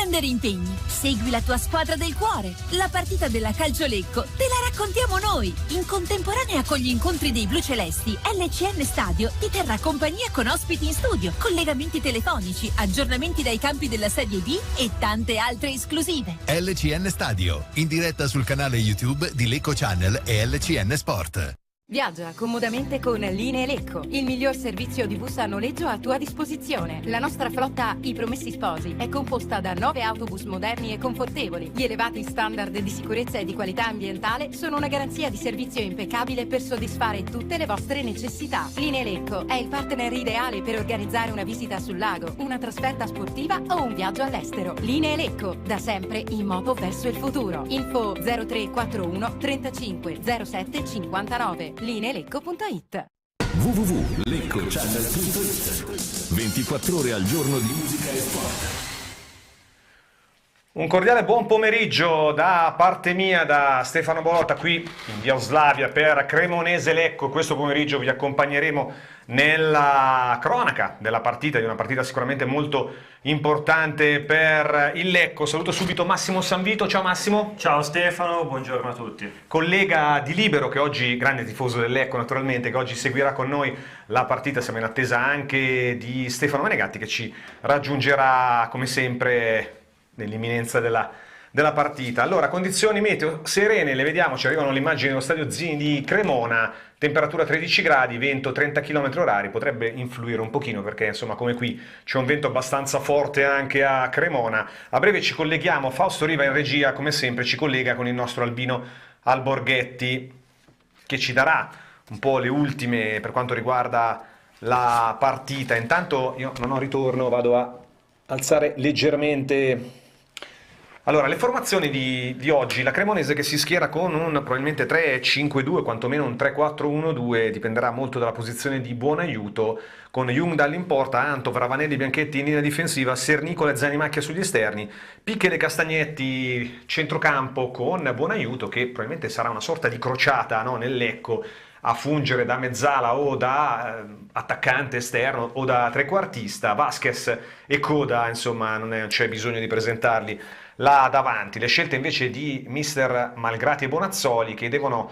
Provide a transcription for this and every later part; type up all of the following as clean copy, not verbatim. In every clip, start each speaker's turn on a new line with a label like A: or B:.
A: prendere impegni. Segui la tua squadra del cuore. La partita della Calciolecco te la raccontiamo noi. In contemporanea con gli incontri dei blu celesti, LCN Stadio ti terrà compagnia con ospiti in studio, collegamenti telefonici, aggiornamenti dai campi della Serie B e tante altre esclusive.
B: LCN Stadio, in diretta sul canale YouTube di Lecco Channel e LCN Sport.
C: Viaggia comodamente con Linee Lecco, il miglior servizio di bus a noleggio a tua disposizione. La nostra flotta I Promessi Sposi è composta da 9 autobus moderni e confortevoli. Gli elevati standard di sicurezza e di qualità ambientale sono una garanzia di servizio impeccabile per soddisfare tutte le vostre necessità. Linee Lecco è il partner ideale per organizzare una visita sul lago, una trasferta sportiva o un viaggio all'estero. Linee Lecco, da sempre in moto verso il futuro. Info 0341 35 07 59. lineelecco.it.
D: www.leccochannel.it. 24 ore al giorno di musica e sport.
E: Un cordiale buon pomeriggio da parte mia, da Stefano Bolotta, qui in via Oslavia per Cremonese Lecco. Questo pomeriggio vi accompagneremo nella cronaca della partita, di una partita sicuramente molto importante per il Lecco. Saluto subito Massimo Sanvito. Ciao Massimo.
F: Ciao Stefano, buongiorno a tutti.
E: Collega di Libero, che oggi, grande tifoso del Lecco naturalmente, che oggi seguirà con noi la partita. Siamo in attesa anche di Stefano Menegatti, che ci raggiungerà come sempre nell'imminenza della partita. Allora, condizioni meteo serene, le vediamo, ci arrivano le immagini dello stadio Zini di Cremona, temperatura 13 gradi, vento 30 km/h, potrebbe influire un pochino perché insomma come qui c'è un vento abbastanza forte anche a Cremona. A breve ci colleghiamo, Fausto Riva in regia come sempre ci collega con il nostro Albino Alborghetti, che ci darà un po' le ultime per quanto riguarda la partita. Intanto io non ho ritorno, vado a alzare leggermente. Allora, le formazioni di oggi, la Cremonese che si schiera con un probabilmente 3-5-2, quantomeno un 3-4-1-2, dipenderà molto dalla posizione di Buonaiuto, con Jungdall in porta, Antov, Ravanelli, Bianchetti in linea difensiva, Sernicola e Zanimacchia sugli esterni, Picche e Castagnetti centrocampo con Buonaiuto, che probabilmente sarà una sorta di crociata, no, nel Lecco, a fungere da mezzala o da attaccante esterno o da trequartista. Vasquez e Coda, insomma, non c'è bisogno di presentarli là davanti. Le scelte invece di mister Malgrati e Bonazzoli, che devono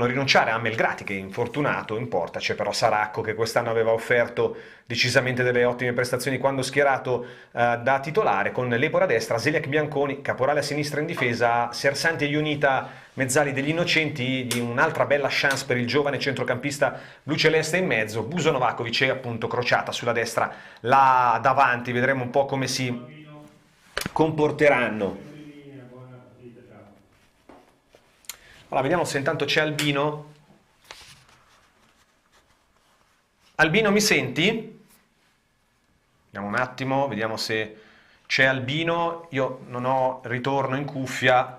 E: rinunciare a Melgrati, che è infortunato in porta. C'è però Saracco, che quest'anno aveva offerto decisamente delle ottime prestazioni quando schierato da titolare, con Lepore a destra, Zeliak Bianconi, Caporale a sinistra in difesa, Sersanti e Ionita mezzali degli innocenti, di un'altra bella chance per il giovane centrocampista bluceleste in mezzo, Buso Novakovic e appunto crociata sulla destra là davanti. Vedremo un po' come si comporteranno. Allora, vediamo se intanto c'è Albino. Albino, mi senti? Vediamo un attimo, vediamo se c'è Albino. Io non ho ritorno in cuffia.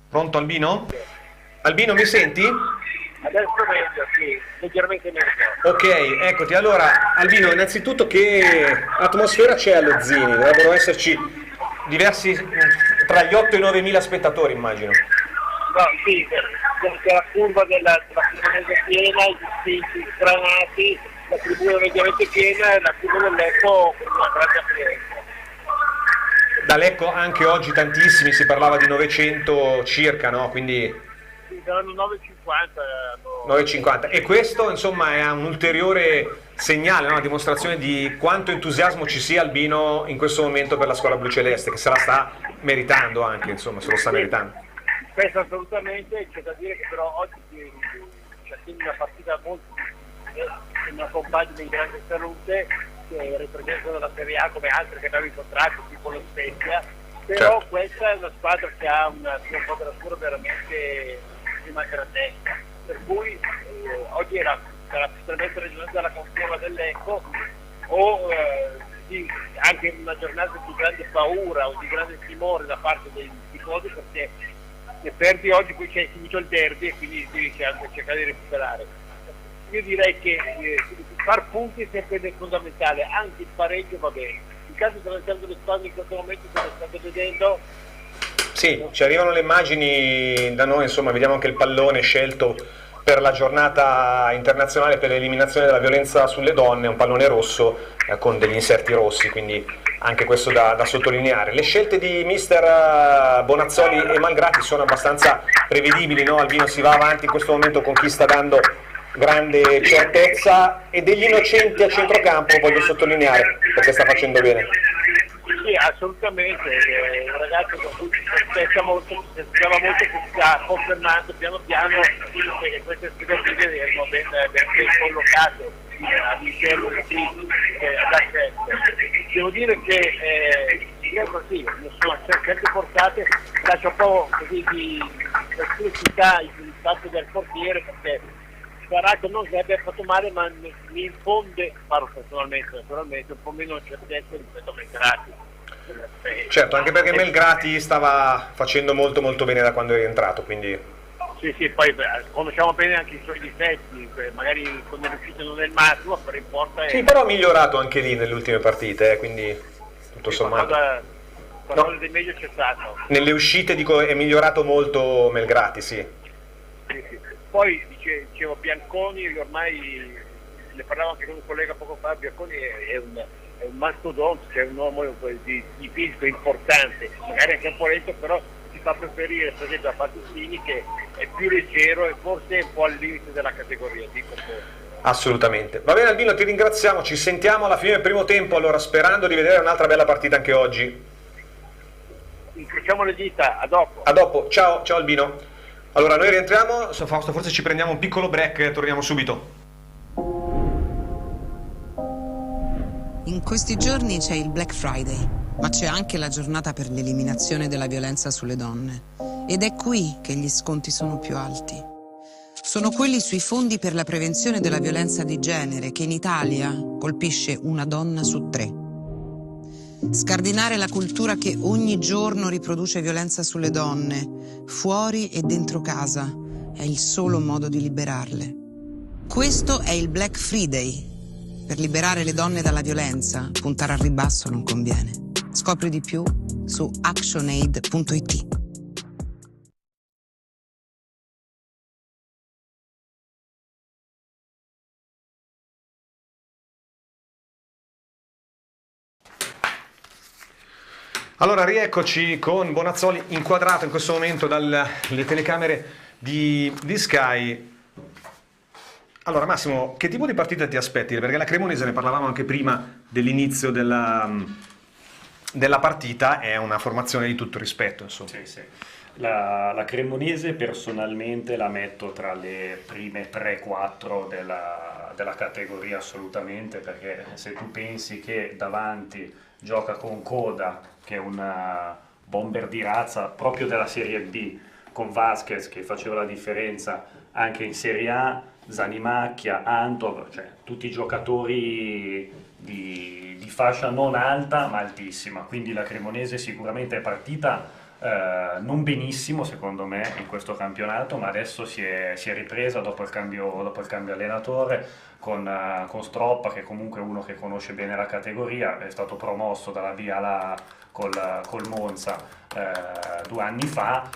E: Pronto Albino? Albino, mi senti?
G: Adesso meglio, sì, leggermente meglio.
E: Ok, eccoti. Allora, Albino, innanzitutto che atmosfera c'è allo Zini? Dovrebbero esserci diversi, tra gli 8 e i 9 mila spettatori, immagino.
G: No, sì, c'è la curva della Cremonese piena, i distinti granati, la tribuna mediamente piena e la curva del Lecco con una grande affluenza.
E: Da Lecco anche oggi tantissimi, si parlava di 900 circa, no? Quindi
G: Sì, saranno 9,50.
E: 9,50. E questo, insomma, è un ulteriore segnale, no? Una dimostrazione di quanto entusiasmo ci sia, Albino, in questo momento per la squadra bluceleste, che se la sta meritando anche, insomma, se lo sta meritando.
G: Questo assolutamente, c'è da dire che però oggi c'è una partita molto una compagine in grande salute che ripresentano la Serie A come altre che abbiamo incontrato, tipo lo Spezia, però
E: certo,
G: questa è una squadra che ha una sua quadratura veramente prima grandezza, per cui oggi sarà sicuramente regionale dalla conferma del Lecco o sì, anche una giornata di grande paura o di grande timore da parte dei tifosi, perché se perdi oggi poi c'è finito il derby e quindi devi cercare di recuperare. Io direi che far punti è sempre fondamentale, anche il pareggio va bene. In caso stanno entrando le squadre in questo momento, come state vedendo.
E: Sì, ci arrivano le immagini da noi, insomma, vediamo che il pallone scelto per la giornata internazionale per l'eliminazione della violenza sulle donne, un pallone rosso con degli inserti rossi, quindi anche questo da sottolineare. Le scelte di mister Bonazzoli e Malgrati sono abbastanza prevedibili, no? Albino si va avanti in questo momento con chi sta dando grande certezza, e degli innocenti a centrocampo voglio sottolineare perché sta facendo bene.
G: Sì, assolutamente, un ragazzo con cui si sospetta molto, si aspettava molto, che si sta confermando piano piano che queste aspettative erano ben collocate all'interno dell'accesso. Devo dire che io così, insomma, certe portate lascia un po' così di perplessità il fatto del portiere, perché sarà che non si abbia fatto male, ma mi infonde, parlo personalmente, naturalmente, un po' meno certezza rispetto a Melgrati.
E: Certo, anche perché Melgrati stava facendo molto molto bene da quando è rientrato, quindi...
G: Sì, poi conosciamo bene anche i suoi difetti, magari con le uscite non è il massimo, però importa...
E: Sì, però ha migliorato anche lì nelle ultime partite, quindi tutto sommato...
G: Qualcosa di meglio c'è stato.
E: Nelle uscite, dico, è migliorato molto Melgrati, sì.
G: Sì. Poi dicevo Bianconi, ormai ne parlavo anche con un collega poco fa, Bianconi è un mastodonte, cioè un uomo di fisico importante, magari anche un po' lento, però si fa preferire per esempio a Battistini, che è più leggero e forse un po' al limite della categoria, dico forse.
E: Assolutamente. Va bene Albino, ti ringraziamo, ci sentiamo alla fine del primo tempo, allora, sperando di vedere un'altra bella partita anche oggi.
G: Incrociamo le dita, a dopo.
E: A dopo, ciao Albino. Allora, noi rientriamo, Fausto, forse ci prendiamo un piccolo break e torniamo subito.
H: In questi giorni c'è il Black Friday, ma c'è anche la giornata per l'eliminazione della violenza sulle donne. Ed è qui che gli sconti sono più alti. Sono quelli sui fondi per la prevenzione della violenza di genere, che in Italia colpisce una donna su 3. Scardinare la cultura che ogni giorno riproduce violenza sulle donne, fuori e dentro casa, è il solo modo di liberarle. Questo è il Black Friday. Per liberare le donne dalla violenza, puntare al ribasso non conviene. Scopri di più su actionaid.it.
E: Allora, rieccoci con Bonazzoli inquadrato in questo momento dalle telecamere di Sky. Allora Massimo, che tipo di partita ti aspetti? Perché la Cremonese, ne parlavamo anche prima dell'inizio della partita, è una formazione di tutto rispetto, insomma.
F: Sì. La Cremonese personalmente la metto tra le prime 3-4 della categoria assolutamente, perché se tu pensi che davanti gioca con Coda, che è una bomber di razza proprio della Serie B, con Vasquez che faceva la differenza anche in Serie A, Zanimacchia, Antov, cioè tutti giocatori di fascia non alta ma altissima, quindi la Cremonese sicuramente è partita non benissimo secondo me in questo campionato, ma adesso si è ripresa dopo il cambio allenatore con Stroppa, che comunque è uno che conosce bene la categoria, è stato promosso dalla B alla col Monza 2 anni fa,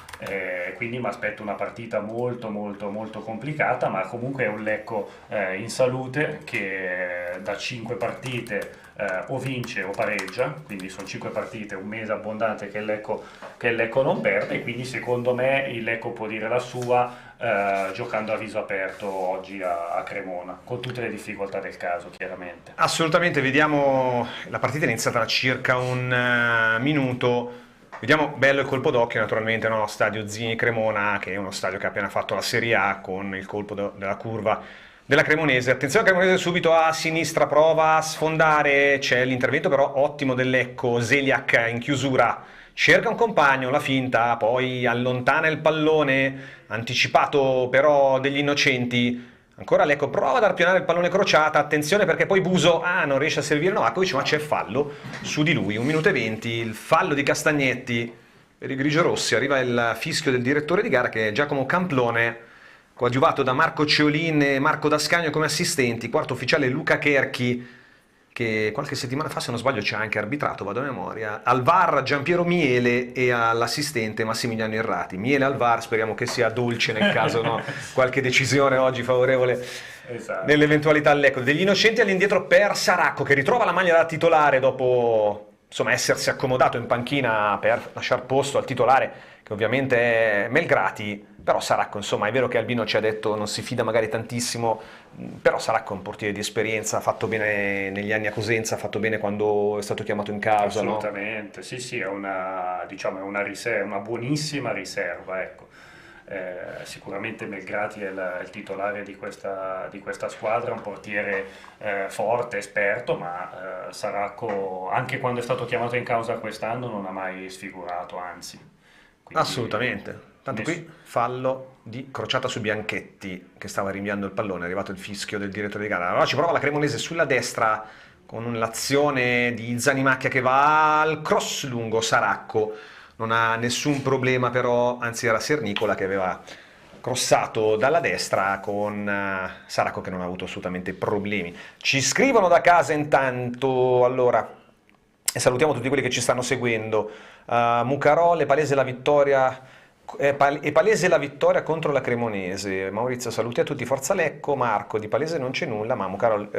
F: quindi mi aspetto una partita molto molto molto complicata, ma comunque è un Lecco in salute che da 5 partite o vince o pareggia, quindi sono 5 partite, un mese abbondante che il Lecco non perde, quindi secondo me il Lecco può dire la sua giocando a viso aperto oggi a Cremona, con tutte le difficoltà del caso chiaramente.
E: Assolutamente, vediamo, la partita è iniziata da circa un minuto, vediamo bello il colpo d'occhio naturalmente, no? Stadio Zini Cremona, che è uno stadio che ha appena fatto la Serie A, con il colpo della curva della Cremonese. Attenzione, Cremonese subito a sinistra, prova a sfondare, c'è l'intervento però ottimo del Lecco, Zeliak in chiusura, cerca un compagno, la finta, poi allontana il pallone, anticipato però degli innocenti, ancora Lecco prova ad arpionare il pallone crociata, attenzione perché poi Buso non riesce a servire Novakovic, ma c'è fallo su di lui, 1 minuto e 20, il fallo di Castagnetti per i grigiorossi, arriva il fischio del direttore di gara che è Giacomo Camplone, coadiuvato da Marco Ceolin e Marco D'Ascagno come assistenti, quarto ufficiale Luca Cherchi, che qualche settimana fa, se non sbaglio, ci ha anche arbitrato, vado a memoria, al VAR Giampiero Miele e all'assistente Massimiliano Irrati. Miele al VAR, speriamo che sia dolce nel caso, no? Qualche decisione oggi favorevole, esatto, nell'eventualità all'Lecco. Degli innocenti all'indietro per Saracco, che ritrova la maglia da titolare dopo, insomma, essersi accomodato in panchina per lasciar posto al titolare, che ovviamente è Melgrati. Però Saracco, insomma, è vero che Albino ci ha detto non si fida magari tantissimo, però Saracco è un portiere di esperienza, ha fatto bene negli anni a Cosenza, ha fatto bene quando è stato chiamato in causa.
F: Assolutamente, no? Sì, è una, diciamo, è una riserva, una buonissima riserva, ecco. Sicuramente Melgrati è il titolare di questa squadra, un portiere forte, esperto, ma Saracco, anche quando è stato chiamato in causa quest'anno, non ha mai sfigurato, anzi. Quindi,
E: assolutamente. Tanto qui fallo di crociata su Bianchetti, che stava rinviando il pallone, è arrivato il fischio del direttore di gara. Allora ci prova la Cremonese sulla destra con l'azione di Zanimacchia che va al cross lungo. Saracco non ha nessun problema, però, anzi era Sernicola che aveva crossato dalla destra, con Saracco che non ha avuto assolutamente problemi. Ci scrivono da casa intanto, allora, e salutiamo tutti quelli che ci stanno seguendo. Mucarol, è palese la vittoria contro la Cremonese. Maurizio, saluti a tutti, forza Lecco. Marco, di palese non c'è nulla, ma Mucarol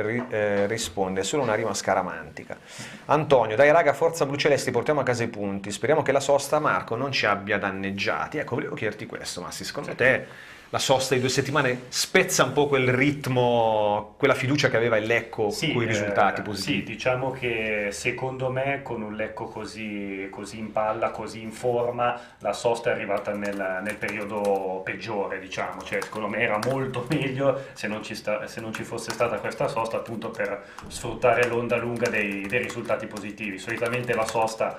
E: risponde, è solo una rima scaramantica. Antonio, dai raga, forza blucelesti, portiamo a casa i punti, speriamo che la sosta, Marco, non ci abbia danneggiati. Ecco, volevo chiederti questo, Massi, secondo te la sosta di 2 settimane spezza un po' quel ritmo, quella fiducia che aveva il Lecco con i risultati positivi?
F: Sì, diciamo che secondo me con un Lecco così in palla, così in forma, la sosta è arrivata nel periodo peggiore, diciamo. Cioè, secondo me era molto meglio se non ci fosse stata questa sosta, appunto per sfruttare l'onda lunga dei risultati positivi. Solitamente la sosta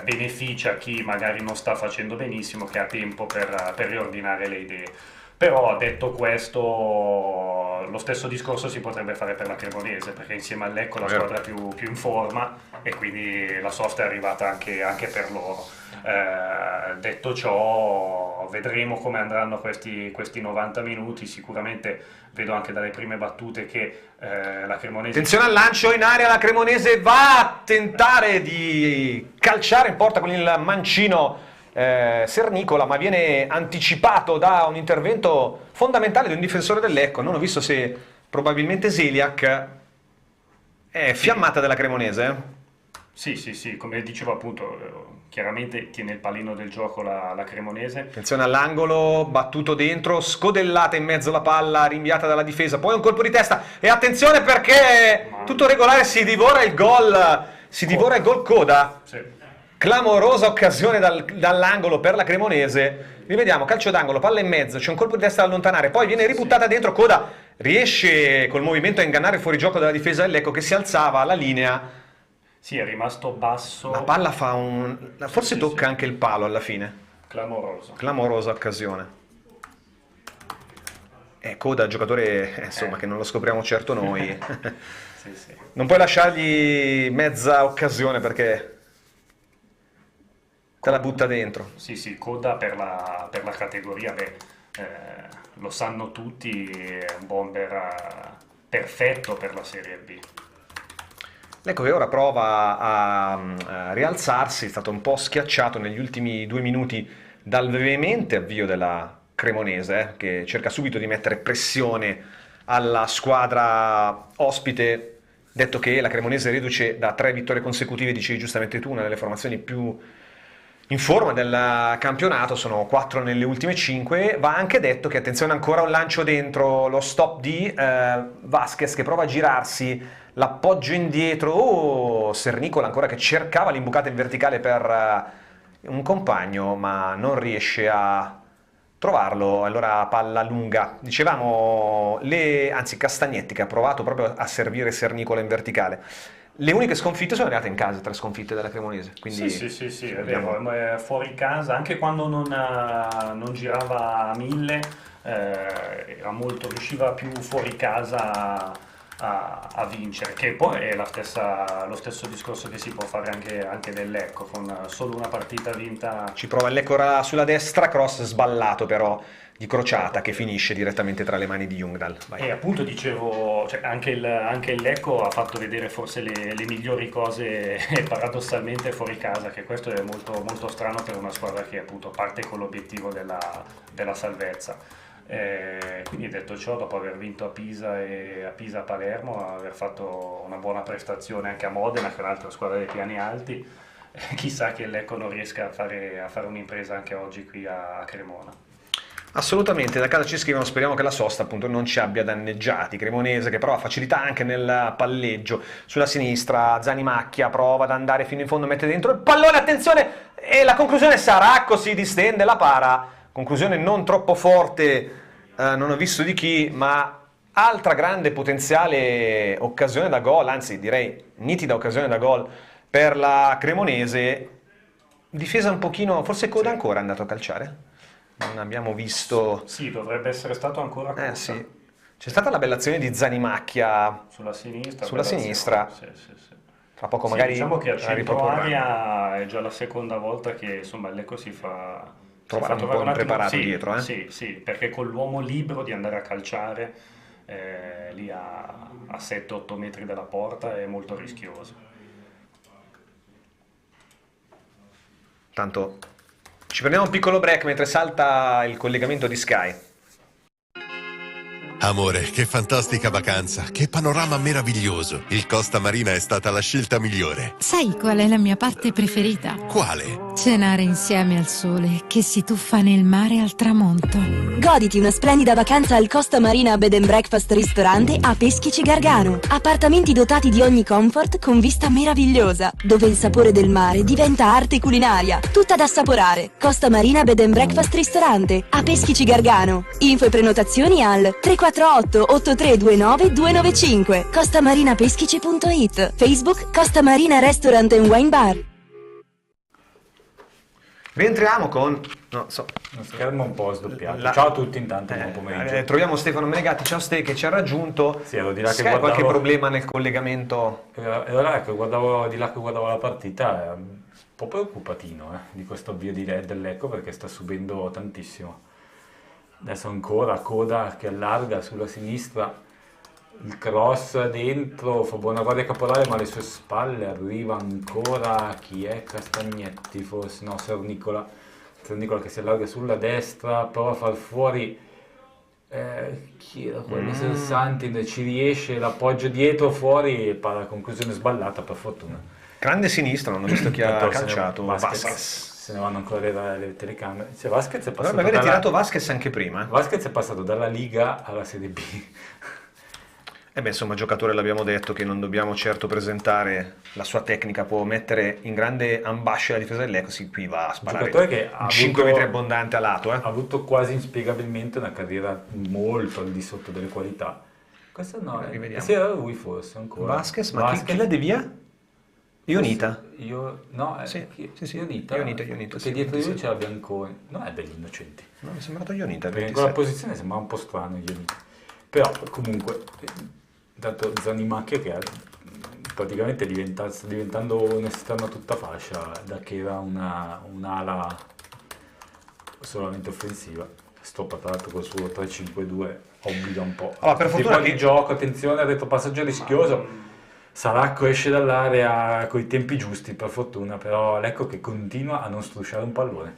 F: beneficia chi magari non sta facendo benissimo, che ha tempo per riordinare le idee. Però, detto questo, lo stesso discorso si potrebbe fare per la Cremonese, perché insieme al Lecco è la squadra più in forma, e quindi la sosta è arrivata anche per loro. Detto ciò, vedremo come andranno questi 90 minuti. Sicuramente vedo anche dalle prime battute che la Cremonese...
E: Attenzione al lancio in area, la Cremonese va a tentare di calciare in porta con il mancino Sernicola, ma viene anticipato da un intervento fondamentale di un difensore del Lecco. Non ho visto se probabilmente Zeliak è fiammata della Cremonese.
F: Sì, come dicevo appunto, chiaramente tiene il pallino del gioco la Cremonese.
E: Attenzione all'angolo, battuto dentro, scodellata in mezzo alla palla, rinviata dalla difesa, poi un colpo di testa e attenzione perché tutto regolare, si divora il gol Coda. Sì. Clamorosa occasione dall'angolo per la Cremonese. Rivediamo, calcio d'angolo, palla in mezzo, c'è un colpo di testa da allontanare, poi viene ributtata dentro. Coda riesce col movimento a ingannare il fuorigioco della difesa del Lecco, che si alzava alla linea.
F: Sì, è rimasto basso.
E: La palla fa forse tocca anche il palo alla fine. Clamorosa occasione. Coda, giocatore che non lo scopriamo certo noi. Sì. Non puoi lasciargli mezza occasione perché te la butta dentro.
F: Sì, Coda per la categoria, lo sanno tutti, è un bomber perfetto per la Serie B.
E: Ecco che ora prova a rialzarsi, è stato un po' schiacciato negli ultimi 2 minuti dal veemente avvio della Cremonese, che cerca subito di mettere pressione alla squadra ospite, detto che la Cremonese è reduce da 3 vittorie consecutive, dicevi giustamente tu, una delle formazioni più in forma del campionato, sono 4 nelle ultime 5. Va anche detto che, attenzione, ancora un lancio dentro, lo stop di Vasquez che prova a girarsi, l'appoggio indietro, Sernicola ancora che cercava l'imbucata in verticale per un compagno ma non riesce a trovarlo, allora palla lunga. Dicevamo, Castagnetti che ha provato proprio a servire Sernicola in verticale. Le uniche sconfitte sono arrivate in casa, 3 sconfitte della Cremonese. Quindi
F: sì, è vero, fuori casa, anche quando non girava a 1000, riusciva più fuori casa a vincere, che poi è lo stesso discorso che si può fare anche del Lecco, con solo una partita vinta.
E: Ci prova il Lecco sulla destra, cross sballato però di crociata che finisce direttamente tra le mani di Jungdal. Vai.
F: E appunto dicevo, cioè, anche il Lecco ha fatto vedere forse le migliori cose paradossalmente fuori casa, che questo è molto, molto strano per una squadra che appunto parte con l'obiettivo della salvezza. Quindi detto ciò, dopo aver vinto a Pisa e a Palermo, aver fatto una buona prestazione anche a Modena, che è un'altra squadra dei piani alti, chissà che il Lecco non riesca a fare un'impresa anche oggi qui a Cremona.
E: Assolutamente, da casa ci scrivono, speriamo che la sosta appunto non ci abbia danneggiati. Cremonese che prova facilità anche nel palleggio, sulla sinistra Zani Macchia prova ad andare fino in fondo, mette dentro il pallone, attenzione, e la conclusione Saracco si distende, la para, conclusione non troppo forte, non ho visto di chi, ma altra grande potenziale occasione da gol, anzi direi nitida occasione da gol per la Cremonese. Difesa un pochino, forse Coda ancora è andato a calciare? Non abbiamo visto.
F: Sì, dovrebbe essere stato ancora corsa.
E: Sì. C'è stata la bella azione di Zani Macchia
F: sulla sinistra.
E: Sì.
F: Sì.
E: Tra poco magari
F: diciamo che a centro
E: riproporrà.
F: Area è già la seconda volta che insomma il Lecco si fa
E: trovare un po' impreparato dietro.
F: Sì, perché con l'uomo libero di andare a calciare lì a 7-8 metri dalla porta è molto rischioso.
E: Tanto ci prendiamo un piccolo break mentre salta il collegamento di Sky.
B: Amore, che fantastica vacanza, che panorama meraviglioso. Il Costa Marina è stata la scelta migliore.
I: Sai qual è la mia parte preferita?
B: Quale?
I: Cenare insieme al sole che si tuffa nel mare al tramonto.
J: Goditi una splendida vacanza al Costa Marina Bed and Breakfast Ristorante a Peschici Gargano. Appartamenti dotati di ogni comfort con vista meravigliosa, dove il sapore del mare diventa arte culinaria, tutta da assaporare. Costa Marina Bed and Breakfast Ristorante a Peschici Gargano. Info e prenotazioni al 348 8329 295. costamarinapeschici.it. Facebook Costa Marina Restaurant and Wine Bar.
E: Rientriamo con
K: uno schermo un po' sdoppiato. Ciao a tutti, intanto buon pomeriggio.
E: Troviamo Stefano Menegatti. Ciao Ste, che ci ha raggiunto.
K: Sì, ero di là che
E: guardavo... qualche problema nel collegamento?
K: Ero là che guardavo la partita, era un po' preoccupatino di questo avvio del Lecco, perché sta subendo tantissimo. Adesso ancora Coda che allarga sulla sinistra, il cross dentro, fa buona guardia Caporale, ma alle sue spalle arriva ancora, chi è? Castagnetti forse, no, Ser Nicola che si allarga sulla destra, prova a far fuori, chi era quello? Santi, ci riesce, l'appoggio dietro, fuori e para conclusione sballata per fortuna.
E: Grande sinistra, non ho visto chi ha calciato, Vasquez.
K: Se ne vanno ancora le telecamere. Cioè, Vasquez è passato
E: dovrebbe aver tirato Vasquez anche prima.
K: Vasquez è passato dalla Liga alla Serie B.
E: Insomma, giocatore, l'abbiamo detto che non dobbiamo certo presentare la sua tecnica, può mettere in grande ambascia la difesa del Lecco, qui va a sparare
K: che ha
E: 5 metri abbondante a lato.
K: Ha avuto quasi inspiegabilmente una carriera molto al di sotto delle qualità. Questo no, sì, era lui forse ancora.
E: Vasquez, ma chi la devia? Ionita?
K: Ionita. Perché dietro di lui c'era Bianconi. No, è degli innocenti.
E: No, mi è sembrato Ionita.
K: Perché in quella posizione sembra un po' strano Ionita. Però comunque, dato Zani Macchia che praticamente sta diventando un esterno a tutta fascia, da che era un'ala solamente offensiva. Stoppa tra l'altro col suo 3-5-2 obbliga un po'.
E: Per fortuna
K: di gioco, attenzione, ha detto passaggio rischioso. Saracco esce dall'area coi tempi giusti, per fortuna, però Lecco che continua a non strusciare un pallone.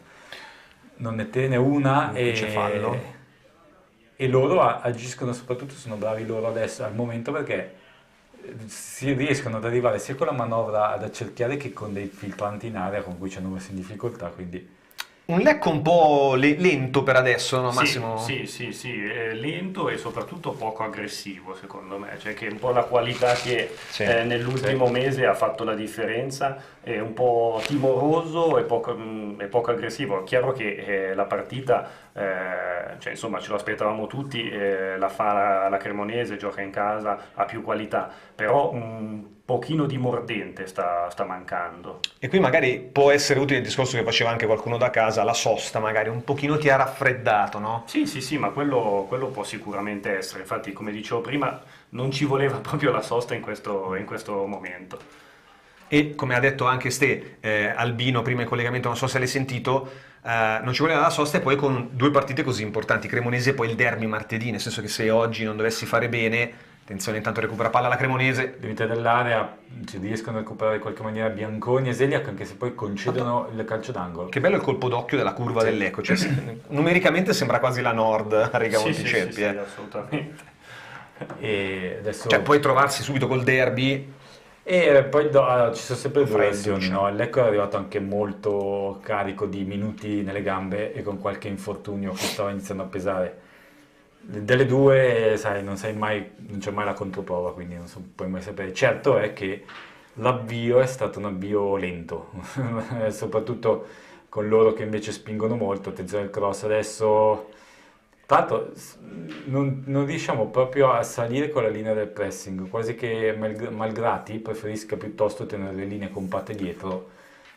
K: Non ne tiene una e loro agiscono, soprattutto sono bravi loro adesso al momento, perché si riescono ad arrivare sia con la manovra ad accerchiare che con dei filtranti in area con cui ci hanno messo in difficoltà, quindi...
E: Un Lecco un po' lento per adesso, no Massimo?
F: Sì, lento e soprattutto poco aggressivo secondo me, cioè che è un po' la qualità che nell'ultimo mese ha fatto la differenza, è un po' timoroso e poco aggressivo. È chiaro che la partita, cioè insomma ce lo aspettavamo tutti, la fa la Cremonese, gioca in casa, ha più qualità, però un pochino di mordente sta mancando.
E: E qui magari può essere utile il discorso che faceva anche qualcuno da casa, la sosta magari un pochino ti ha raffreddato, no?
F: Sì, ma quello può sicuramente essere. Infatti, come dicevo prima, non ci voleva proprio la sosta in questo momento.
E: E come ha detto anche Albino prima in collegamento, non so se l'hai sentito, non ci voleva la sosta, e poi con 2 partite così importanti, Cremonese e poi il derby martedì, nel senso che se oggi non dovessi fare bene, attenzione, intanto recupera palla la Cremonese.
K: Limite dell'area, ci riescono a recuperare in qualche maniera Bianconi e Zeliak, anche se poi concedono il calcio d'angolo.
E: Che bello il colpo d'occhio della curva dell'Ecco, cioè, numericamente sembra quasi la Nord a Riga Monticelpi.
F: Sì, assolutamente.
K: E adesso...
E: Cioè, poi trovarsi subito col derby...
K: E poi ci sono sempre 2 lesioni, no? Il Lecco è arrivato anche molto carico di minuti nelle gambe e con qualche infortunio che stava iniziando a pesare. Delle 2, sai, non c'è mai la controprova, quindi non puoi mai sapere. Certo è che l'avvio è stato un avvio lento, soprattutto con loro che invece spingono molto. Attenzione al cross adesso. Tra l'altro non riusciamo proprio a salire con la linea del pressing, quasi che Malgrati preferisca piuttosto tenere le linee compatte dietro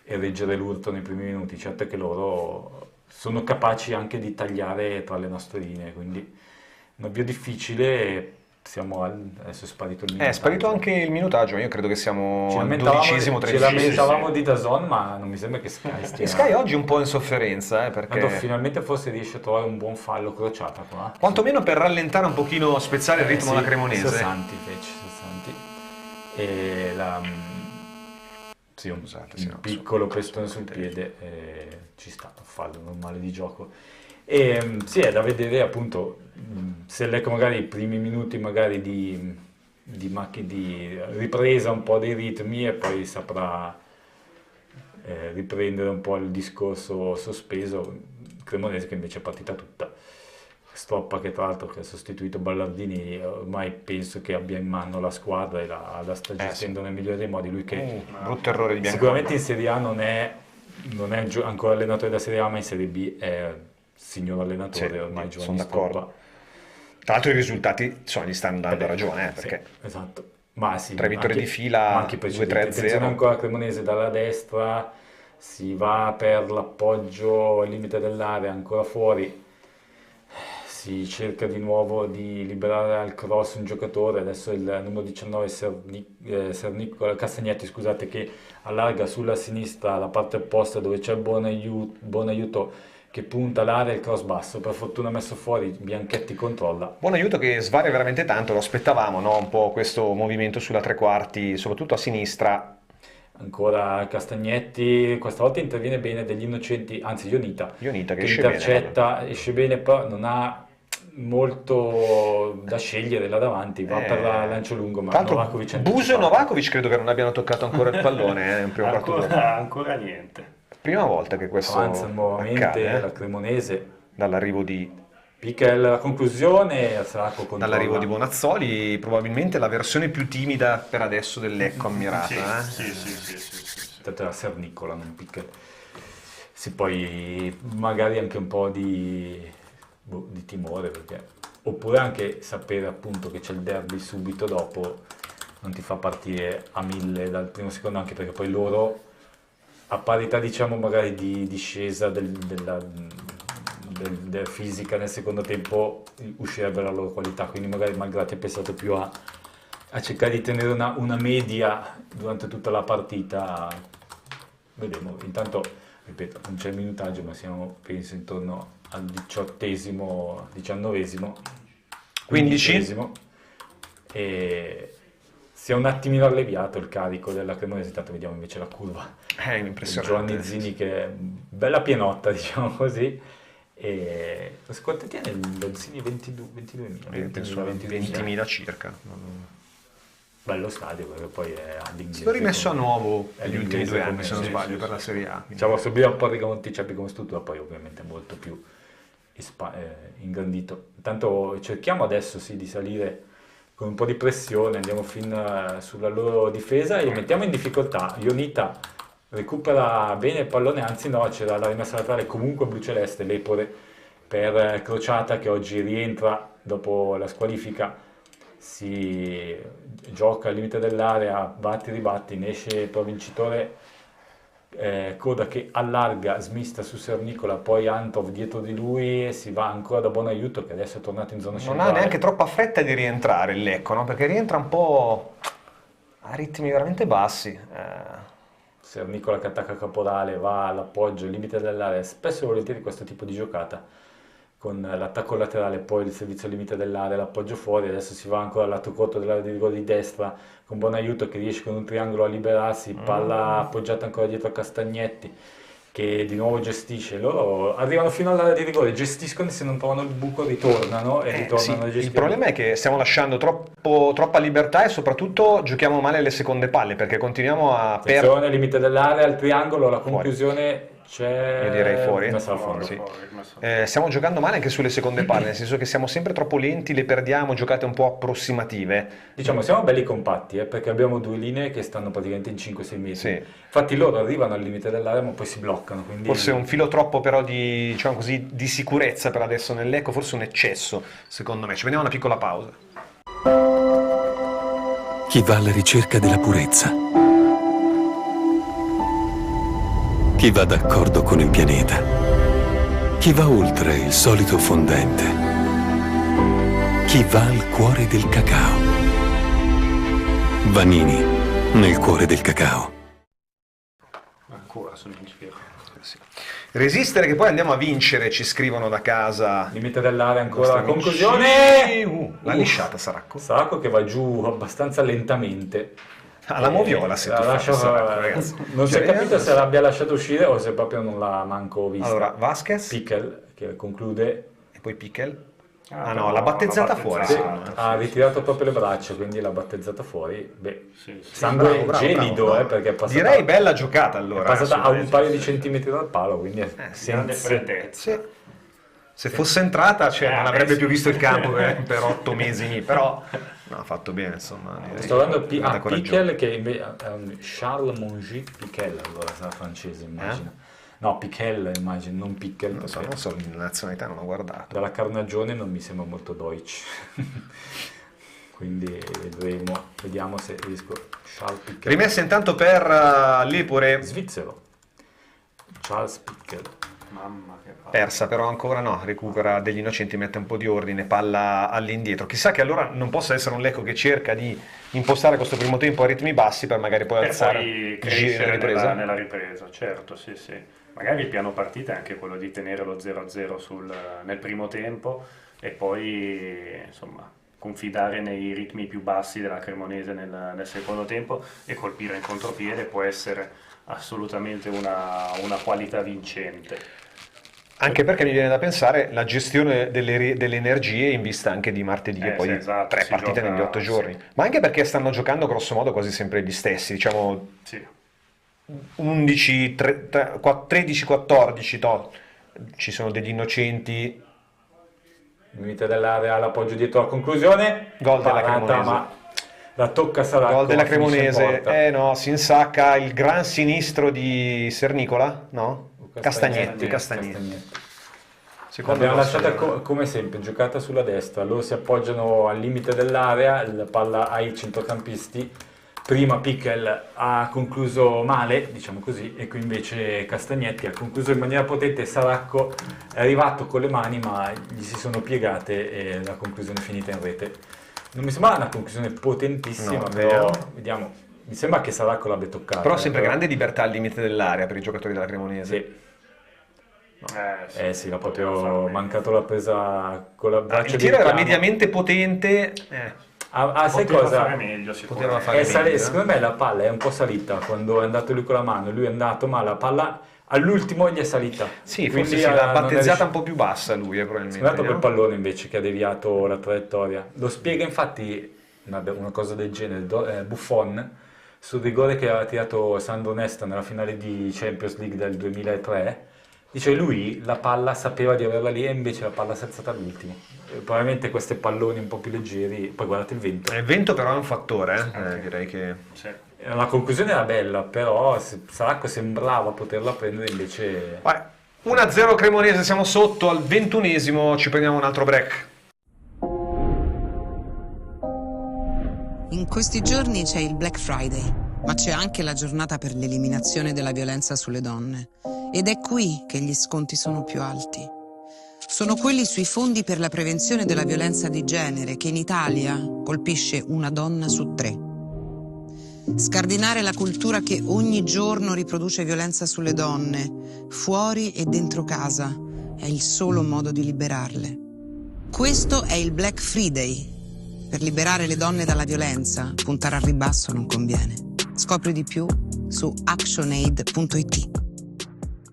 K: e reggere l'urto nei primi minuti. Certo è che loro sono capaci anche di tagliare tra le nostre linee, quindi un avvio difficile. Adesso è sparito il minutaggio.
E: È sparito anche il minutaggio, io credo che siamo al 12esimo, 13esimo.
K: Ci lamentavamo di DAZN, ma non mi sembra che Sky stia...
E: Sky oggi è un po' in sofferenza, perché...
K: finalmente forse riesce a trovare un buon fallo crociata qua.
E: Quantomeno per rallentare un pochino, spezzare il ritmo alla Cremonese.
K: Sassanti. E un piccolo pestone sul piede, ci sta, un fallo normale di gioco. E sì, è da vedere appunto se Lecco magari i primi minuti magari di ripresa un po' dei ritmi, e poi saprà riprendere un po' il discorso sospeso. Cremonese che invece è partita tutta. Stoppa, che tra l'altro che ha sostituito Ballardini, ormai penso che abbia in mano la squadra e la sta gestendo nel migliore dei modi. Lui che
E: brutto errore di Bianconi.
K: Sicuramente in Serie A non è ancora allenatore da Serie A, ma in Serie B è signor allenatore, ormai Giovanni Stoppa.
E: Tra l'altro i risultati gli stanno dando ragione, perché
K: esatto. Ma sì,
E: 3 vittorie di fila, 2-3-0.
K: Attenzione ancora Cremonese dalla destra, si va per l'appoggio al limite dell'area, ancora fuori, si cerca di nuovo di liberare al cross un giocatore. Adesso il numero 19 Castagnetti, scusate, che allarga sulla sinistra la parte opposta dove c'è buon aiuto che punta l'area, il cross basso, per fortuna messo fuori, Bianchetti controlla.
E: Buon aiuto che svaria veramente tanto, lo aspettavamo, no? Un po' questo movimento sulla 3/4, soprattutto a sinistra.
K: Ancora Castagnetti, questa volta interviene bene degli innocenti, anzi Ionita che
E: intercetta,
K: esce bene, però non ha molto da scegliere là davanti, va per la lancio lungo, ma Novakovic
E: Buso e Novakovic credo che non abbiano toccato ancora il pallone in primo quarto d'ora.
F: Ancora niente.
E: Prima volta che questo
K: avanza nuovamente
E: accade,
K: la Cremonese
E: dall'arrivo di
K: Pichel, la conclusione,
E: dall'arrivo di Bonazzoli, probabilmente la versione più timida per adesso del Lecco ammirata.
F: Sì.
K: Tanto era Sernicola, non Pichel. Sì, poi magari anche un po' di timore, oppure anche sapere appunto che c'è il derby subito dopo non ti fa partire a 1000 dal primo secondo, anche perché poi loro, a parità diciamo magari di discesa della fisica nel secondo tempo, uscirebbe la loro qualità, quindi magari Malgrati ha pensato più a cercare di tenere una media durante tutta la partita. Vedremo. Intanto, ripeto, non c'è il minutaggio, ma siamo penso intorno al 18esimo, 19esimo,
E: 15esimo,
K: e si è un attimino alleviato il carico della Cremonese. Intanto vediamo invece la curva.
E: È impressionante.
K: Giovanni Zini che è bella pienotta, diciamo così. E quanto tiene lo Zini? 22.000?
E: Penso 20.000 circa.
K: Bello stadio, perché poi è all'inglese.
E: L'ho rimesso a nuovo negli ultimi 2 anni, se non
K: sì,
E: sbaglio, per la Serie A.
K: Diciamo, subire un po' Riga Monticelpi come struttura, poi ovviamente molto più ingrandito. Intanto cerchiamo adesso sì di salire con un po' di pressione, andiamo fin sulla loro difesa e li mettiamo in difficoltà. Ionita recupera bene il pallone, anzi no, c'era la rimessa laterale comunque blu-celeste, Lepore per Crociata che oggi rientra dopo la squalifica, si gioca al limite dell'area, batti ribatti, ne esce però vincitore Coda che allarga, smista su Sernicola, poi Antov dietro di lui e si va ancora da Buonaiuto che adesso è tornato in zona
E: Non
K: centrale.
E: ha neanche troppa fretta di rientrare il Lecco, no? Perché rientra un po' a ritmi veramente bassi.
K: Sernicola che attacca Caporale, va all'appoggio, al limite dell'area, spesso e volentieri questo tipo di giocata, con l'attacco laterale, poi il servizio al limite dell'area, l'appoggio fuori, adesso si va ancora al lato corto dell'area di rigore di destra, con Buonaiuto che riesce con un triangolo a liberarsi, palla appoggiata ancora dietro a Castagnetti, che di nuovo gestisce, loro arrivano fino all'area di rigore, gestiscono e se non trovano il buco ritornano e ritornano a gestire.
E: Il problema è che stiamo lasciando troppa libertà e soprattutto giochiamo male le seconde palle perché continuiamo a perdere.
K: Attenzione, limite dell'area, il triangolo, la conclusione c'è...
E: Io direi fuori.
K: Messa fuori.
E: Sì. Stiamo giocando male anche sulle seconde palle, nel senso che siamo sempre troppo lenti, le perdiamo, giocate un po' approssimative.
K: Diciamo, siamo belli compatti, perché abbiamo due linee che stanno praticamente in 5-6 metri.
E: Sì.
K: Infatti loro arrivano al limite dell'area ma poi si bloccano. Quindi...
E: Forse un filo troppo però di, diciamo così, di sicurezza per adesso nell'Ecco, forse un eccesso, secondo me. Ci prendiamo una piccola pausa.
L: Chi va alla ricerca della purezza. Chi va d'accordo con il pianeta. Chi va oltre il solito fondente. Chi va al cuore del cacao. Vanini, nel cuore del cacao.
F: Ancora sono in giro.
E: Sì. Resistere che poi andiamo a vincere, ci scrivono da casa.
K: Limite dell'area ancora la conclusione.
E: La lisciata Saracco.
K: Saracco che va giù abbastanza lentamente.
E: La moviola se tu
K: ragazzi. Non si è capito se l'abbia lasciato uscire o se proprio non l'ha manco vista.
E: Allora, Vasquez.
K: Pickel che conclude.
E: E poi Pickel. No, l'ha battezzata fuori.
K: Sì, ha ritirato proprio le braccia, quindi l'ha battezzata fuori. Beh, sangue
E: bravo,
K: gelido,
E: bravo.
K: Perché è passata,
E: direi bella giocata allora.
K: È passata a un paio di centimetri dal palo, quindi
F: grande freddezza.
E: Sì. Se fosse entrata non avrebbe più visto il campo per 8 mesi, però no, ha fatto bene, insomma.
K: Sto guardando Pickel che invece è un Charles Mongic Pickel, allora sarà francese immagino. No, Pickel immagino, non Pickel.
E: Non so la nazionalità, non ho guardato.
K: Dalla carnagione non mi sembra molto deutsch. Quindi vediamo se riesco. Charles Pickel.
E: Rimessa intanto per Lepore.
K: Svizzero. Charles Pickel.
F: Mamma che palla.
E: Persa però ancora no, recupera degli innocenti, mette un po' di ordine, palla all'indietro. Chissà che allora non possa essere un Lecco che cerca di impostare questo primo tempo a ritmi bassi per magari poi alzare
F: poi crescere nella ripresa, certo, sì. Magari il piano partita è anche quello di tenere lo 0-0 nel primo tempo e poi insomma confidare nei ritmi più bassi della Cremonese nel secondo tempo e colpire in contropiede può essere assolutamente una qualità vincente.
E: Anche perché mi viene da pensare la gestione delle energie in vista anche di martedì e poi
F: esatto,
E: 3 partite negli 8 giorni. Ma anche perché stanno giocando grosso modo quasi sempre gli stessi, diciamo 11, 13, 14, ci sono degli innocenti.
K: Limite dell'area, l'appoggio dietro alla conclusione.
E: Gol della Cremonese.
K: Ma la tocca Saracco.
E: Gol della Cremonese. No, si insacca il gran sinistro di Sernicola, no? Castagnetti.
K: L'abbiamo lasciata come sempre, giocata sulla destra, loro si appoggiano al limite dell'area, la palla ai centrocampisti. Prima Pickel ha concluso male, diciamo così, e qui invece Castagnetti ha concluso in maniera potente. Saracco è arrivato con le mani ma gli si sono piegate e la conclusione è finita in rete. Non mi sembra una conclusione potentissima, però vediamo. Mi sembra che Saracco l'abbia toccata.
E: Però sempre grande libertà al limite dell'area per i giocatori della Cremonese.
K: Sì, l'ha proprio mancato la presa con la braccia.
E: Il tiro era mediamente potente.
K: Sai cosa?
F: Fare meglio,
E: poteva fare meglio.
K: Secondo me la palla è un po' salita quando è andato lui con la mano, lui è andato ma la palla all'ultimo gli è salita.
E: Sì, forse l'ha battezzata un po' più bassa lui probabilmente.
K: È andato quel pallone invece che ha deviato la traiettoria. Lo spiega infatti una cosa del genere Buffon sul rigore che aveva tirato Sandro Nesta nella finale di Champions League del 2003. Dice lui la palla sapeva di averla lì e invece la palla si è alzata all'ultimo. Probabilmente questi palloni un po' più leggeri, poi guardate il vento.
E: Il vento però è un fattore, direi che...
F: Sì.
K: La conclusione era bella, però Saracco sembrava poterla prendere invece...
E: Vai. 1-0 Cremonese, siamo sotto al 21esimo, ci prendiamo un altro break.
H: In questi giorni c'è il Black Friday, Ma c'è anche la giornata per l'eliminazione della violenza sulle donne. Ed è qui che gli sconti sono più alti. Sono quelli sui fondi per la prevenzione della violenza di genere, che in Italia colpisce una donna su 3. Scardinare la cultura che ogni giorno riproduce violenza sulle donne, fuori e dentro casa, è il solo modo di liberarle. Questo è il Black Friday. Per liberare le donne dalla violenza, puntare al ribasso non conviene. Scopri di più su actionaid.it.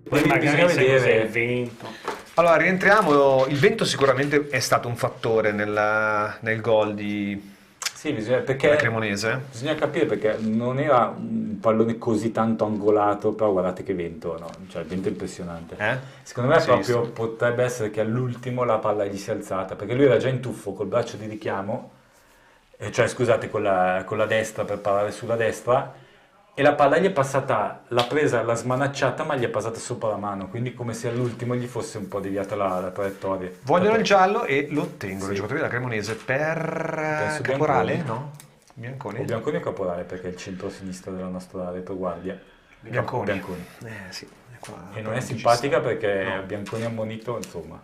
F: Poi magari sai cos'è il vento.
E: Allora, rientriamo. Il vento sicuramente è stato un fattore nel gol della Cremonese.
K: Bisogna capire perché non era un pallone così tanto angolato, però guardate che vento, no? Cioè il vento è impressionante. Secondo me potrebbe essere che all'ultimo la palla gli si è alzata, perché lui era già in tuffo col braccio di richiamo, cioè scusate, con la destra per parare sulla destra, e la palla gli è passata, l'ha presa, l'ha smanacciata, ma gli è passata sopra la mano, quindi come se all'ultimo gli fosse un po' deviata la traiettoria.
E: Vogliono il giallo e lo ottengono i giocatori della Cremonese per Caporale, no? Bianconi.
K: O Bianconi o Caporale, perché è il centro-sinistra della nostra retroguardia.
E: Bianconi. Sì,
K: e non è simpatica perché Bianconi ammonito, insomma.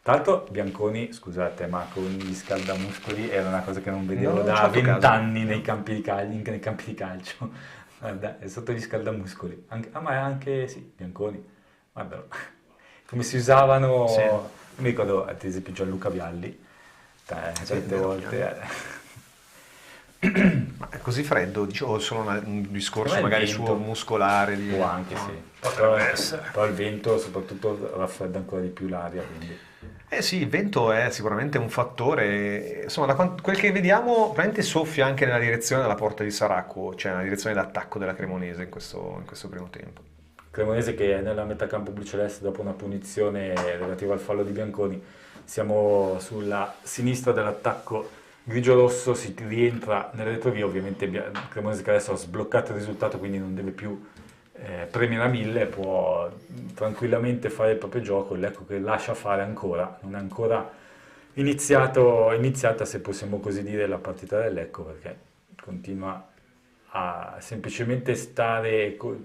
K: Tra l'altro Bianconi, scusate, ma con gli scaldamuscoli era una cosa che non vedevo da 20 anni nei campi di calcio. Guarda, è sotto gli scaldamuscoli. Ma è anche, sì, Bianconi. Guarda, come si usavano, mi ricordo ad esempio Gianluca Vialli, certe volte.
E: Ma è così freddo? Dicevo solo un discorso magari suo muscolare.
K: Può anche sì. Però il vento soprattutto raffredda ancora di più l'aria, quindi.
E: Sì, il vento è sicuramente un fattore, insomma da quel che vediamo probabilmente soffia anche nella direzione della porta di Saracco, cioè nella direzione d'attacco della Cremonese in questo primo tempo.
K: Cremonese che è nella metà campo blu-celeste dopo una punizione relativa al fallo di Bianconi, siamo sulla sinistra dell'attacco grigio-rosso, si rientra nelle retrovie, ovviamente Cremonese che adesso ha sbloccato il risultato quindi non deve più premiare a 1000, può tranquillamente fare il proprio gioco. L'Ecco che lascia fare ancora, non è ancora iniziata, se possiamo così dire, la partita dell'Ecco, perché continua a semplicemente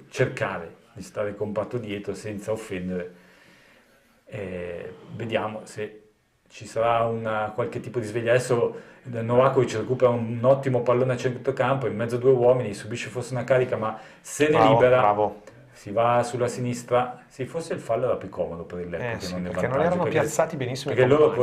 K: cercare di stare compatto dietro senza offendere. Vediamo se ci sarà qualche tipo di sveglia. Adesso Novakovic recupera un ottimo pallone a centrocampo, in mezzo a 2 uomini, subisce forse una carica, ma se ne libera, si va sulla sinistra. Sì, forse il fallo era più comodo per il Lecco,
E: perché non erano piazzati benissimo
K: perché loro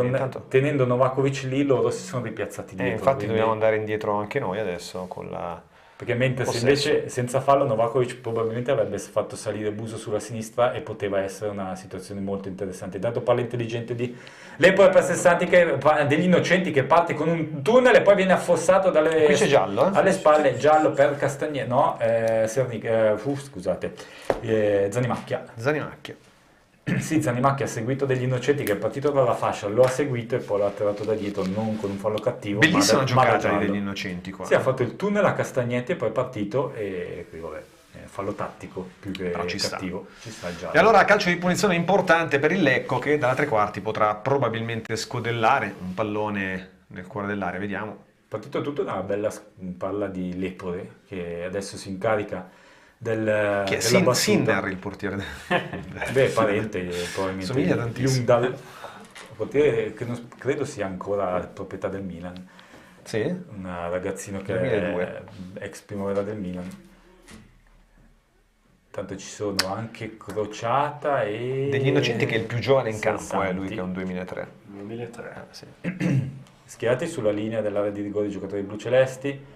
K: tenendo Novakovic lì, loro si sono ripiazzati dietro.
E: Infatti dobbiamo andare indietro anche noi adesso con la...
K: Perché mentre se invece senza fallo Novakovic probabilmente avrebbe fatto salire Buso sulla sinistra e poteva essere una situazione molto interessante. Dato palla intelligente di Lepore per Sessanti, degli Innocenti, che parte con un tunnel e poi viene affossato dalle
E: qui c'è giallo,
K: alle spalle. Giallo per Castagnetto, no, Zanimacchia. Sì, Zanimacchia ha seguito degli Innocenti, che è partito dalla fascia, lo ha seguito e poi l'ha attirato da dietro, non con un fallo cattivo.
E: Bellissima giocata degli Innocenti qua.
K: Sì, ha fatto il tunnel a Castagnetti e poi è partito e qui vabbè, fallo tattico più che cattivo. Ci sta già.
E: E allora calcio di punizione importante per il Lecco, che dalla tre quarti potrà probabilmente scodellare un pallone nel cuore dell'area, vediamo.
K: Partito tutto da una bella palla di Lepore, che adesso si incarica della
E: Sinner, il portiere
K: parente probabilmente
E: somiglia tantissimo.
K: Il portiere che credo sia ancora proprietà del Milan, un ragazzino che 2002. È ex primavera del Milan. Tanto ci sono anche Crociata e
E: degli Innocenti, che è il più giovane in campo, lui che è un 2003
K: schierati sulla linea dell'area di rigore i giocatori blu-celesti.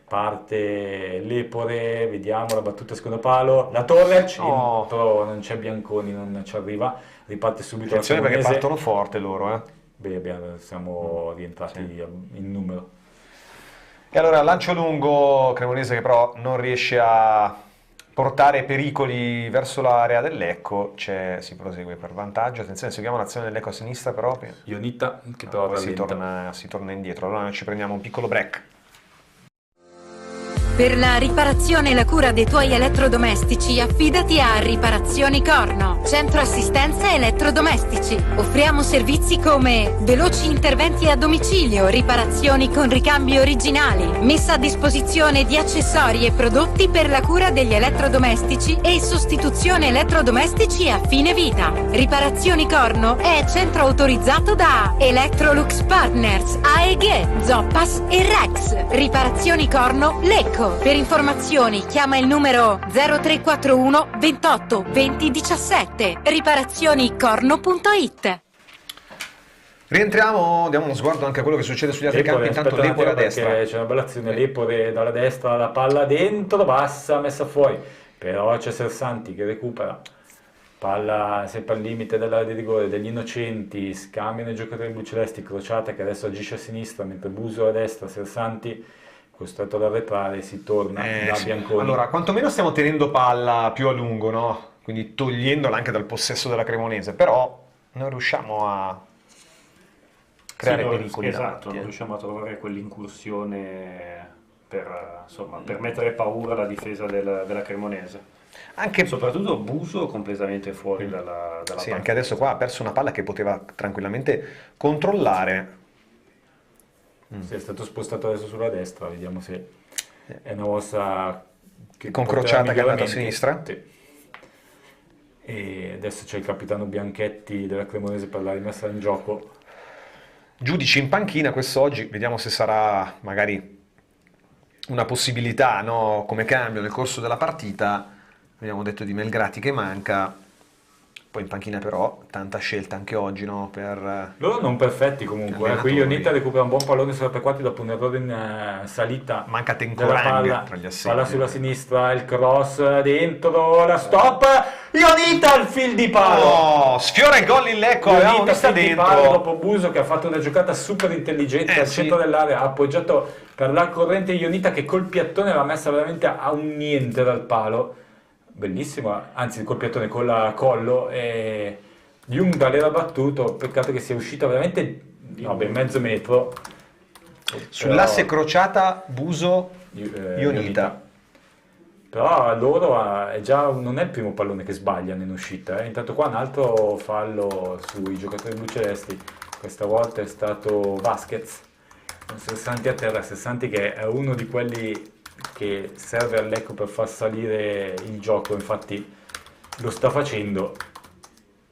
K: Parte Lepore, vediamo la battuta secondo palo, la torre, però non c'è Bianconi, non ci arriva, riparte subito
E: attenzione la Cremonese, perché partono forte loro.
K: Siamo rientrati in numero.
E: E allora lancio lungo, Cremonese che però non riesce a portare pericoli verso l'area del Lecco, si prosegue per vantaggio. Attenzione, seguiamo l'azione del Lecco a sinistra però.
K: Ionita che però
E: poi si torna indietro, allora noi ci prendiamo un piccolo break.
C: Per la riparazione e la cura dei tuoi elettrodomestici, affidati a Riparazioni Corno, centro assistenza elettrodomestici. Offriamo servizi come veloci interventi a domicilio, riparazioni con ricambi originali, messa a disposizione di accessori e prodotti per la cura degli elettrodomestici e sostituzione elettrodomestici a fine vita. Riparazioni Corno è centro autorizzato da Electrolux Partners, AEG, Zoppas e Rex. Riparazioni Corno, Lecco. Per informazioni chiama il numero 0341 28 20 17. Riparationicorno.it.
E: Rientriamo, diamo uno sguardo anche a quello che succede sugli altri campi. Intanto Lepore a destra.
K: C'è una bella azione, Lepore dalla destra, la palla dentro, bassa, messa fuori. Però c'è Sersanti che recupera. Palla sempre al limite dell'area di rigore degli innocenti, scambiano i giocatori blucelesti, Crociata che adesso agisce a sinistra, mentre Buso a destra, Sersanti costretto ad arretrare, si torna da Bianconi.
E: Allora, quantomeno stiamo tenendo palla più a lungo, no? Quindi togliendola anche dal possesso della Cremonese, però non riusciamo a creare pericoli.
F: Esatto, non riusciamo a trovare quell'incursione per mettere paura alla difesa della Cremonese.
E: Anche
F: soprattutto Buso completamente fuori dalla
E: sì,
F: partita.
E: Anche adesso qua ha perso una palla che poteva tranquillamente controllare.
K: Sì, è stato spostato adesso sulla destra, vediamo se è una mossa che
E: con Crociata che è andata a sinistra.
K: Sì. E adesso c'è il capitano Bianchetti della Cremonese per la rimessa in gioco.
E: Giudici in panchina quest'oggi, vediamo se sarà magari una possibilità, no, come cambio nel corso della partita. Abbiamo detto di Melgrati che manca. Poi in panchina però tanta scelta anche oggi, no? Per
K: loro non perfetti comunque, qui Ionita recupera un buon pallone sulla P4 dopo un errore in salita.
E: Manca Tencorang tra gli assegni.
K: Palla sulla sinistra, il cross dentro, la stop, Ionita al fil di palo.
E: Oh, sfiora il gol in Lecco, avevamo vista dentro.
K: Palo dopo Buso che ha fatto una giocata super intelligente al centro dell'area, ha appoggiato per la corrente Ionita che col piattone l'ha messa veramente a un niente dal palo. Bellissimo, anzi il colpiatone con la collo e Jung l'era battuto, peccato che sia uscita veramente mezzo metro
E: sull'asse Crociata Buso Ionita.
K: Però loro non è il primo pallone che sbagliano in uscita, intanto qua un altro fallo sui giocatori blucelesti, questa volta è stato Vasquez con Sersanti a terra, Sersanti che è uno di quelli che serve al Lecco per far salire il gioco, infatti lo sta facendo.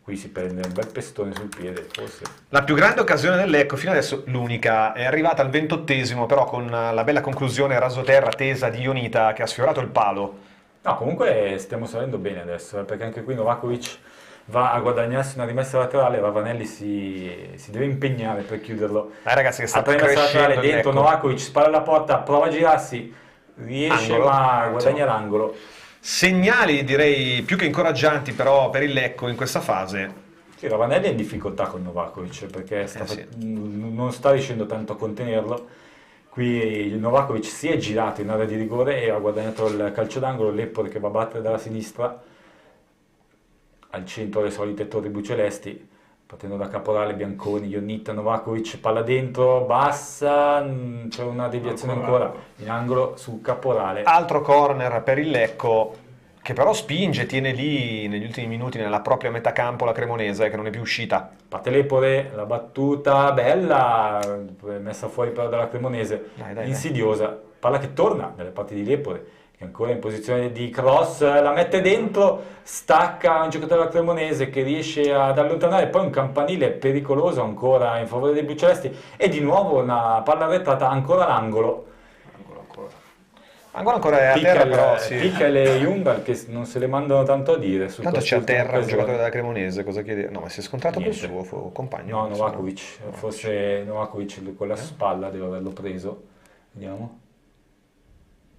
K: Qui si prende un bel pestone sul piede, forse.
E: La più grande occasione del Lecco, fino adesso l'unica, è arrivata al 28esimo, però con la bella conclusione rasoterra tesa di Ionita che ha sfiorato il palo.
K: No, comunque stiamo salendo bene adesso, perché anche qui Novakovic va a guadagnarsi una rimessa laterale, Ravanelli si deve impegnare per chiuderlo.
E: Ragazzi, che sta
K: crescendo laterale dentro, Novakovic spara alla porta, prova a girarsi, riesce
E: angolo,
K: ma guadagna l'angolo.
E: Segnali direi più che incoraggianti però per il Lecco in questa fase.
K: Sì, Ravanelli è in difficoltà con Novakovic perché non sta riuscendo tanto a contenerlo. Qui il Novakovic si è girato in area di rigore e ha guadagnato il calcio d'angolo. Lepore che va a battere dalla sinistra al centro le solite torri blucelesti, partendo da Caporale, Bianconi, Ionita, Novakovic, palla dentro, bassa, c'è una deviazione ancora in angolo su Caporale.
E: Altro corner per il Lecco, che però spinge, tiene lì negli ultimi minuti nella propria metà campo la Cremonese, che non è più uscita.
K: Parte Lepore, la battuta bella, messa fuori però dalla Cremonese, insidiosa, palla che torna nelle parti di Lepore, che ancora in posizione di cross, la mette dentro, stacca un giocatore della Cremonese che riesce ad allontanare, poi un campanile pericoloso ancora in favore dei blucelesti e di nuovo una palla arretrata, ancora l'angolo.
E: Ancora è a terra però sì.
K: Tickel e Jungal che non se le mandano tanto a dire.
E: Tanto c'è a terra un giocatore della Cremonese, cosa chiede? No, ma si è scontrato col suo compagno.
K: No, Novakovic, forse Novakovic con la spalla deve averlo preso. Vediamo.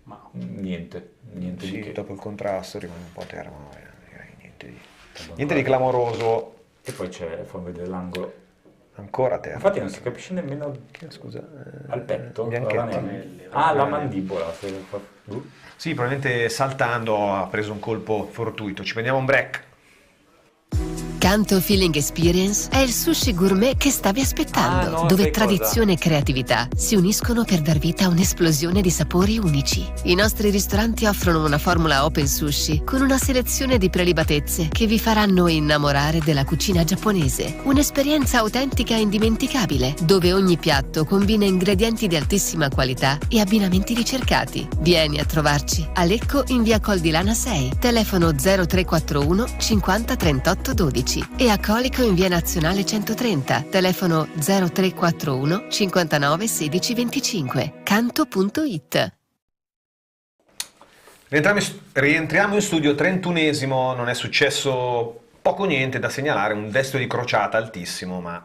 K: Ma niente
E: sì,
K: di che.
E: Dopo il contrasto rimane un po' a terra, ma niente di clamoroso.
K: E poi c'è, fa vedere l'angolo.
E: Ancora a terra.
K: Infatti non si capisce nemmeno al petto. La mandibola.
E: Sì, probabilmente saltando ha preso un colpo fortuito. Ci prendiamo un break.
M: Canto Feeling Experience è il sushi gourmet che stavi aspettando, dove tradizione e creatività si uniscono per dar vita a un'esplosione di sapori unici. I nostri ristoranti offrono una formula open sushi con una selezione di prelibatezze che vi faranno innamorare della cucina giapponese. Un'esperienza autentica e indimenticabile, dove ogni piatto combina ingredienti di altissima qualità e abbinamenti ricercati. Vieni a trovarci a Lecco in via Col di Lana 6, telefono 0341 50 38 12 e a Colico in via Nazionale 130, telefono 0341 59 16 25. Canto.it.
E: Rientriamo in studio, 31esimo, non è successo poco niente da segnalare, un destro di crociata altissimo, ma...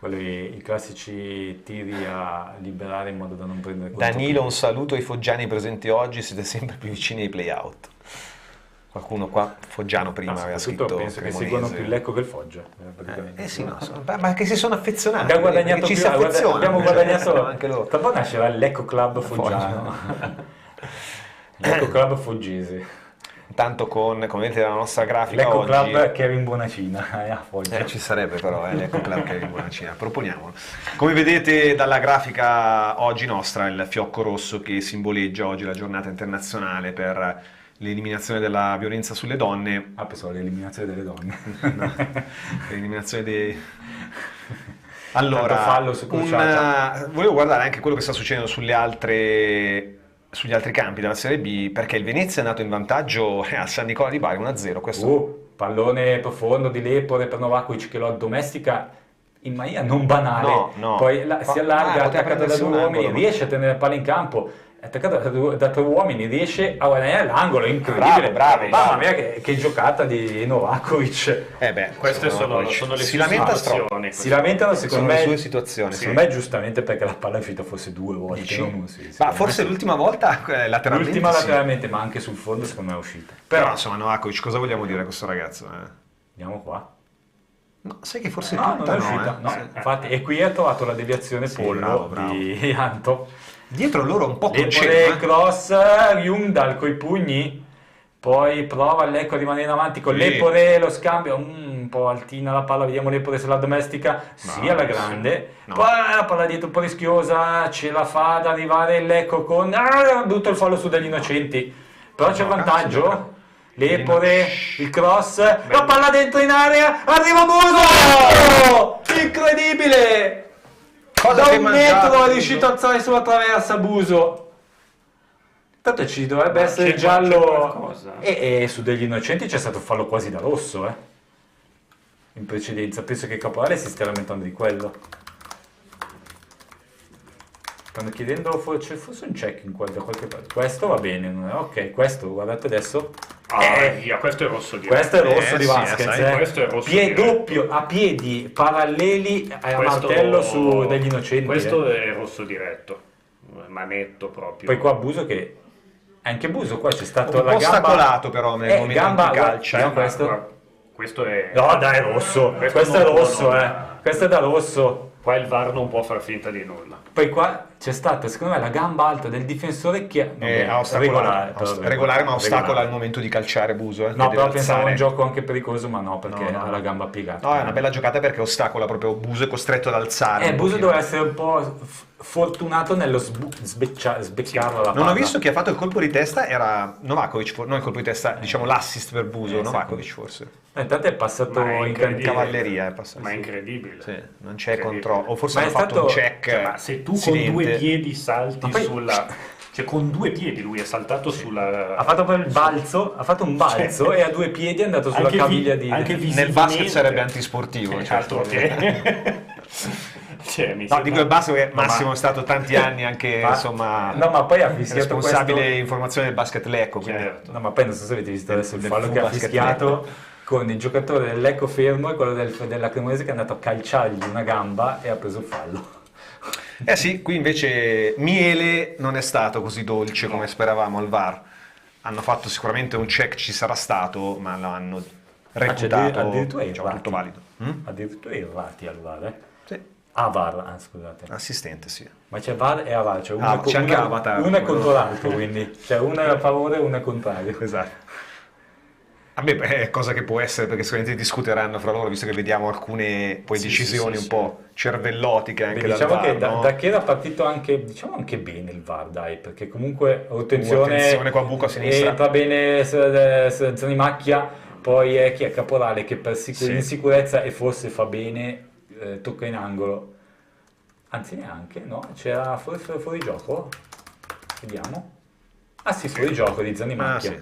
K: I classici tiri a liberare in modo da non prendere...
E: Danilo, un saluto ai foggiani presenti oggi, siete sempre più vicini ai play-out. Qualcuno qua, Foggiano prima, aveva scritto
K: penso che seguono più il Lecco che il Foggia.
E: Sì, no, ma che si sono affezionati.
K: Abbiamo guadagnato
E: ci
K: più,
E: si affeziona.
K: abbiamo guadagnato
E: anche loro.
K: Tra poco nascerà il Lecco Club Foggiano. Lecco Club Foggese.
E: Intanto come vedete la nostra grafica
K: Lecco
E: oggi...
K: Club Kevin Bonacina.
E: Ci sarebbe però l'Ecco Club Kevin Bonacina, proponiamolo. Come vedete dalla grafica oggi nostra, il fiocco rosso che simboleggia oggi la giornata internazionale per l'eliminazione della violenza sulle donne.
K: Pensavo l'eliminazione delle donne.
E: No, l'eliminazione dei... Allora,
K: fallo su
E: volevo guardare anche quello che sta succedendo sugli altri campi della Serie B, perché il Venezia è andato in vantaggio a San Nicola di Bari 1-0. Questo...
K: pallone profondo di Lepore per Novakovic che lo addomestica in maniera non banale.
E: No.
K: Poi si allarga, attaccato da due uomini, riesce a tenere la palla in campo. Attaccato da tre uomini, riesce a guadagnare l'angolo, incredibile.
E: Bravo.
K: Mamma mia, che giocata di Novakovic.
F: Queste sono le sue situazioni.
K: Si lamentano secondo me
E: le sue situazioni.
K: Secondo me giustamente, perché la palla è uscita forse 2 volte.
E: Ma forse l'ultima volta lateralmente.
K: L'ultima lateralmente, ma anche sul fondo secondo me è uscita.
E: Però insomma Novakovic, cosa vogliamo dire a questo ragazzo?
K: Andiamo qua.
E: No, sai che forse
K: non è uscita. No. Infatti, e qui ha trovato la deviazione pollo di Anto.
E: Dietro loro un po'
K: Lepore, cross, Jungdal coi pugni, poi prova Lecco a rimanere in avanti con Lepore, lo scambio, un po' altina la palla, vediamo Lepore se la domestica, alla grande, poi la palla dietro un po' rischiosa, ce la fa ad arrivare il Lecco con, brutto il fallo su degli innocenti, però c'è il vantaggio, Lepore, il cross, la palla dentro in area, arriva Buso, incredibile! Da un metro è riuscito a alzare sulla traversa Buso. Tanto ci dovrebbe essere il giallo. E su degli innocenti c'è stato un fallo quasi da rosso, in precedenza. Penso che Caporale si stia lamentando di quello. Stanno chiedendo forse un check da qualche parte. Questo va bene, ok, questo guardate adesso.
F: Questo è rosso di
K: questo è rosso di Vasquez,
F: questo è rosso
K: doppio a piedi paralleli a martello su degli innocenti.
F: Questo è rosso diretto, manetto proprio.
K: Poi qua Buso che anche Buso qua c'è stato
E: un
K: la
E: po'
K: gamba
E: stacolato però nel momento
K: gamba
E: di calcio.
F: Questo è
K: è rosso. Questo è rosso, questo è da rosso.
F: Qua il VAR non può far finta di nulla.
K: Poi qua c'è stata, secondo me, la gamba alta del difensore che
E: ha regolare, ma ostacola al momento di calciare Buso.
K: No, però pensavo a un gioco anche pericoloso, ma no, perché ha la gamba piegata.
E: No, è una bella giocata perché ostacola proprio Buso, è costretto ad alzare.
K: Buso doveva essere un po' fortunato nello sbeccarlo la palla.
E: Non ho visto chi ha fatto il colpo di testa, era Novakovic, non il colpo di testa, diciamo l'assist per Buso, Novakovic forse.
K: Intanto è passato in
E: cavalleria, è passato.
F: Ma è incredibile.
E: Sì, non c'è controllo. O forse hanno fatto un check.
F: Ma se tu con 2 piedi salti sulla... Cioè con 2 piedi lui è saltato sulla...
K: Ha fatto un balzo e a 2 piedi è andato sulla caviglia di...
E: Nel basket sarebbe antisportivo.
F: Certo che...
E: No, dico il basket che Massimo è stato tanti anni anche insomma
K: ma poi ha fischiato
E: responsabile informazione del basket Lecco, quindi...
K: No, ma poi non so se avete visto adesso il fallo che ha fischiato con il giocatore del Lecco fermo e quello della Cremonese che è andato a calciargli una gamba e ha preso il fallo.
E: Sì, qui invece Miele non è stato così dolce come speravamo al VAR. Hanno fatto sicuramente un check, ci sarà stato, ma lo hanno reputato
K: addirittura
E: tutto valido.
K: Addirittura errati al VAR,
E: Sì.
K: VAR, scusate.
E: Assistente, sì.
K: Ma c'è VAR e AVAR, cioè
E: c'è anche Avatar.
K: Uno è contro l'altro, quindi. Cioè uno è a favore e uno è contrario.
E: Esatto. Vabbè, è cosa che può essere, perché sicuramente discuteranno fra loro, visto che vediamo alcune poi decisioni un po' cervellotiche anche dal
K: diciamo
E: VAR,
K: che
E: no?
K: da che era partito anche bene il VAR, dai, perché comunque attenzione
E: qua buco a sinistra,
K: entra bene Zanimacchia, poi chi è Caporale che per insicurezza e forse fa bene, tocca in angolo, anzi neanche, no? C'era fuori gioco, vediamo, fuori gioco di Zanimacchia.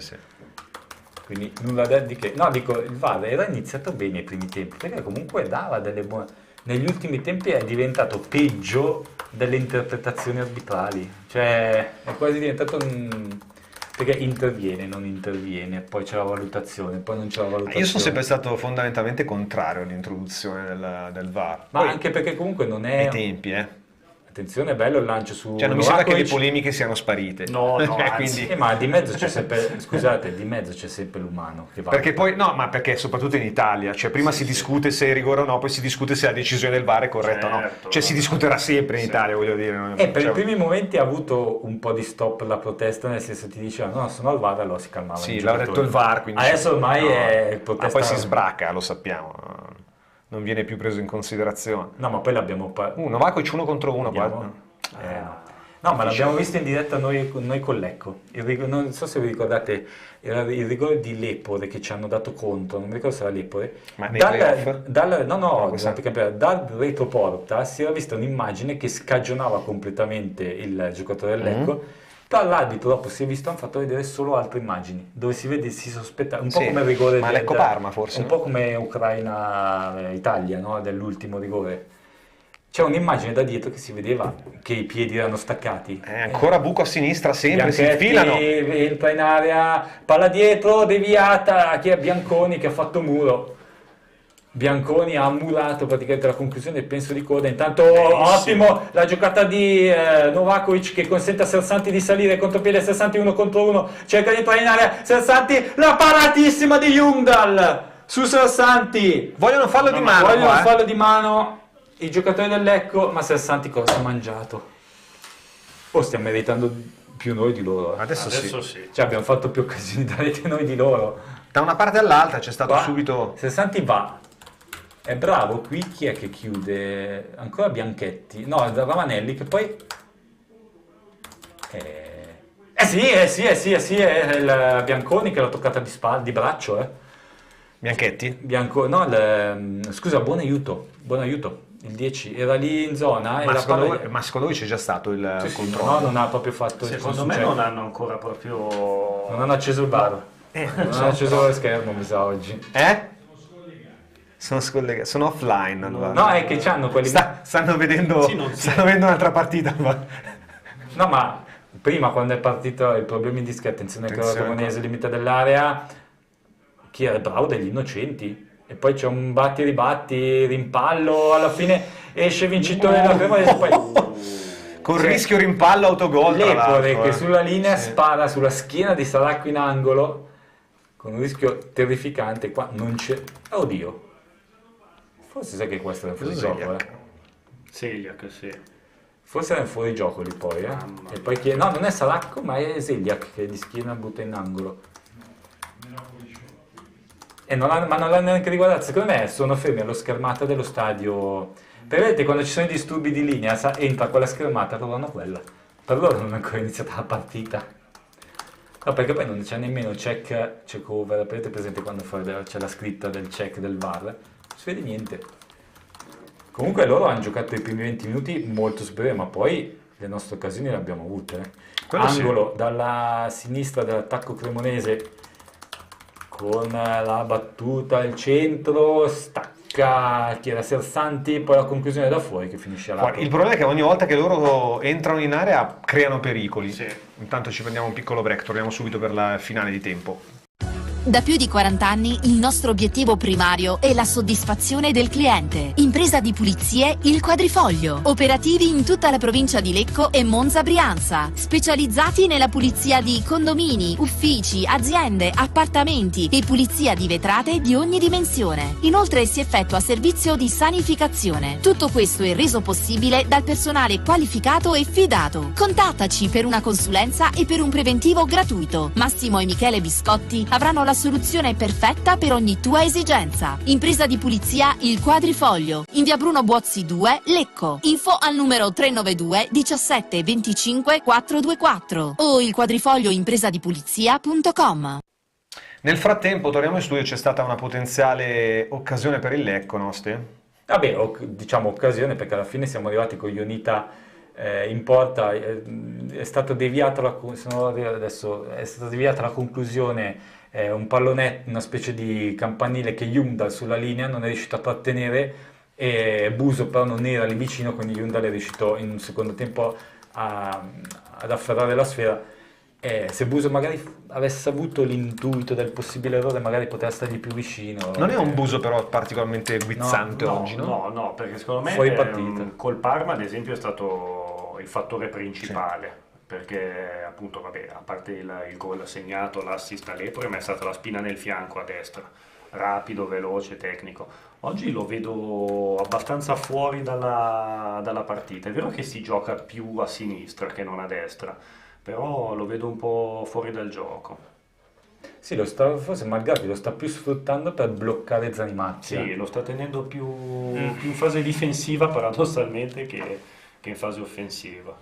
K: Quindi nulla di che. No, dico, il VAR era iniziato bene ai primi tempi, perché comunque dava delle buone. Negli ultimi tempi è diventato peggio delle interpretazioni arbitrali. Cioè, è quasi diventato perché interviene, non interviene, poi c'è la valutazione, poi non c'è la valutazione.
E: Io sono sempre stato fondamentalmente contrario all'introduzione del VAR.
K: Ma
E: poi,
K: anche perché comunque non è...
E: ai tempi,
K: Attenzione, è bello il lancio su
E: Cioè non mi sembra che le polemiche siano sparite.
K: No,
E: quindi...
K: ma di mezzo c'è sempre, scusate, di mezzo c'è sempre l'umano che va.
E: Perché poi, no, ma perché soprattutto in Italia, cioè prima si discute se è rigore o no, poi si discute se la decisione del VAR è corretta o no. Cioè si discuterà sempre in Italia, voglio dire.
K: E per i primi momenti ha avuto un po' di stop la protesta, nel senso ti diceva no, sono al VAR, allora si calmava.
E: Sì, l'ha detto il VAR, quindi...
K: Adesso ormai è protesta...
E: Ma poi si sbracca, lo sappiamo. Non viene più preso in considerazione.
K: No, ma poi l'abbiamo...
E: Novakovic 1 contro 1 qua.
K: No, ma l'abbiamo visto in diretta noi con Lecco. Non so se vi ricordate, era il rigore di Lepore che ci hanno dato conto, non mi ricordo se era Lepore.
E: Ma nei playoff?
K: Dal retroporta si era vista un'immagine che scagionava completamente il giocatore del Lecco. Dall'arbitro dopo si è visto, hanno fatto vedere solo altre immagini dove si vede, si sospetta un po' come il rigore
E: ma Lecco Parma forse,
K: un po' come Ucraina-Italia, no? Dell'ultimo rigore. C'è un'immagine da dietro che si vedeva che i piedi erano staccati.
E: Ancora buco a sinistra, sempre si
K: Bianchetti
E: infilano.
K: Entra in area, palla dietro, deviata. Chi è Bianconi che ha fatto muro? Bianconi ha murato praticamente la conclusione, penso, di coda. Intanto ottimo la giocata di Novakovic che consente a Sersanti di salire, contropiede Sersanti 1 contro 1, cerca di entrare in area, Sersanti, la paratissima di Jungdal su Sersanti.
E: Vogliono farlo di mano.
K: Vogliono farlo di mano i giocatori del Lecco, ma Sersanti cosa ha mangiato? O stiamo meritando più noi di loro?
E: Adesso sì.
K: Cioè abbiamo fatto più occasioni da rete noi di loro.
E: Da una parte all'altra c'è stato subito...
K: Sersanti va. È bravo, qui chi è che chiude? Ancora Bianchetti. No, è Ravanelli che poi... sì, è il Bianconi che l'ha toccata di braccio,
E: Bianchetti?
K: Scusa, buon aiuto. Il 10 era lì in zona.
E: Ma secondo voi c'è già stato il controllo?
K: No, non ha proprio fatto
F: secondo me non hanno ancora proprio...
K: Non hanno acceso il bar. Non hanno acceso lo schermo, mi sa, oggi.
E: Sono scollegati, sono offline allora.
K: No, è che c'hanno quelli...
E: Stanno vedendo un'altra partita.
K: No, ma prima quando è partito il problema di attenzione che la Cremonese limite dell'area, chi era bravo degli innocenti. E poi c'è un batti rimpallo, alla fine esce vincitore della Cremonese, poi...
E: Con rischio rimpallo autogol.
K: Lepore che sulla linea spara sulla schiena di Saracco in angolo, con un rischio terrificante, qua non c'è... Oddio. Forse sai che questo è un fuorigioco,
F: Seliak, sì.
K: Forse era un fuorigioco lì poi, E poi no, non è Saracco, ma è Seliak che di schiena butta in angolo. Ma non l'hanno neanche riguardato, secondo me sono fermi allo schermata dello stadio. Per vedete, quando ci sono i disturbi di linea, entra quella schermata e trovano quella. Per loro non è ancora iniziata la partita. No, perché poi non c'è nemmeno check over, avete presente quando c'è la scritta del check del VAR? Non si vede niente. Comunque loro hanno giocato i primi 20 minuti molto superiori, ma poi le nostre occasioni le abbiamo avute. Angolo dalla sinistra dell'attacco cremonese, con la battuta al centro, stacca chi era Sersanti, poi la conclusione da fuori che finisce all'altro.
E: Il problema è che ogni volta che loro entrano in area creano pericoli. Intanto ci prendiamo un piccolo break, torniamo subito per la finale di tempo.
A: Da più di 40 anni il nostro obiettivo primario è la soddisfazione del cliente. Impresa di pulizie Il Quadrifoglio. Operativi in tutta la provincia di Lecco e Monza Brianza. Specializzati nella pulizia di condomini, uffici, aziende, appartamenti e pulizia di vetrate di ogni dimensione. Inoltre si effettua servizio di sanificazione. Tutto questo è reso possibile dal personale qualificato e fidato. Contattaci per una consulenza e per un preventivo gratuito. Massimo e Michele Biscotti avranno la soluzione perfetta per ogni tua esigenza. Impresa di pulizia Il Quadrifoglio, in via Bruno Buozzi 2, Lecco. Info al numero 392 17 25 424 o ilquadrifoglioimpresadipulizia.com.
E: Nel frattempo, torniamo in studio, c'è stata una potenziale occasione per il Lecco, no Ste?
K: Vabbè, diciamo occasione, perché alla fine siamo arrivati con Ionita in porta, è stata deviata la conclusione, un pallonetto, una specie di campanile che Jundal sulla linea non è riuscito a trattenere, e Buso però non era lì vicino, quindi Jundal è riuscito in un secondo tempo ad afferrare la sfera. Se Buso magari avesse avuto l'intuito del possibile errore, magari poteva stargli più vicino.
E: Non è un Buso però particolarmente guizzante oggi, no?
F: No, perché secondo me
K: fuori partita.
F: Col Parma ad esempio è stato il fattore principale, perché appunto vabbè, a parte il gol segnato, l'assist a Lepore, ma è stata la spina nel fianco a destra, rapido, veloce, tecnico. Oggi lo vedo abbastanza fuori dalla partita. È vero che si gioca più a sinistra che non a destra, però lo vedo un po' fuori dal gioco.
K: Sì, forse Malgatti lo sta più sfruttando per bloccare Zanimacchia.
F: Sì, lo sta tenendo più in fase difensiva paradossalmente che in fase offensiva.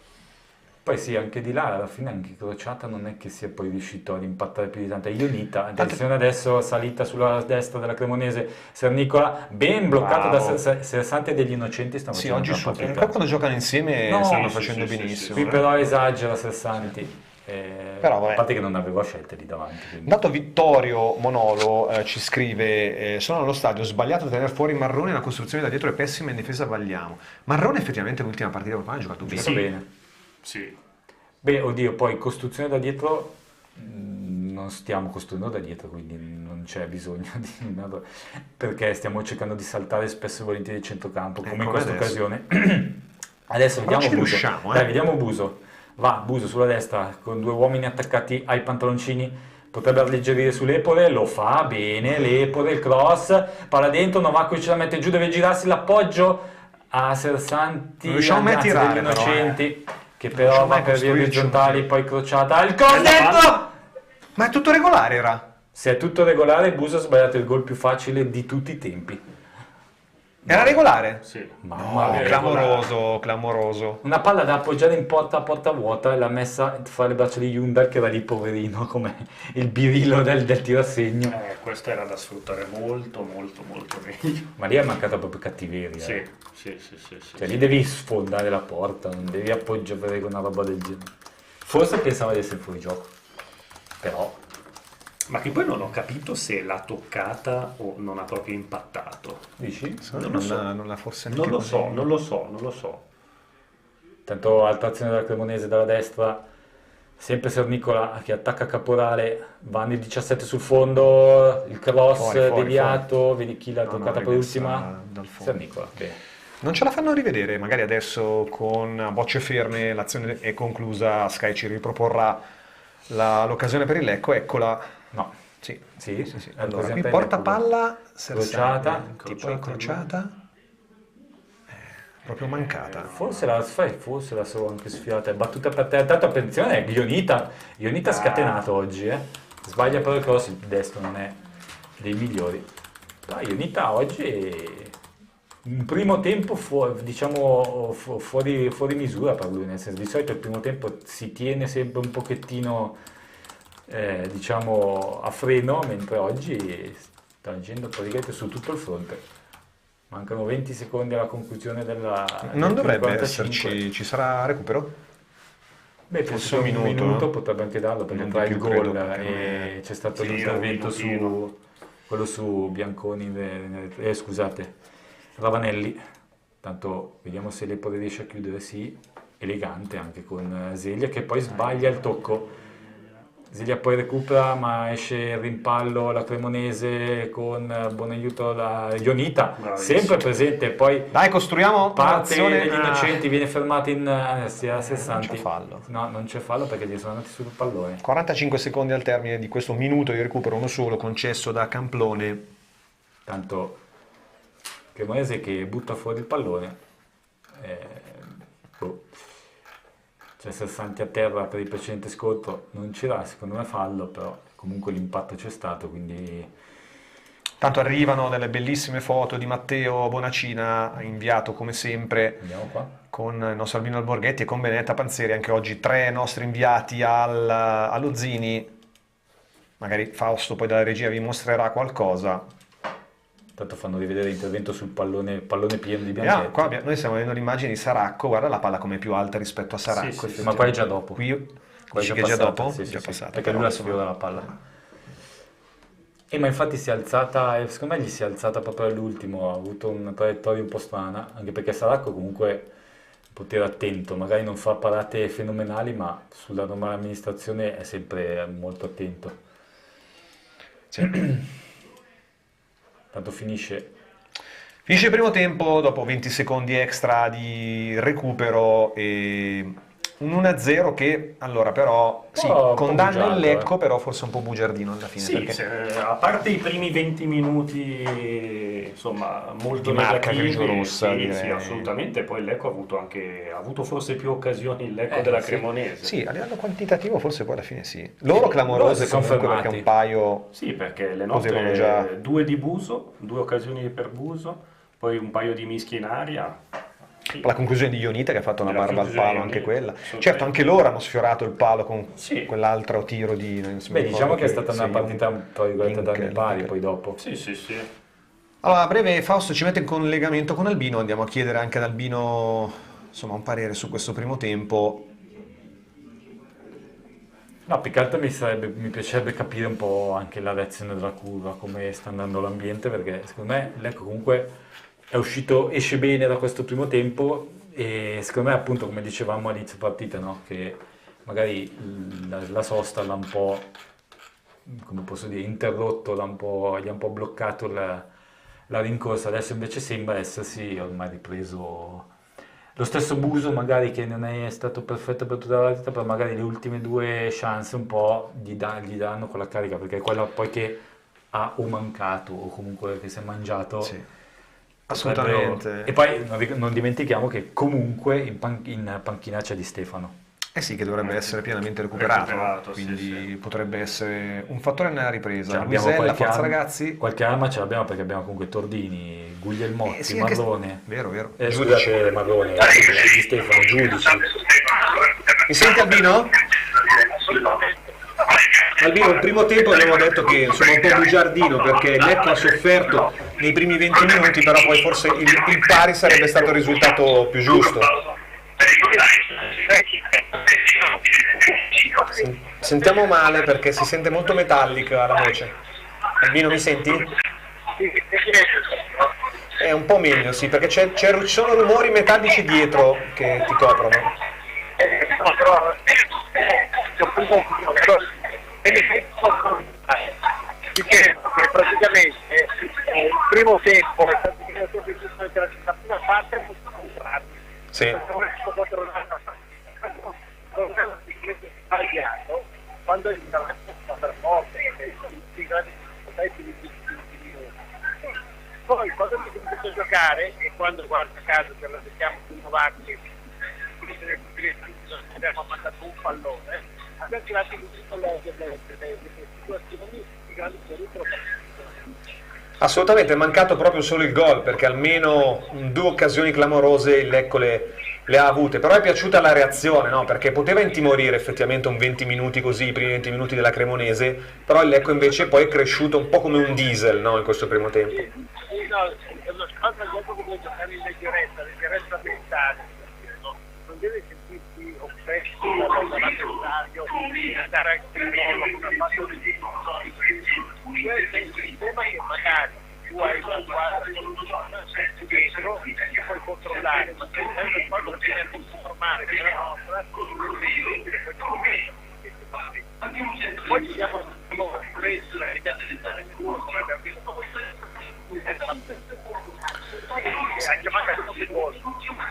K: Poi sì, anche di là, alla fine anche Crociata non è che sia poi riuscito ad impattare più di tanto. Ionita, attenzione adesso, salita sulla destra della Cremonese, Sernicola, ben bloccato da Sersante degli Innocenti.
E: Sì, oggi poi quando giocano insieme stanno facendo benissimo.
K: Qui però esagera Sersanti. Però, a parte che non aveva scelte lì davanti. Quindi.
E: Dato Vittorio Monolo ci scrive: sono allo stadio, sbagliato a tenere fuori Marrone, la costruzione da dietro è pessima, in difesa Vagliamo. Marrone effettivamente l'ultima partita ha giocato bene.
F: Sì.
K: Beh, oddio, poi costruzione da dietro non stiamo costruendo da dietro, quindi non c'è bisogno di perché stiamo cercando di saltare spesso e volentieri il centrocampo, come in questa occasione. Adesso vediamo Buso. Dai, vediamo Buso. Va Buso sulla destra con due uomini attaccati ai pantaloncini, potrebbe alleggerire su Lepore, lo fa bene Lepore, il cross, palla dentro, Novakovic la mette giù, deve girarsi, l'appoggio a Sersanti,
E: non riusciamo a tirare,
K: degli Innocenti, che però va per vie orizzontali, poi Crociata, il gol dentro!
E: Ma è tutto regolare era?
K: Se è tutto regolare, Buso ha sbagliato il gol più facile di tutti i tempi.
E: Era regolare?
F: Sì.
E: Clamoroso.
K: Una palla da appoggiare in porta a porta vuota e l'ha messa fra le braccia di Jundal, che era lì poverino come il birillo del tirassegno.
F: Questo era da sfruttare molto meglio.
K: Ma lì è mancata proprio cattiveria.
F: Sì.
K: Cioè lì devi sfondare la porta, non devi appoggiare con una roba del genere. Forse pensava di essere fuori gioco, però...
F: Ma che poi non ho capito se l'ha toccata o non ha proprio impattato.
K: Dici?
F: Non lo so.
E: Non
F: lo so.
K: Tanto altra azione della Cremonese dalla destra, sempre Sernicola che attacca Caporale, vanno i 17 sul fondo, il cross deviato, vedi chi l'ha toccata per ultima? Sernicola, bene.
E: Non ce la fanno rivedere, magari adesso con a bocce ferme l'azione è conclusa, Sky ci riproporrà l'occasione per il Lecco, eccola.
K: No.
E: Sì.
K: Allora,
E: qui porta palla,
K: Crociata,
E: tipo incrociata, proprio mancata.
K: Forse la so anche sfiata, è battuta per terra. Tanto attenzione, Ionita scatenato oggi, sbaglia però il cross, il destro non è dei migliori. Dai, Ionita oggi un primo tempo fuori misura per lui, nel senso di solito il primo tempo si tiene sempre un pochettino a freno, mentre oggi sta agendo praticamente su tutto il fronte. Mancano 20 secondi alla conclusione della...
E: Non dovrebbe esserci, ci sarà recupero?
K: Beh, penso un minuto potrebbe anche darlo, perché tra il gol e c'è stato l'intervento su quello su Bianconi, scusate, Ravanelli. Tanto vediamo se Lepore riesce a chiudere, sì, elegante anche con Zelia, che poi sbaglia il tocco. Zelia poi recupera, ma esce il rimpallo la Cremonese con buon aiuto la Ionita, sempre presente, poi
E: dai, costruiamo
K: parte degli Innocenti, viene fermata a 60. Non c'è fallo. No, non c'è fallo perché gli sono andati sul pallone.
E: 45 secondi al termine di questo minuto di recupero, uno solo concesso da Camplone.
K: Tanto Cremonese che butta fuori il pallone. cioè salti a terra per il precedente scontro non c'era, secondo me fallo, però comunque l'impatto c'è stato, quindi...
E: Tanto arrivano delle bellissime foto di Matteo Bonacina, inviato come sempre con il nostro Albino Alborghetti e con Benedetta Panzeri, anche oggi 3 nostri inviati allo Zini. Magari Fausto poi dalla regia vi mostrerà qualcosa.
K: Tanto fanno rivedere l'intervento sul pallone pieno di Bianchetti.
E: Qua noi stiamo vedendo l'immagine di Saracco, guarda la palla come più alta rispetto a Saracco.
K: Sì, ma qua è già dopo.
E: Qui
K: è
E: già dopo?
K: Sì,
E: già passata.
K: Perché lui la sfiora la palla. Ma infatti si è alzata, secondo me gli si è alzata proprio all'ultimo, ha avuto una traiettoria un po' strana, anche perché Saracco comunque è un potere attento, magari non fa parate fenomenali, ma sulla normale amministrazione è sempre molto attento. Tanto finisce
E: il primo tempo, dopo 20 secondi extra di recupero e un 1-0 che allora però condanna il Lecco, però forse un po' bugiardino alla fine.
F: Sì,
E: perché...
F: a parte i primi 20 minuti insomma molto
E: di marca
F: negativi,
E: grigio-rossa,
F: sì, assolutamente. Poi il Lecco ha avuto forse più occasioni il Lecco della Cremonese.
E: Sì, a livello quantitativo forse poi alla fine sì. Loro clamorose comunque perché un paio...
F: Sì, perché le nostre
E: già...
F: 2 di Buso, 2 occasioni per Buso, poi un paio di mischie in aria.
E: La conclusione di Ionita che ha fatto una barba al palo, anche quella. Certo, anche loro hanno sfiorato il palo con quell'altro tiro di...
K: diciamo che è stata una partita un po' da pari poi dopo.
F: Sì.
E: Allora, a breve Fausto ci mette in collegamento con Albino, andiamo a chiedere anche ad Albino insomma un parere su questo primo tempo.
K: No, più che altro mi piacerebbe capire un po' anche la reazione della curva, come sta andando l'ambiente, perché secondo me l'Ecco comunque esce bene da questo primo tempo e secondo me appunto come dicevamo all'inizio partita, no? Che magari la sosta l'ha un po', come posso dire, interrotto, gli ha un po' bloccato la rincorsa, adesso invece sembra essersi ormai ripreso lo stesso Buso, magari che non è stato perfetto per tutta la partita, però magari le ultime 2 chance un po' gli danno quella carica, perché è quella poi che ha o mancato o comunque che si è mangiato.
E: Sì. Assolutamente.
K: E poi non dimentichiamo che comunque in panchina c'è Di Stefano.
E: Eh sì, che dovrebbe essere pienamente recuperato, quindi potrebbe essere un fattore nella ripresa. Luisella, forza ragazzi.
K: Qualche arma ce l'abbiamo perché abbiamo comunque Tordini, Guglielmotti, Marrone.
E: Vero.
K: Scusate, Marrone, Di Stefano, Giudici.
E: Mi senti Albino? Albino, il primo tempo abbiamo detto che insomma un po' bugiardino perché Lecco ha sofferto nei primi 20 minuti, però poi forse il pari sarebbe stato il risultato più giusto. Sentiamo male perché si sente molto metallica la voce. Albino, mi senti? È un po' meglio, sì, perché ci sono rumori metallici dietro che ti coprono.
G: Perché praticamente il primo tempo è stato la prima parte è molto
E: sì.
G: Sbagliato quando è stata forte i grandi poi quando mi cominciato a giocare e quando guarda caso per la vediamo più Novacchi abbiamo mandato un pallone abbiamo tirato delle situazioni di grande pericolo.
E: Assolutamente, è mancato proprio solo il gol perché almeno 2 occasioni clamorose il Lecco le ha avute, però è piaciuta la reazione, no? Perché poteva intimorire effettivamente un 20 minuti così, i primi 20 minuti della Cremonese, però il Lecco invece poi è cresciuto un po' come un diesel, no? In questo primo tempo.
G: Sì, no, è una squadra che deve giocare in leggerezza mentale, no? Non deve sentirsi oppresso dall'avversario e andare a criminare come ha fatto questo è il sistema che magari tu hai una squadra dietro e puoi controllare, ma se hai una squadra che viene a formare che è la nostra, poi ci siamo presi la richiesta di stare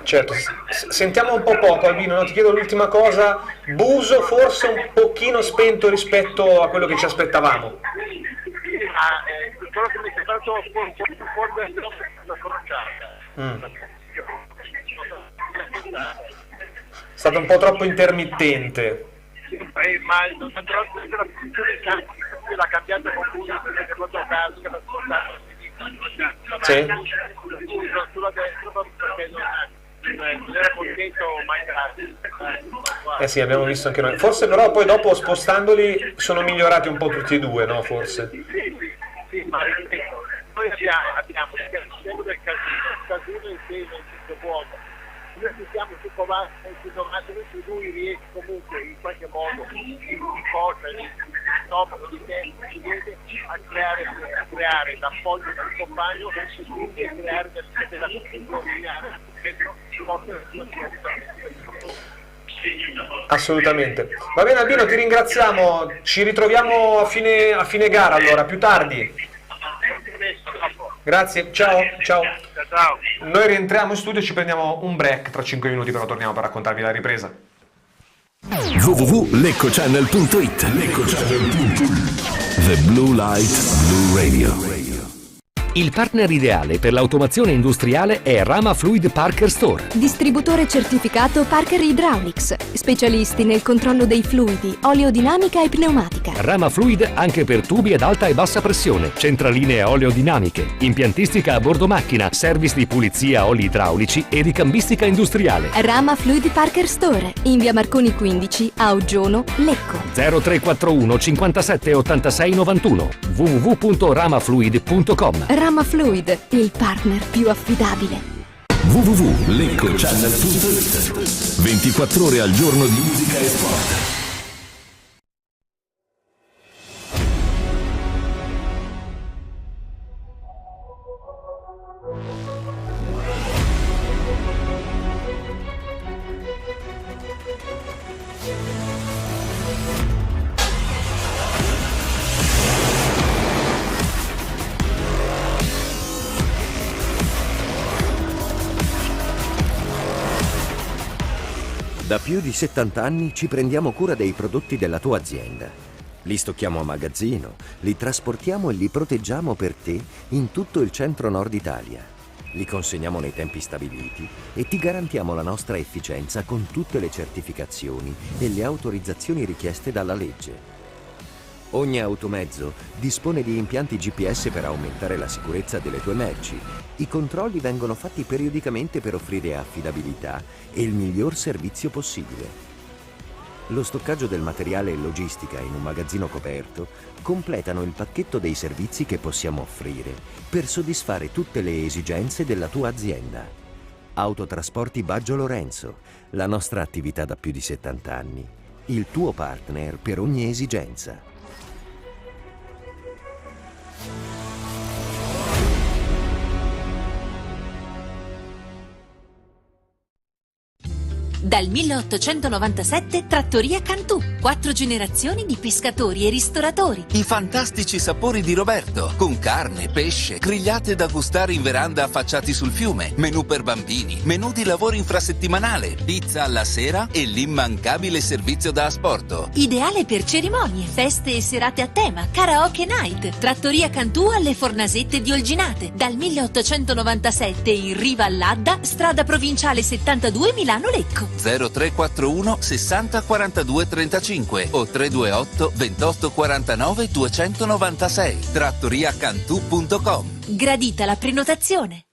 E: Certo, sentiamo un po' poco Albino, no? Ti chiedo l'ultima cosa, Buso forse un pochino spento rispetto a quello che ci aspettavamo.
G: Quello che mi è sembrato un po' più fuori dalla conoscenza.
E: stato un po' troppo intermittente.
G: Sì, ma non andrò a la posizione in campo, l'ha cambiato con cui perché fatto caso che l'ha spostato
E: Sì.
G: sulla destra perché non era contento mai.
E: Sì, abbiamo visto anche noi. Forse però poi dopo spostandoli sono migliorati un po' tutti e due, no? Forse.
G: Sì, ma ripeto, noi abbiamo il del casino inteso in senso buono. Noi siamo su Covato, lui riesce comunque in qualche modo in cosa, in stomaco, di tempo, si riesce a creare l'appoggio del compagno e quindi a creare della comunità.
E: Assolutamente. Va bene Albino, ti ringraziamo, ci ritroviamo a fine gara allora, più tardi. Grazie, ciao. Noi rientriamo in studio e ci prendiamo un break tra 5 minuti, però torniamo per raccontarvi la ripresa.
D: www.leccochannel.it The Blue Light Blue Radio.
N: Il partner ideale per l'automazione industriale è Rama Fluid Parker Store.
O: Distributore certificato Parker Hydraulics. Specialisti nel controllo dei fluidi, oleodinamica e pneumatica.
N: Rama Fluid anche per tubi ad alta e bassa pressione, centraline oleodinamiche, impiantistica a bordo macchina, service di pulizia oli idraulici e ricambistica industriale.
O: Rama Fluid Parker Store, in via Marconi 15, a Oggione, Lecco.
N: 0341 57 86 91 www.ramafluid.com.
O: Rama Fluid, il partner più affidabile.
D: www.leccochannel.it 24 ore al giorno di musica e sport.
P: Da più di 70 anni ci prendiamo cura dei prodotti della tua azienda. Li stocchiamo a magazzino, li trasportiamo e li proteggiamo per te in tutto il centro-nord Italia. Li consegniamo nei tempi stabiliti e ti garantiamo la nostra efficienza con tutte le certificazioni e le autorizzazioni richieste dalla legge. Ogni automezzo dispone di impianti GPS per aumentare la sicurezza delle tue merci. I controlli vengono fatti periodicamente per offrire affidabilità e il miglior servizio possibile. Lo stoccaggio del materiale e logistica in un magazzino coperto completano il pacchetto dei servizi che possiamo offrire per soddisfare tutte le esigenze della tua azienda. Autotrasporti Baggio Lorenzo, la nostra attività da più di 70 anni. Il tuo partner per ogni esigenza.
A: Dal 1897 Trattoria Cantù, 4 generazioni di pescatori e ristoratori.
Q: I fantastici sapori di Roberto, con carne, pesce, grigliate da gustare in veranda affacciati sul fiume, menù per bambini, menù di lavoro infrasettimanale, pizza alla sera e l'immancabile servizio da asporto.
A: Ideale per cerimonie, feste e serate a tema, karaoke night. Trattoria Cantù alle Fornasette di Olginate, dal 1897 in riva all'Adda, strada provinciale 72 Milano-Lecco.
Q: 0341 60 42 35 o 328 28 49 296. trattoriacantù.com.
A: Gradita la prenotazione.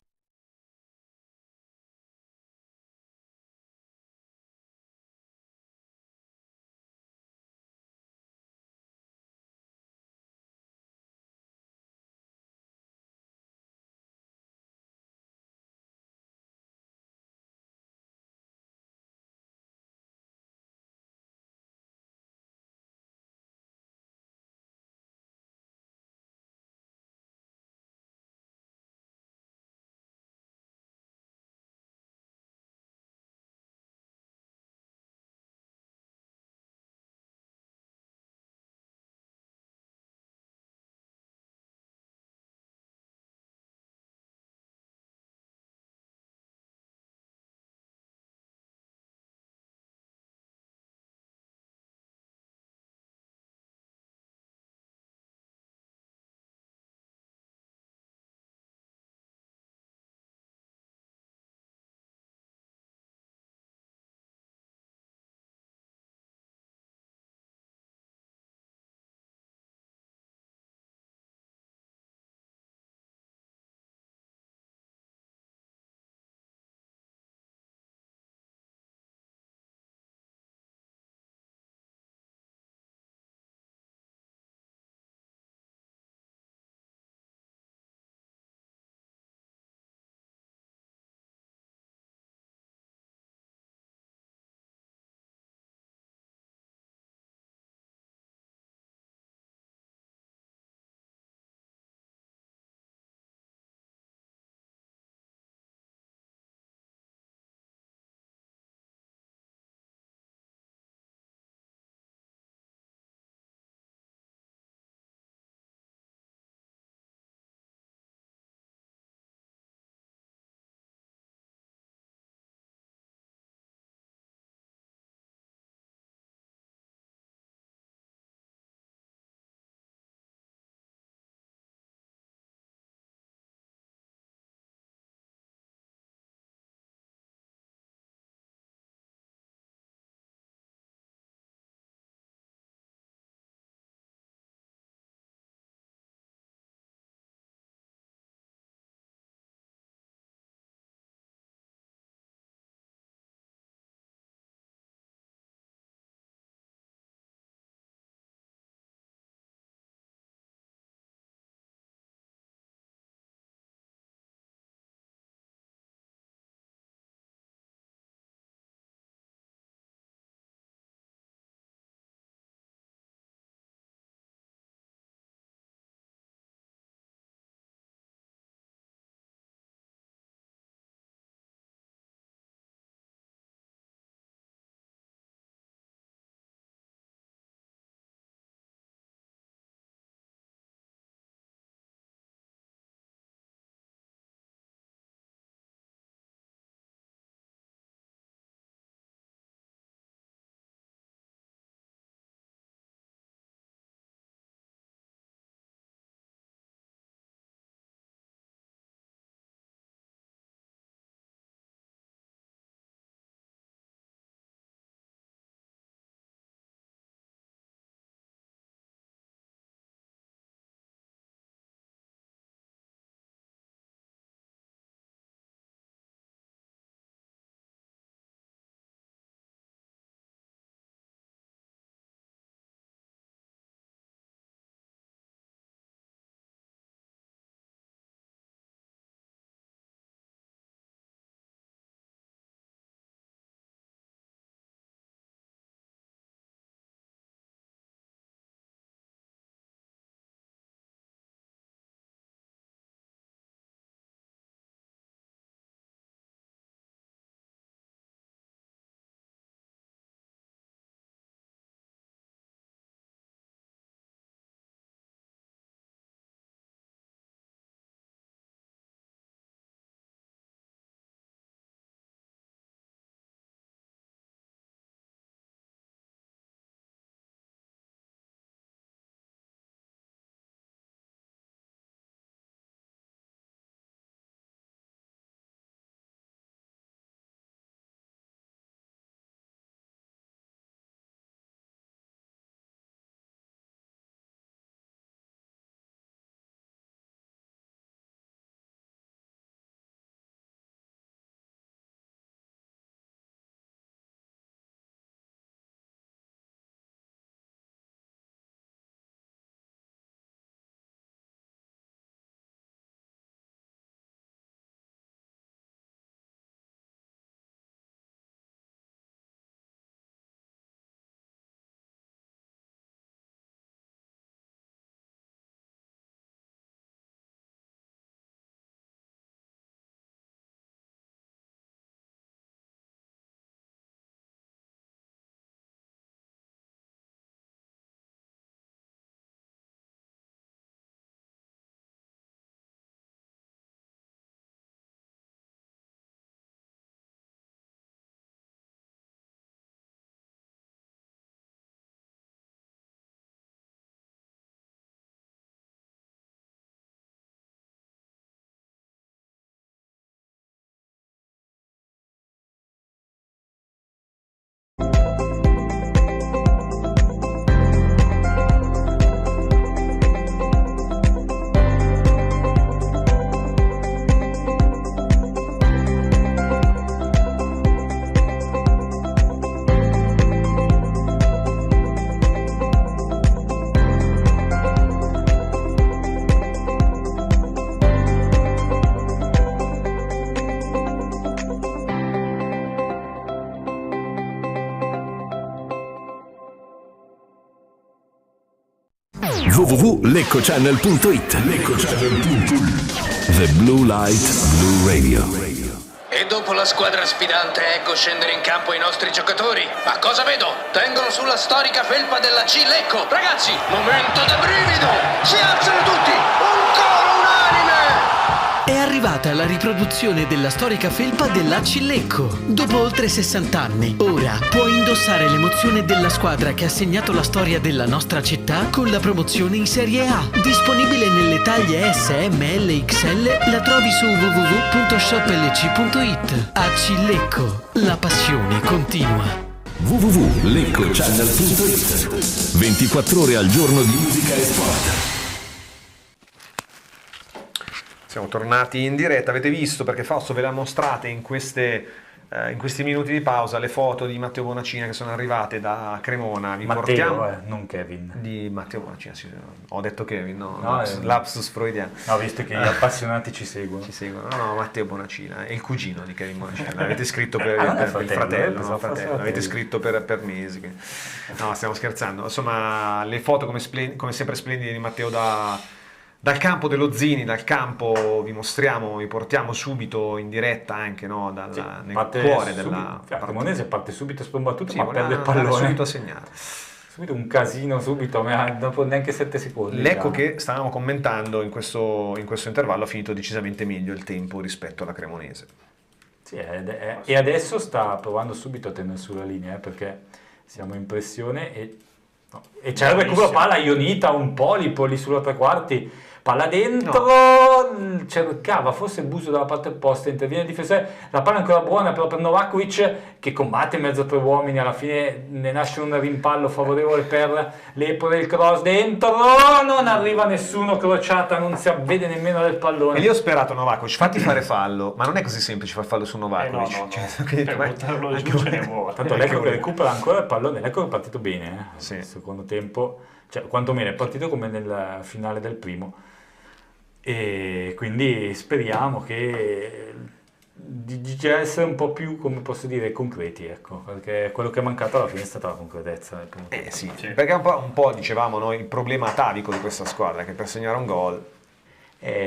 D: www.leccochannel.it. The Blue Light Blue Radio.
R: E dopo la squadra sfidante ecco scendere in campo i nostri giocatori. Ma cosa vedo? Tengono sulla storica felpa della C Lecco. Ragazzi, momento da brivido! Si alzano tutti! Un coro unanime!
S: È arrivata la riproduzione della storica felpa dell'AC Lecco. Dopo oltre 60 anni, ora puoi indossare l'emozione della squadra che ha segnato la storia della nostra città con la promozione in Serie A. Disponibile nelle taglie S, M, L, XL, la trovi su www.shoplc.it. AC Lecco, la passione continua.
D: www.leccochannel.it. 24 ore al giorno di musica e sport.
E: Siamo tornati in diretta, avete visto, perché Fausto ve le ha mostrate in questi minuti di pausa le foto di Matteo Bonacina che sono arrivate da Cremona.
K: Matteo, non Kevin.
E: Di Matteo Bonacina, sì, ho detto Kevin, no, lapsus freudiano.
K: No, visto che gli appassionati ci seguono.
E: No, Matteo Bonacina, è il cugino di Kevin Bonacina. L'avete scritto per il fratello, l'avete scritto per mesi. No, stiamo scherzando. Insomma, le foto come sempre splendide di Matteo dal campo dello Zini, dal campo vi portiamo subito in diretta anche nel cuore della
K: Cremonese parte subito sprombattuto,
E: sì,
K: ma perde il pallone
E: subito a segnare.
K: Subito un casino, dopo neanche 7 secondi.
E: L'Ecco che stavamo commentando in questo intervallo ha finito decisamente meglio il tempo rispetto alla Cremonese.
K: Sì, e adesso sta provando subito a tenere sulla linea, perché siamo in pressione e c'è il recupero palla Ionita, un polipo lì sulla tre quarti, palla dentro, cercava forse Buso dalla parte opposta, interviene il difensore, la palla è ancora buona però per Novakovic che combatte in mezzo a 3 uomini, alla fine ne nasce un rimpallo favorevole per l'Empoli, il cross dentro, non arriva nessuno, crociata, non si avvede nemmeno del pallone.
E: E lì ho sperato Novakovic, fatti fare fallo, ma non è così semplice far fallo su Novakovic.
F: Per buttarlo giù ce ne vuole.
K: Tanto l'Ecco che recupera ancora il pallone, l'Ecco è partito bene, sì. Nel secondo tempo, cioè quantomeno è partito come nel finale del primo. E quindi speriamo che di essere un po' più, come posso dire, concreti, ecco, perché quello che è mancato alla fine è stata la concretezza.
E: Sì, perché un po' dicevamo noi il problema atavico di questa squadra, che per segnare un gol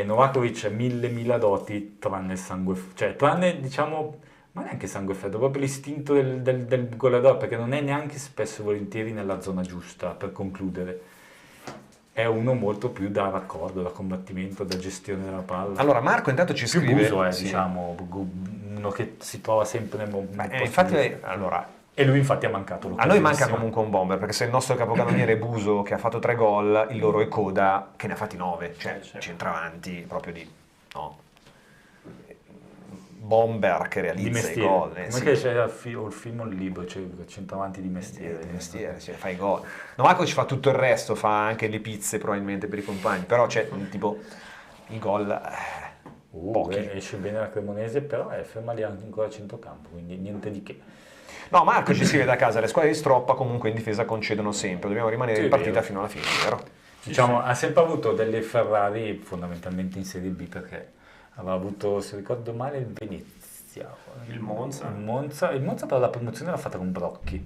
K: Novakovic ha mille doti tranne il sangue, cioè tranne diciamo, ma neanche sangue freddo, proprio l'istinto del goleador, perché non è neanche spesso e volentieri nella zona giusta per concludere. È uno molto più da raccordo, da combattimento, da gestione della palla.
E: Allora Marco intanto ci scrive...
K: Buso è, diciamo, uno che si trova sempre nel momento.
E: Infatti,
K: e lui infatti ha mancato.
E: A noi manca comunque un bomber, perché se il nostro capocannoniere Buso, che ha fatto 3 gol, il loro è Coda, che ne ha fatti 9, cioè centravanti proprio di... No. Bomber che realizza i gol.
K: Ma che c'è il film o il libro, cioè centravanti di mestiere.
E: Cioè, fa i gol. Novakovic fa tutto il resto, fa anche le pizze probabilmente per i compagni, però c'è tipo i gol pochi.
K: Esce bene la Cremonese, però è ferma lì ancora a centrocampo, quindi niente di che.
E: No, Marco ci scrive da casa, le squadre di Stroppa comunque in difesa concedono sempre, dobbiamo rimanere in partita fino alla fine, vero?
K: Diciamo, ha sempre avuto delle Ferrari fondamentalmente in Serie B, perché aveva avuto, se ricordo male, il Venezia,
F: il Monza
K: però la promozione l'ha fatta con Brocchi,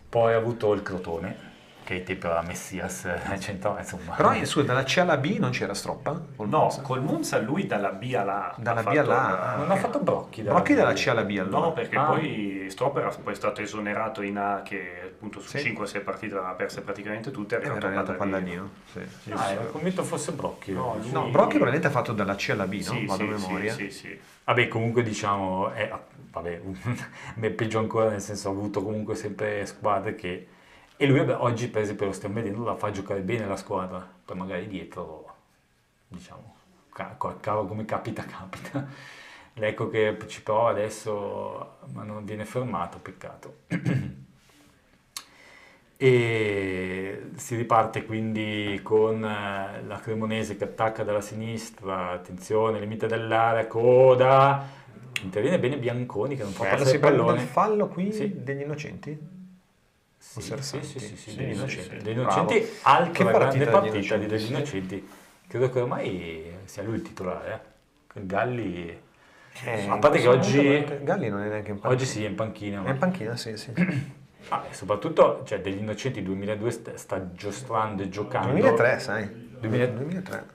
K: poi ha avuto il Crotone che ai tempi era Messias, insomma.
E: Però dalla C alla B non c'era Stroppa?
F: Col Monza lui dalla B alla A.
K: Non ha fatto Brocchi.
E: Brocchi dalla C alla B allora.
F: No, perché poi Stroppa era poi stato esonerato in A, che appunto su 5-6 partite aveva perse praticamente tutte, era
E: arrivato Palladino.
K: Ero convinto fosse Brocchi.
E: No, Brocchi probabilmente ha fatto dalla C alla B, no? Vado a memoria.
F: Sì.
K: Vabbè, comunque diciamo, me peggio ancora, nel senso ha avuto comunque sempre squadre che... E lui oggi per esempio lo stiamo vedendo, la fa giocare bene la squadra, poi magari dietro, diciamo, come capita. L'Ecco che ci prova adesso, ma non viene fermato, peccato. E si riparte quindi con la Cremonese che attacca dalla sinistra, attenzione, limite dell'area, Coda, interviene bene Bianconi che non fa passare il pallone.
E: Il fallo qui degli innocenti?
K: Sì, degli innocenti, altra grande partita degli innocenti. Credo che ormai sia lui il titolare. Galli, a parte che oggi
E: Galli non è neanche in panchina.
K: Oggi sì, è in panchina.
E: È in panchina, sì.
K: E soprattutto, cioè, degli Innocenti 2002 sta giostrando e giocando.
E: 2003, sai?
K: 2003.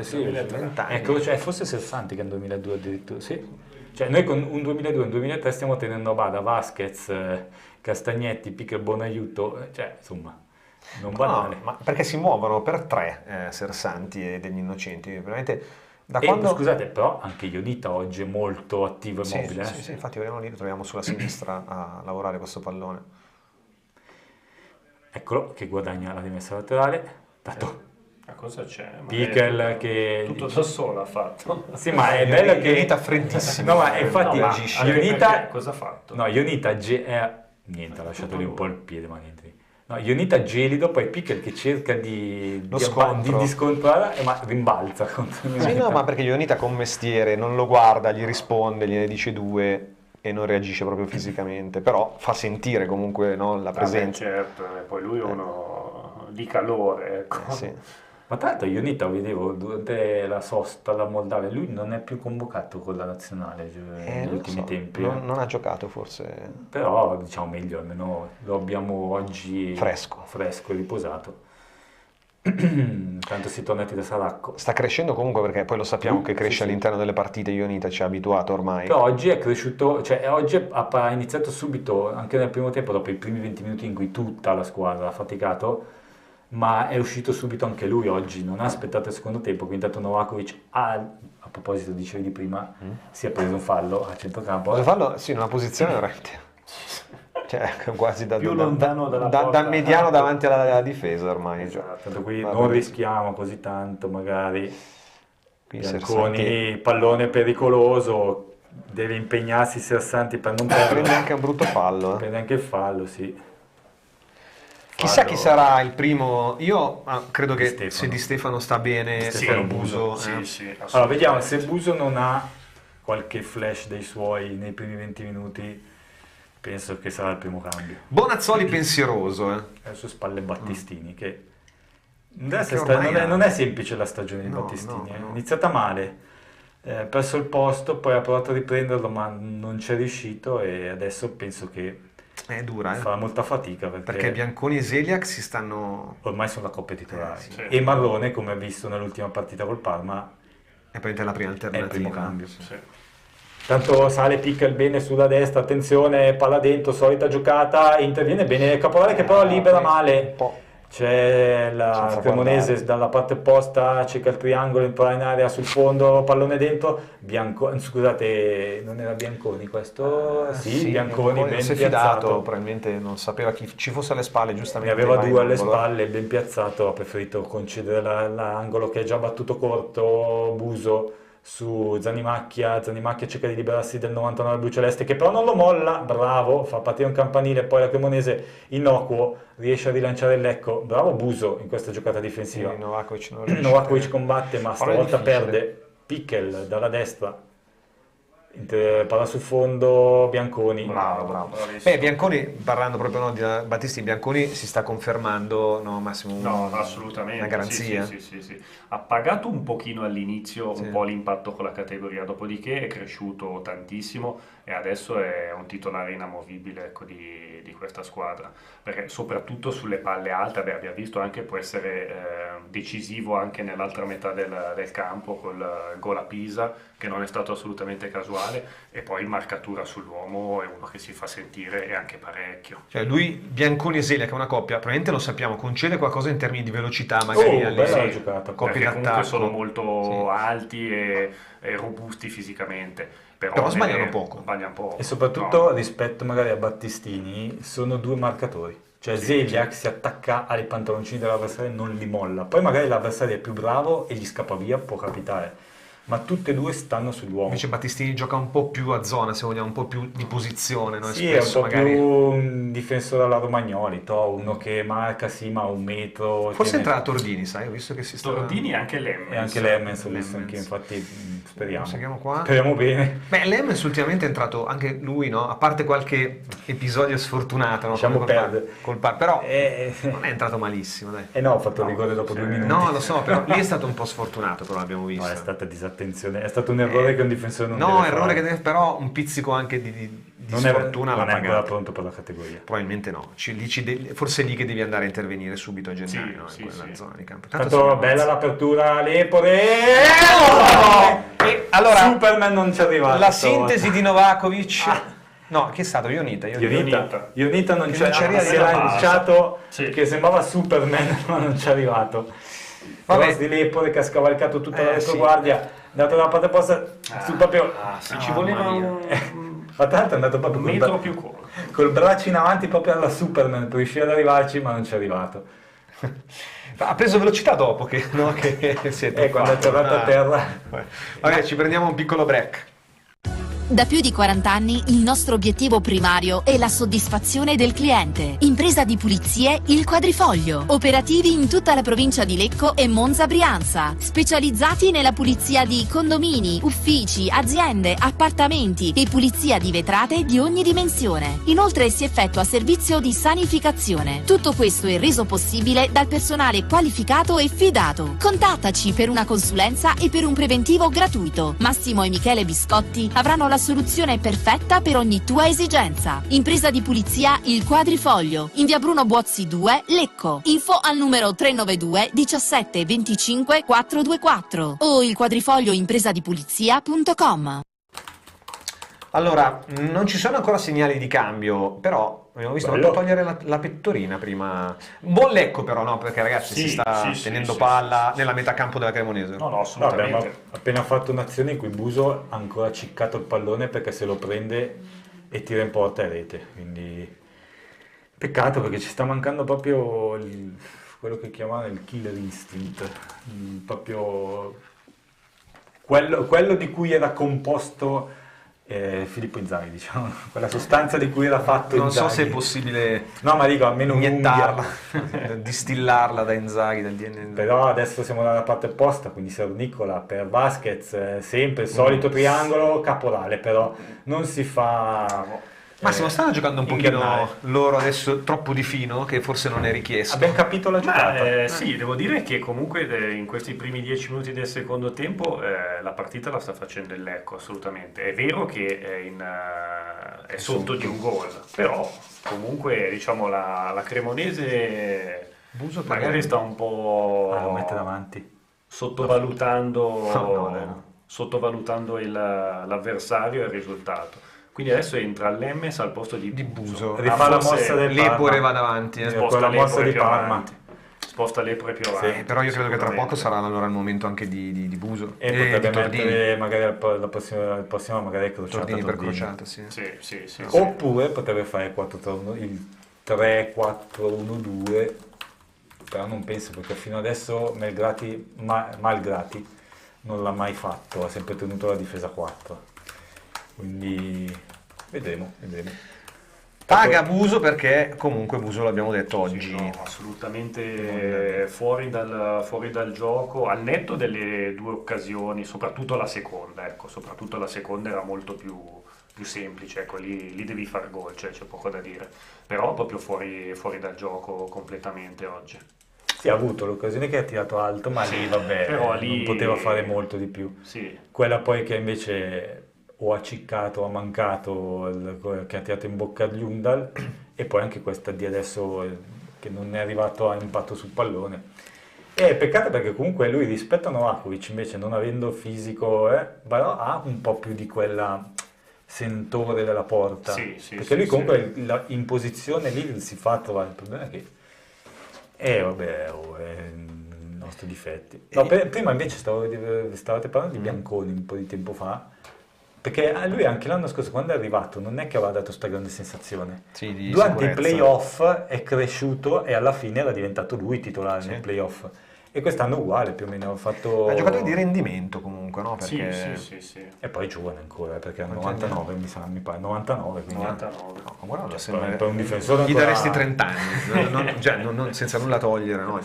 K: Sì,
E: 20 anni.
K: Ecco, cioè, forse Sersanti che è nel 2002 addirittura, sì. Cioè, noi con un 2002 e un 2003 stiamo tenendo a bada Vasquez, Castagnetti, Pique Bonaiuto, cioè, insomma, non banale.
E: Ma perché si muovono per 3 Sersanti e degli Innocenti, veramente.
K: Scusate, però anche Ionita oggi è molto attivo e mobile.
E: Sì, infatti vediamo lì, lo troviamo sulla sinistra a lavorare questo pallone.
K: Eccolo che guadagna la rimessa laterale. Dato.
F: Ma cosa c'è?
K: Piquel che
F: tutto da solo ha fatto.
K: Sì, ma è bello che
E: Ionita freddissimo.
K: No, ma infatti Ionita
F: cosa ha fatto?
K: No, Ionita niente, ha lasciato lì un po' il piede, ma niente. No, Ionita gelido, poi Piquel che cerca di scontrare, ma rimbalza contro
E: Sì, no, ma perché Ionita con mestiere non lo guarda, gli risponde, gliene dice 2 e non reagisce proprio fisicamente, però fa sentire comunque, no, la presenza.
F: Certo, e poi lui è uno di calore, ecco.
E: Sì.
K: Ma tra l'altro Ionita, vedevo durante la sosta alla Moldavia, lui non è più convocato con la nazionale negli ultimi tempi.
E: Non ha giocato forse.
K: Però diciamo meglio, almeno lo abbiamo oggi
E: fresco
K: e riposato. Tanto si tornati da Saracco.
E: Sta crescendo comunque, perché poi lo sappiamo che cresce all'interno delle partite. Ionita ci ha abituato ormai.
K: Però oggi è cresciuto, cioè oggi ha iniziato subito, anche nel primo tempo, dopo i primi 20 minuti in cui tutta la squadra ha faticato, ma è uscito subito anche lui oggi, non ha aspettato il secondo tempo, quindi intanto Novakovic a proposito dicevi di prima, si è preso un fallo a centrocampo.
E: Un fallo, sì, in una posizione veramente, cioè quasi
F: più lontano dalla porta,
E: dal mediano davanti alla difesa ormai.
K: Esatto, tanto qui non rischiamo così tanto, magari Bianconi, pallone pericoloso, deve impegnarsi Sersanti per non perdere.
E: Prende anche un brutto fallo.
K: Prende anche il fallo, sì.
E: Chissà chi sarà il primo. Io credo che se Di Stefano sta bene, Buso.
K: Allora vediamo se Buso non ha qualche flash dei suoi nei primi 20 minuti. Penso che sarà il primo cambio.
E: Bonazzoli pensieroso.
K: È su spalle Battistini che non è semplice la stagione di Battistini. È iniziata male, perso il posto, poi ha provato a riprenderlo ma non c'è riuscito e adesso penso che
E: è dura,
K: fa molta fatica
E: perché Bianconi e Zeliak si stanno
K: ormai sono la coppia titolare e Marrone, come ha visto nell'ultima partita col Parma,
E: è praticamente la prima alternativa,
K: è il primo cambio. Tanto sale Piquel bene sulla destra, attenzione, palla dentro, solita giocata, interviene bene Caporale che però libera male. C'è la Cremonese dalla parte opposta, cerca il triangolo, entra in area sul fondo, pallone dentro, scusate, non era Bianconi questo? Sì, Bianconi ben
E: si è fidato, probabilmente non sapeva chi ci fosse alle spalle, giustamente.
K: Ne aveva 2 alle spalle, ben piazzato, ha preferito concedere l'angolo che è già battuto corto, Buso su Zanimacchia cerca di liberarsi del 99 blu celeste che però non lo molla, bravo, fa partire un campanile, poi la Cremonese innocuo riesce a rilanciare il Lecco, bravo Buso in questa giocata difensiva. Novakovic combatte ma stavolta perde Piquel dalla destra, palla sul fondo, Bianconi.
E: Bravo. Bianconi, parlando proprio di Battistini, Bianconi si sta confermando, Massimo?
F: Assolutamente.
E: Una garanzia?
F: Sì. Ha pagato un pochino all'inizio un po' l'impatto con la categoria, dopodiché è cresciuto tantissimo e adesso è un titolare inamovibile di questa squadra, perché soprattutto sulle palle alte, abbiamo visto anche può essere decisivo anche nell'altra metà del campo col gol a Pisa, che non è stato assolutamente casuale, e poi in marcatura sull'uomo è uno che si fa sentire e anche parecchio.
E: Cioè lui, Bianconi e Zeliak, che è una coppia, probabilmente lo sappiamo, concede qualcosa in termini di velocità magari
K: bella giocata,
F: perché comunque sono molto alti e robusti fisicamente, però
E: sbagliano poco.
K: E soprattutto rispetto magari a Battistini sono 2 marcatori. Cioè Zeliak si attacca ai pantaloncini dell'avversario e non li molla, poi magari l'avversario è più bravo e gli scappa via, può capitare, ma tutte e 2 stanno sull'uomo.
E: Invece Battistini gioca un po' più a zona, se vogliamo, un po' più di posizione, no?
K: Sì, è un po' più un difensore alla Romagnoli, uno che marca ma 1 metro.
E: Forse entra Tordini, sai, ho visto che si sta...
F: Tordini e anche Lemmens.
K: E anche Lemmens, ho visto anche, infatti speriamo.
E: Qua.
K: Speriamo bene.
E: Lemmens ultimamente è entrato anche lui, no? A parte qualche episodio sfortunato, no?
K: Diciamo perde.
E: Però non è entrato malissimo, dai.
K: No, ha fatto rigore dopo 2 minuti.
E: No, lo so, però lì è stato un po' sfortunato, però l'abbiamo visto.
K: No, è stata disattenzione, è stato un errore che un difensore non deve fare.
E: Errore che però un pizzico anche di sfortuna
K: non
E: l'ha
K: è ancora
E: pagata.
K: pronto per la categoria.
E: Probabilmente no, forse è lì che devi andare a intervenire subito a gennaio, in quella zona di campo.
K: Tanto bella l'apertura, l'Epore.
E: E allora,
K: Superman non ci è arrivato.
E: La sintesi di Novakovic. No, chi è stato? Ionita
K: non
E: ci
K: si era lanciato che sembrava Superman, ma non ci è arrivato. Cross di Lepore che ha scavalcato tutta la retroguardia, è andato dalla parte opposta su proprio.
F: Ci voleva
K: Ma tanto è andato proprio
F: un metro più corto,
K: col braccio in avanti proprio alla Superman per riuscire ad arrivarci, ma non ci è arrivato.
E: Ha preso velocità dopo che si è
K: quando è tornato a terra.
E: Vabbè, ci prendiamo un piccolo break.
A: Da più di 40 anni il nostro obiettivo primario è la soddisfazione del cliente. Impresa di pulizie Il Quadrifoglio. Operativi in tutta la provincia di Lecco e Monza Brianza. Specializzati nella pulizia di condomini, uffici, aziende, appartamenti e pulizia di vetrate di ogni dimensione. Inoltre si effettua servizio di sanificazione. Tutto questo è reso possibile dal personale qualificato e fidato. Contattaci per una consulenza e per un preventivo gratuito. Massimo e Michele Biscotti avranno la soluzione perfetta per ogni tua esigenza. Impresa di pulizia Il Quadrifoglio, in via Bruno Buozzi 2, Lecco. Info al numero 392 17 25 424 o ilquadrifoglioimpresadipulizia.com.
E: Allora, non ci sono ancora segnali di cambio, però abbiamo visto
K: Bello.
E: togliere la pettorina prima. Buon Lecco però, no? Perché ragazzi si sta tenendo palla nella metà campo della Cremonese.
F: No, assolutamente.
K: Abbiamo appena fatto un'azione in cui Buso ha ancora ciccato il pallone perché se lo prende e tira in porta e rete, quindi peccato perché ci sta mancando proprio quello che chiamano il killer instinct, proprio quello di cui era composto Filippo Inzaghi, diciamo, quella sostanza di cui era fatto
E: Non
K: Inzaghi.
E: so se è possibile
K: almeno
E: iniettarla, distillarla da Inzaghi, dal DNA.
K: Però adesso siamo dalla parte opposta, quindi Sergio Nicola per Vasquez, sempre il solito triangolo caporale, però non si fa.
E: Massimo, stanno giocando un pochino
K: ingannare.
E: loro adesso troppo di fino, che forse non è richiesto.
K: Abbiamo capito la giocata.
F: Sì, devo dire che comunque in questi primi 10 minuti del secondo tempo la partita la sta facendo il Lecco, assolutamente. È vero che è sotto di un gol, però comunque diciamo la Cremonese
E: Buso
F: magari sta un po'
K: lo mette davanti.
F: sottovalutando l'avversario e il risultato. Quindi adesso entra Lemmes al posto di Buso.
K: Rifà la mossa del
E: Lepore va davanti.
F: Sposta
K: la mossa
F: Lepore
K: di
F: più
K: Parma.
F: avanti. Sposta Lepore più avanti.
E: Però io credo che tra
F: sicuramente.
E: poco sarà allora il momento anche di Buso.
K: E potrebbe mettere magari la prossima magari crociata.
E: Tordini per
K: Tordini.
E: crociata, sì.
F: Sì.
K: Oppure potrebbe fare il 3-4-1-2, però non penso perché fino adesso Malgrati non l'ha mai fatto, ha sempre tenuto la difesa 4. Quindi vedremo.
E: Paga Buso perché comunque Buso l'abbiamo detto oggi.
F: No, assolutamente fuori dal gioco, al netto delle due occasioni, soprattutto la seconda, era molto più semplice, ecco, lì devi far gol, c'è poco da dire, però proprio fuori dal gioco completamente oggi.
K: Sì, ha avuto l'occasione che ha tirato alto, ma lì vabbè,
F: però lì
K: non poteva fare molto di più.
F: Sì.
K: Quella poi che invece o ha ciccato o ha mancato, che ha tirato in bocca agli Ljungdahl, e poi anche questa di adesso che non è arrivato a impatto sul pallone. E peccato perché comunque lui rispetto a Novakovic invece non avendo fisico, però ha un po' più di quella sentore della porta, perché lui comunque in posizione lì si fa trovare. Il problema è che è i nostri difetti. No, prima invece stavate parlando di Bianconi un po' di tempo fa, perché a lui anche l'anno scorso quando è arrivato non è che aveva dato questa grande sensazione. Durante i playoff è cresciuto e alla fine era diventato lui titolare nei playoff. E quest'anno uguale, più o meno ha fatto...
E: È un giocatore di rendimento comunque, no? Perché...
F: Sì.
K: E poi giovane ancora, perché è 99 mi pare, 99. Quindi
F: 99.
E: No, guarda,
K: per un difensore
E: gli
K: ancora...
E: daresti 30 anni, senza nulla togliere, no?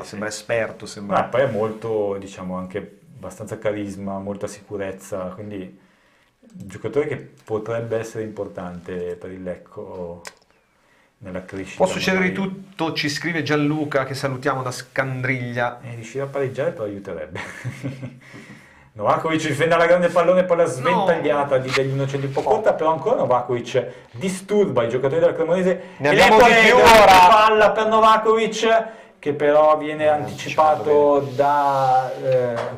E: Sembra esperto, sembra...
K: poi è molto, diciamo, anche abbastanza carisma, molta sicurezza, quindi un giocatore che potrebbe essere importante per il Lecco nella crescita.
E: Può succedere di tutto, ci scrive Gianluca, che salutiamo da Scandriglia.
K: Riuscire a pareggiare però aiuterebbe. Novakovic difende alla grande pallone, poi la sventagliata di degli innocenti un po' corta, però ancora Novakovic disturba i giocatori della Cremonese.
E: Ne abbiamo di più
K: ora.
E: ora.
K: Palla per Novakovic, che però viene anticipato da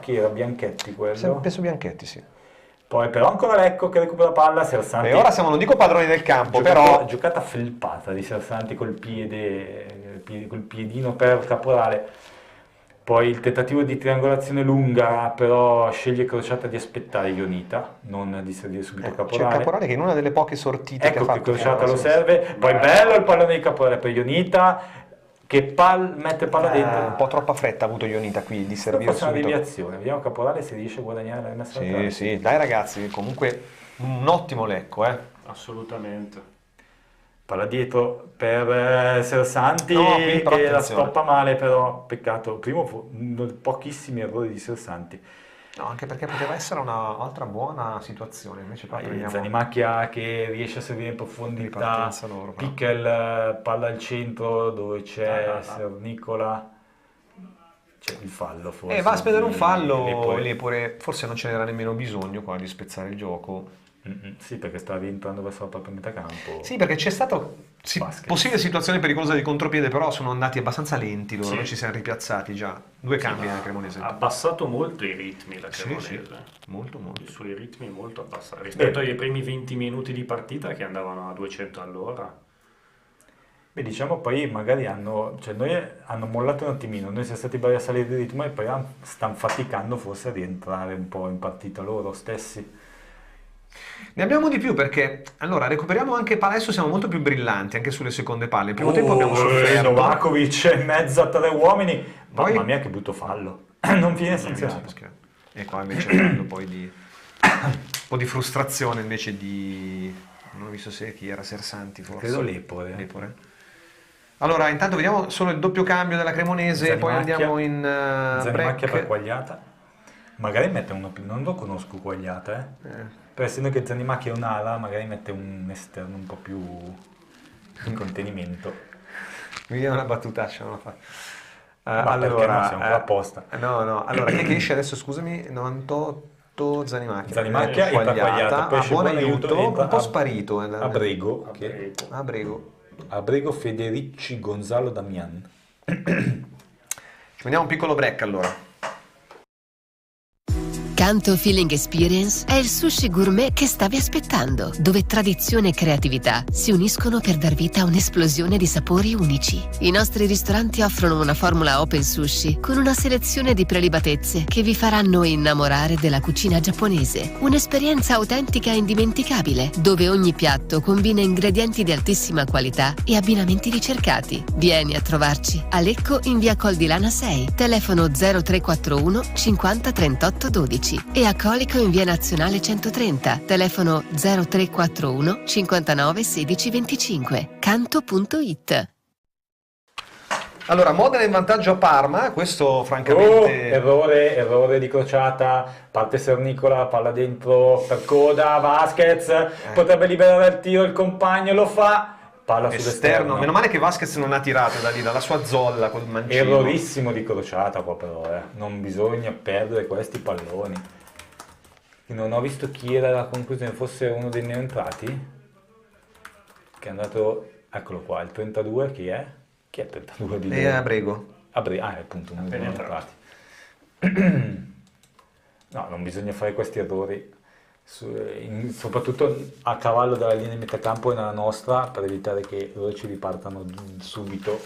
K: chi era? Bianchetti quello?
E: Penso Bianchetti, sì.
K: Poi però ancora Lecco che recupera palla, Sersanti.
E: E ora siamo, non dico padroni del campo, però...
K: Giocata felpata di Sersanti col piedino per Caporale. Poi il tentativo di triangolazione lunga, però sceglie Crociata di aspettare Ionita, non di servire subito Caporale.
E: C'è Caporale che in una delle poche sortite che ha fatto...
K: Crociata lo serve, poi bello il pallone di Caporale per Ionita, che mette palla dentro.
E: Un po' troppa fretta ha avuto Ionita qui di servire
K: Facciamo una
E: subito.
K: deviazione, vediamo Caporale se riesce a guadagnare la rimessa laterale.
E: Sì, dai ragazzi, comunque un ottimo Lecco,
F: Assolutamente.
K: Palla dietro per Sersanti, che la stoppa male, però peccato. Primo, pochissimi errori di Sersanti.
E: No, anche perché poteva essere un'altra buona situazione, invece poi
K: Zanimacchia che riesce a servire in profondità, Pickel, palla al centro dove c'è Sernicola, c'è il fallo forse.
E: Va a spedere un fallo, Lepore, forse non ce n'era nemmeno bisogno qua di spezzare il gioco.
K: Sì, perché stava entrando verso la propria metà campo.
E: Sì, perché c'è stata possibile situazione pericolosa di contropiede, però sono andati abbastanza lenti loro, noi ci siamo ripiazzati già. 2 cambi nella Cremonese.
F: Ha abbassato molto i ritmi la Cremonese.
E: Sì. Molto.
F: I suoi ritmi molto abbassati rispetto ai primi 20 minuti di partita che andavano a 200 all'ora.
K: Beh, diciamo poi magari hanno mollato un attimino, noi siamo stati bravi a salire di ritmo e poi stanno faticando forse a rientrare un po' in partita loro stessi.
E: Ne abbiamo di più perché, allora, recuperiamo anche palla, adesso siamo molto più brillanti anche sulle seconde palle. Il primo tempo abbiamo sofferto.
K: Novakovic in mezzo a 3 uomini, mamma mia che brutto fallo, non viene sanzionato.
E: E qua invece un po' di frustrazione invece di... non ho visto se chi era, Sersanti forse.
K: Credo Lepore.
E: Allora, intanto vediamo solo il doppio cambio della Cremonese e poi andiamo in
K: Zanimacchia
E: break.
K: per Quagliata. Magari mette uno più, non lo conosco Quagliata, per essendo che Zanimacchia è un'ala, magari mette un esterno un po' più di contenimento.
E: Mi viene una battutaccia, non la fa.
K: Allora, no, siamo qua apposta.
E: No, allora chi è che esce adesso, scusami? 98
K: Zanimacchia e Quagliata, poi
E: buon aiuto, un po' sparito.
K: Abrego Federici Gonzalo Damian.
E: Ci prendiamo un piccolo break allora.
M: Canto Feeling Experience è il sushi gourmet che stavi aspettando, dove tradizione e creatività si uniscono per dar vita a un'esplosione di sapori unici. I nostri ristoranti offrono una formula open sushi con una selezione di prelibatezze che vi faranno innamorare della cucina giapponese. Un'esperienza autentica e indimenticabile, dove ogni piatto combina ingredienti di altissima qualità e abbinamenti ricercati. Vieni a trovarci a Lecco in via Col di Lana 6, telefono 0341 50 38 12. E a Colico in via Nazionale 130, telefono 0341 59 16 25, canto.it.
E: Allora, Modena in vantaggio a Parma, questo francamente...
K: Errore di Crociata, parte Sernicola, palla dentro per Coda, Vasquez, potrebbe liberare il tiro, il compagno lo fa... Palla sull'esterno.
E: Meno male che Vasquez non ha tirato da lì, dalla sua zolla col mancino.
K: Errorissimo di Crociata qua però, non bisogna perdere questi palloni. Non ho visto chi era la conclusione, fosse uno dei neoentrati che è andato, eccolo qua, il 32, chi è? Chi è il 32 di
E: È Abrego.
K: È appunto uno dei neoentrati. No, non bisogna fare questi errori. Soprattutto a cavallo della linea di metacampo e nella nostra, per evitare che loro ci ripartano subito.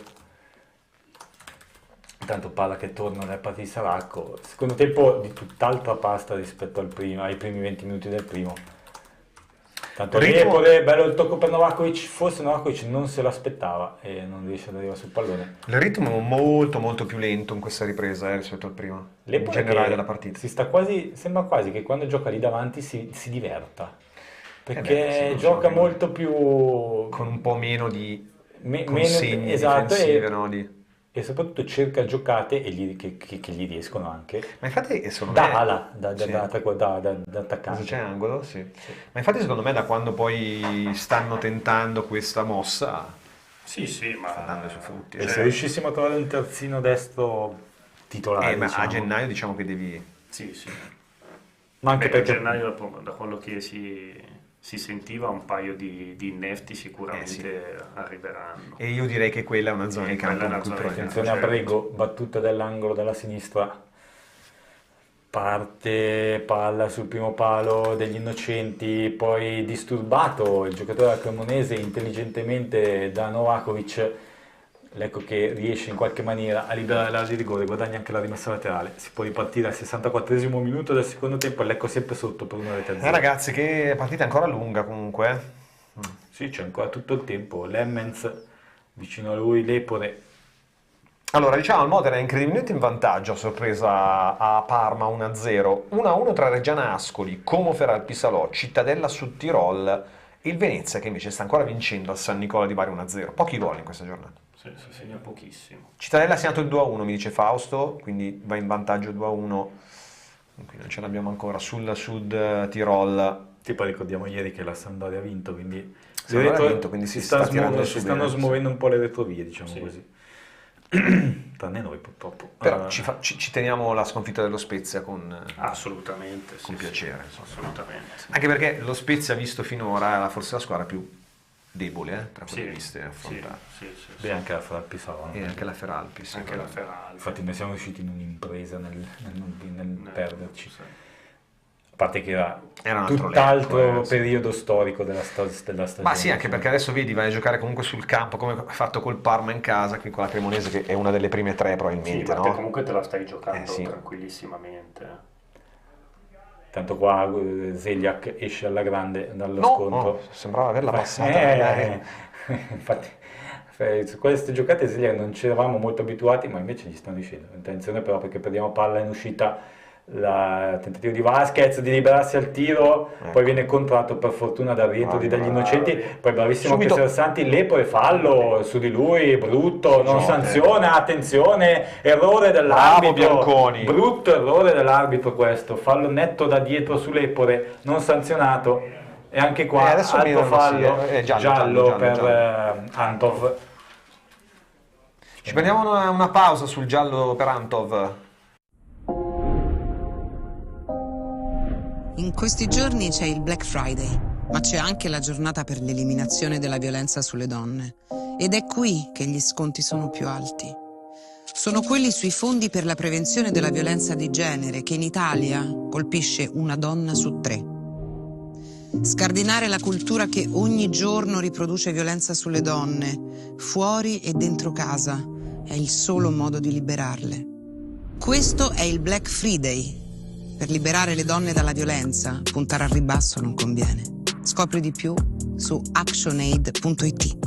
K: Intanto palla che torna dalla parte di Saracco, secondo tempo di tutt'altra pasta rispetto ai primi 20 minuti del primo. Tanto Lepore, bello il tocco per Novakovic, forse Novakovic non se l'aspettava e non riesce ad arrivare sul pallone.
E: Il ritmo è molto molto più lento in questa ripresa rispetto al primo, in generale della partita.
K: Sembra quasi che quando gioca lì davanti si diverta, perché gioca molto più...
E: con un po' meno di consegni difensive, no?
K: E soprattutto cerca giocate che gli riescono anche.
E: Ma infatti secondo
K: da
E: me...
K: ala, da attaccante.
E: C'è angolo, sì. Ma infatti secondo me da quando poi stanno tentando questa mossa...
F: Sì, ma...
E: sta dando i suoi frutti.
K: E se riuscissimo a trovare un terzino destro titolare...
E: Ma a gennaio diciamo che devi...
F: Sì.
K: Ma anche perché
F: a gennaio, da quello che si sentiva, un paio di innesti sicuramente arriveranno.
E: E io direi che quella è una zona di campo in cui
K: attenzione a Brego, battuta dell'angolo dalla sinistra, parte palla sul primo palo degli Innocenti, poi disturbato il giocatore della Cremonese intelligentemente da Novakovic. Lecco che riesce in qualche maniera a liberare l'area di rigore, guadagna anche la rimessa laterale. Si può ripartire al 64esimo minuto del secondo tempo, Lecco sempre sotto per una rete a zero.
E: Ragazzi, che partita ancora lunga comunque.
K: Sì, c'è ancora tutto il tempo. Lemmens vicino a lui, Lepore.
E: Allora, diciamo, il Modena è incredibilmente in vantaggio a sorpresa a Parma 1-0. 1-1 tra Reggiana Ascoli, Como Feralpi Salò, Cittadella Sud Tirol e il Venezia che invece sta ancora vincendo al San Nicola di Bari 1-0. Pochi gol in questa giornata.
F: Sì, si segna pochissimo.
E: Cittadella ha segnato il 2-1, mi dice Fausto, quindi va in vantaggio 2-1. Qui non ce l'abbiamo ancora sul Sud Tirol.
K: Sì, poi ricordiamo ieri che la Sampdoria ha vinto, quindi
E: si
K: stanno smuovendo un po' le retrovie, diciamo così. Tranne noi purtroppo.
E: Però ci teniamo la sconfitta dello Spezia con
F: assolutamente
E: con piacere.
F: Assolutamente.
E: Anche perché lo Spezia visto finora è forse la squadra più debole tra quelle viste affrontate.
K: Beh, anche la Feralpi Salò.
E: E anche la Feralpi.
F: Anche la Feralpi.
K: Infatti ne siamo riusciti in un'impresa nel perderci. A parte che era tutt'altro periodo storico della stagione.
E: Ma sì, anche perché adesso vedi, vai a giocare comunque sul campo come ha fatto col Parma in casa, qui con la Cremonese che è una delle prime tre probabilmente.
F: Sì, ma
E: no?
F: te comunque te la stai giocando tranquillissimamente.
K: Tanto qua Zeliak esce alla grande dallo scontro.
E: No, sembrava averla passata.
K: Infatti su queste giocate Zeliak non ci eravamo molto abituati, ma invece gli stanno riuscendo. Attenzione però perché perdiamo palla in uscita. Il tentativo di Vasquez di liberarsi al tiro, poi viene contratto per fortuna dal rientro dagli Innocenti, poi bravissimo anche Sersanti, Lepore fallo su di lui, brutto, non sanziona, attenzione, errore dell'arbitro, brutto errore dell'arbitro questo, fallo netto da dietro su Lepore, non sanzionato, e anche qua altro fallo, giallo per Antov.
E: Ci prendiamo una pausa sul giallo per Antov.
H: In questi giorni c'è il Black Friday, ma c'è anche la giornata per l'eliminazione della violenza sulle donne. Ed è qui che gli sconti sono più alti. Sono quelli sui fondi per la prevenzione della violenza di genere, che in Italia colpisce una donna su 3. Scardinare la cultura che ogni giorno riproduce violenza sulle donne, fuori e dentro casa, è il solo modo di liberarle. Questo è il Black Friday. Per liberare le donne dalla violenza, puntare al ribasso non conviene. Scopri di più su actionaid.it.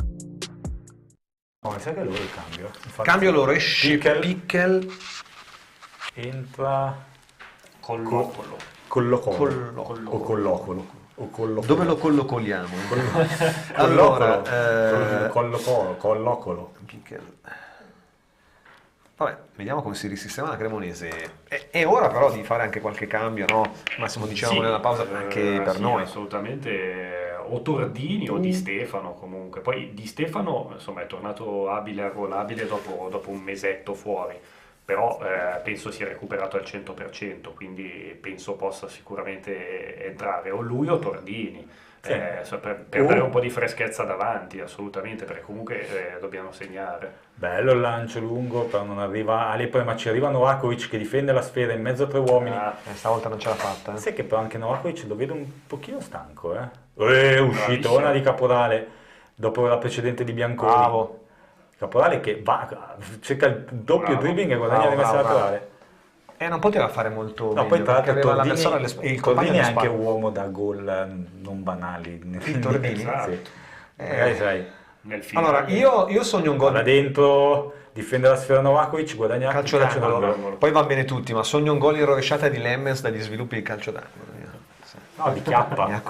K: Sai che loro il cambio? Infatti,
E: cambio loro, esce Pickel,
K: entra
F: Collocolo.
E: Dove lo collocoliamo?
K: Collocolo.
E: Pickel. Vabbè, vediamo come si risistema la Cremonese. È ora però di fare anche qualche cambio, no? Massimo dicevamo nella pausa anche per noi.
F: Assolutamente, o Tordini o Di Stefano comunque. Poi Di Stefano insomma è tornato abile, arruolabile dopo un mesetto fuori, però penso sia recuperato al 100%, quindi penso possa sicuramente entrare o lui o Tordini. Per dare un po' di freschezza davanti, assolutamente, perché comunque dobbiamo segnare.
K: Bello il lancio lungo, però non arriva a Lepore, ma ci arriva Novakovic che difende la sfera in mezzo a 3 uomini.
E: Stavolta non ce l'ha fatta.
K: Sai che però anche Novakovic lo vedo un pochino stanco, uscitona di Caporale dopo la precedente di Bianconi.
E: Bravo.
K: Caporale che cerca il doppio dribbling e guadagna la rimessa laterale.
E: Non poteva fare molto
K: no, poi tra l'altro Tordini è anche uomo da gol non banali.
E: Il Tordini?
K: Sì. Sai.
F: Nel
E: allora, io sogno un gol
K: da dentro, difende la sfera Novakovic, guadagna
E: calcio d'angolo. Poi va bene tutti, ma sogno un gol in rovesciata di Lemmens dagli sviluppi di calcio d'angolo.
K: No, di chiappa.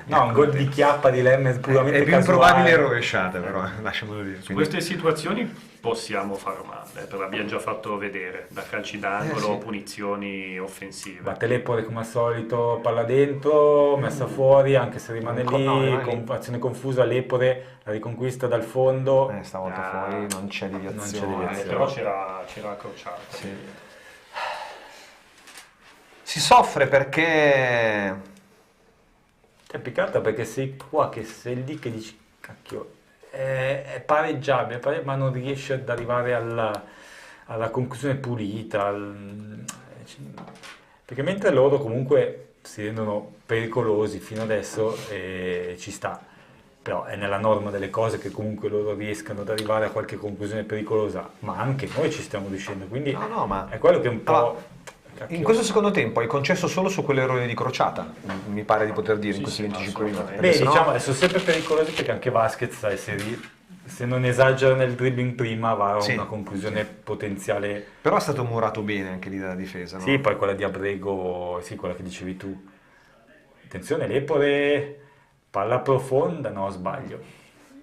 K: No, un gol di chiappa di Lemmens puramente
E: è più improbabile rovesciate, però lasciamolo dire.
F: Su queste situazioni possiamo far male, l'abbiamo già fatto vedere, da calci d'angolo, punizioni offensive.
K: Batte Lepore come al solito, palla dentro, messa fuori, anche se rimane lì, azione confusa, Lepore la riconquista dal fondo.
E: Stavolta fuori non c'è deviazione.
F: Però c'era accorciata.
E: Si soffre perché...
K: È picata perché sei qua, che sei lì che dici, cacchio, è pareggiabile, ma non riesci ad arrivare alla conclusione pulita. Perché mentre loro comunque si rendono pericolosi fino adesso, ci sta. Però è nella norma delle cose che comunque loro riescano ad arrivare a qualche conclusione pericolosa, ma anche noi ci stiamo riuscendo, quindi
E: ma...
K: è quello che un po'...
E: In questo secondo tempo hai concesso solo su quell'errore di crociata, mi pare di poter dire, in questi 25 minuti.
K: Beh, diciamo, sono sempre pericolosi perché anche Vasquez, se non esagera nel dribbling prima, va a una conclusione potenziale.
E: Però è stato murato bene anche lì dalla difesa, no?
K: Sì, poi quella di Abrego, sì, quella che dicevi tu. Attenzione, Lepore, palla profonda, no, sbaglio.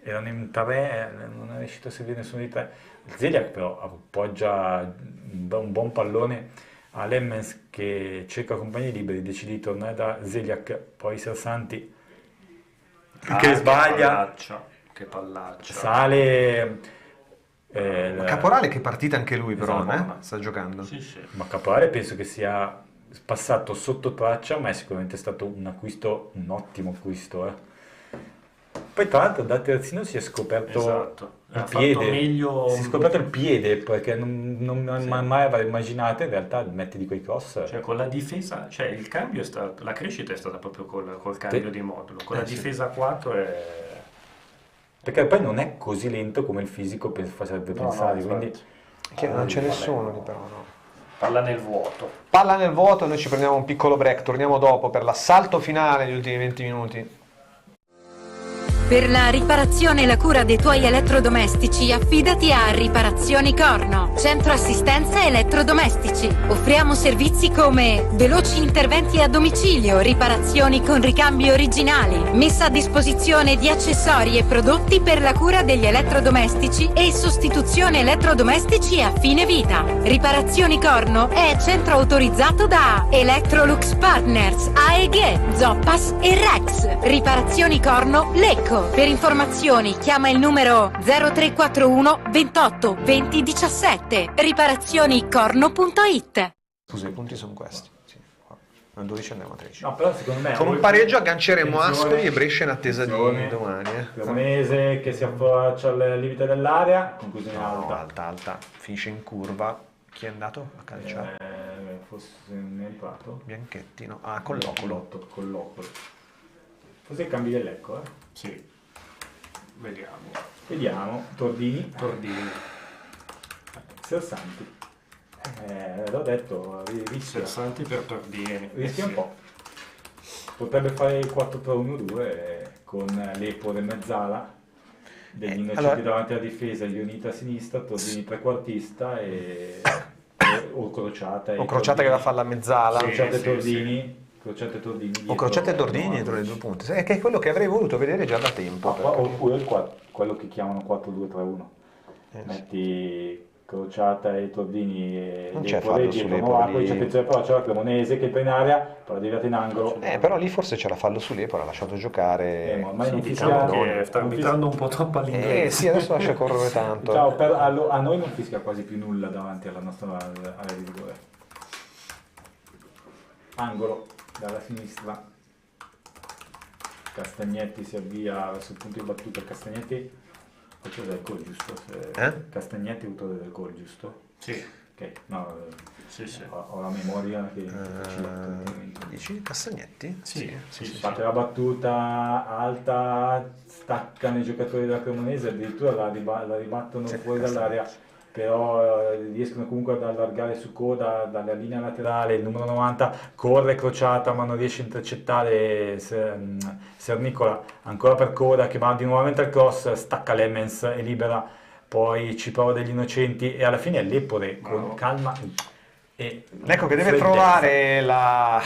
K: Erano in tre, non è riuscito a seguire nessuno di tre. Zeliak però appoggia un buon pallone a Lemmens che cerca compagni liberi, decide di tornare da Zeliak, poi Sersanti che sbaglia,
F: che pallaccia,
K: sale
E: Caporale che partita anche lui però,
K: esatto,
E: sta giocando.
F: Sì, sì.
K: Ma Caporale penso che sia passato sotto traccia, ma è sicuramente stato un ottimo acquisto. Poi tra l'altro da terzino si è scoperto il piede, si è scoperto il piede perché non mai avrei immaginato, in realtà mette di quei cross.
F: Cioè con la difesa, cioè il cambio è stato, la crescita è stata proprio col cambio di modulo, con la difesa 4 è...
K: Perché poi non è così lento come il fisico farebbe pensare, quindi...
E: Che non c'è nessuno lì però, no.
F: Palla nel vuoto.
E: Palla nel vuoto, noi ci prendiamo un piccolo break, torniamo dopo per l'assalto finale degli ultimi 20 minuti.
O: Per la riparazione e la cura dei tuoi elettrodomestici, affidati a Riparazioni Corno, centro assistenza elettrodomestici. Offriamo servizi come veloci interventi a domicilio, riparazioni con ricambi originali, messa a disposizione di accessori e prodotti per la cura degli elettrodomestici e sostituzione elettrodomestici a fine vita. Riparazioni Corno è centro autorizzato da Electrolux Partners, AEG, Zoppas e Rex. Riparazioni Corno Lecco. Per informazioni chiama il numero 0341 28 20 17. Riparationicorno.it.
E: Scusa, i punti sono questi. Sì. A 12 andiamo a 13.
K: No, però secondo me
E: con un pareggio agganceremo Ascoli e Brescia in attesa di domani.
K: Cremonese che si affaccia al limite dell'area, conclusione
E: alta, finisce in curva. Chi è andato a calciare?
K: Forse non è entrato.
E: Bianchetti, no? Ah, Collocolo.
K: Forse cambi del Lecco,
F: Sì.
K: Vediamo. Tordini. Sersanti. L'ho detto, rischia.
F: Sersanti per Tordini.
K: Rischia un po'. Potrebbe fare il 4-3-1-2 con Lepore e Mezzala, degli innocenti davanti alla difesa, Ionita a sinistra, Tordini trequartista o Crociata.
E: O Crociata che va a fare la Mezzala.
K: Crociata e Tordini. Crociate e Tordini
E: o Crociate e Tordini dietro le 2 punte, che è quello che avrei voluto vedere già da tempo.
K: Oppure quello che chiamano 4-2-3-1. Metti Crociata e Tordini e
E: non c'è fallo sulle poi
K: attenzione, però c'è la Cremonese che è in area, poi arrivata in angolo.
E: Però lì forse c'era fallo sull'Epora, ha lasciato giocare.
K: Ma ormai non
F: fischia, che sta arbitrando un po' troppo all'inglese.
E: Sì, adesso lascia correre tanto.
K: A noi non fischia quasi più nulla davanti alla nostra area di rigore. Angolo dalla sinistra, Castagnetti si avvia verso il punto di battuta. Castagnetti autore del gol, giusto? Castagnetti autore del gol, giusto?
F: Sì.
K: Ok, no,
F: sì.
K: Ho la memoria che
E: dici Castagnetti?
F: Sì.
K: Parte la battuta alta, staccano i giocatori della Cremonese, addirittura la ribattono fuori dall'area, però riescono comunque ad allargare su coda dalla linea laterale. Il numero 90 corre Crociata ma non riesce a intercettare Sernicola, ancora per coda che va di nuovamente al cross, stacca Lemmens e libera poi ci prova degli innocenti e alla fine è Lepore con calma e
E: ecco che deve trovare la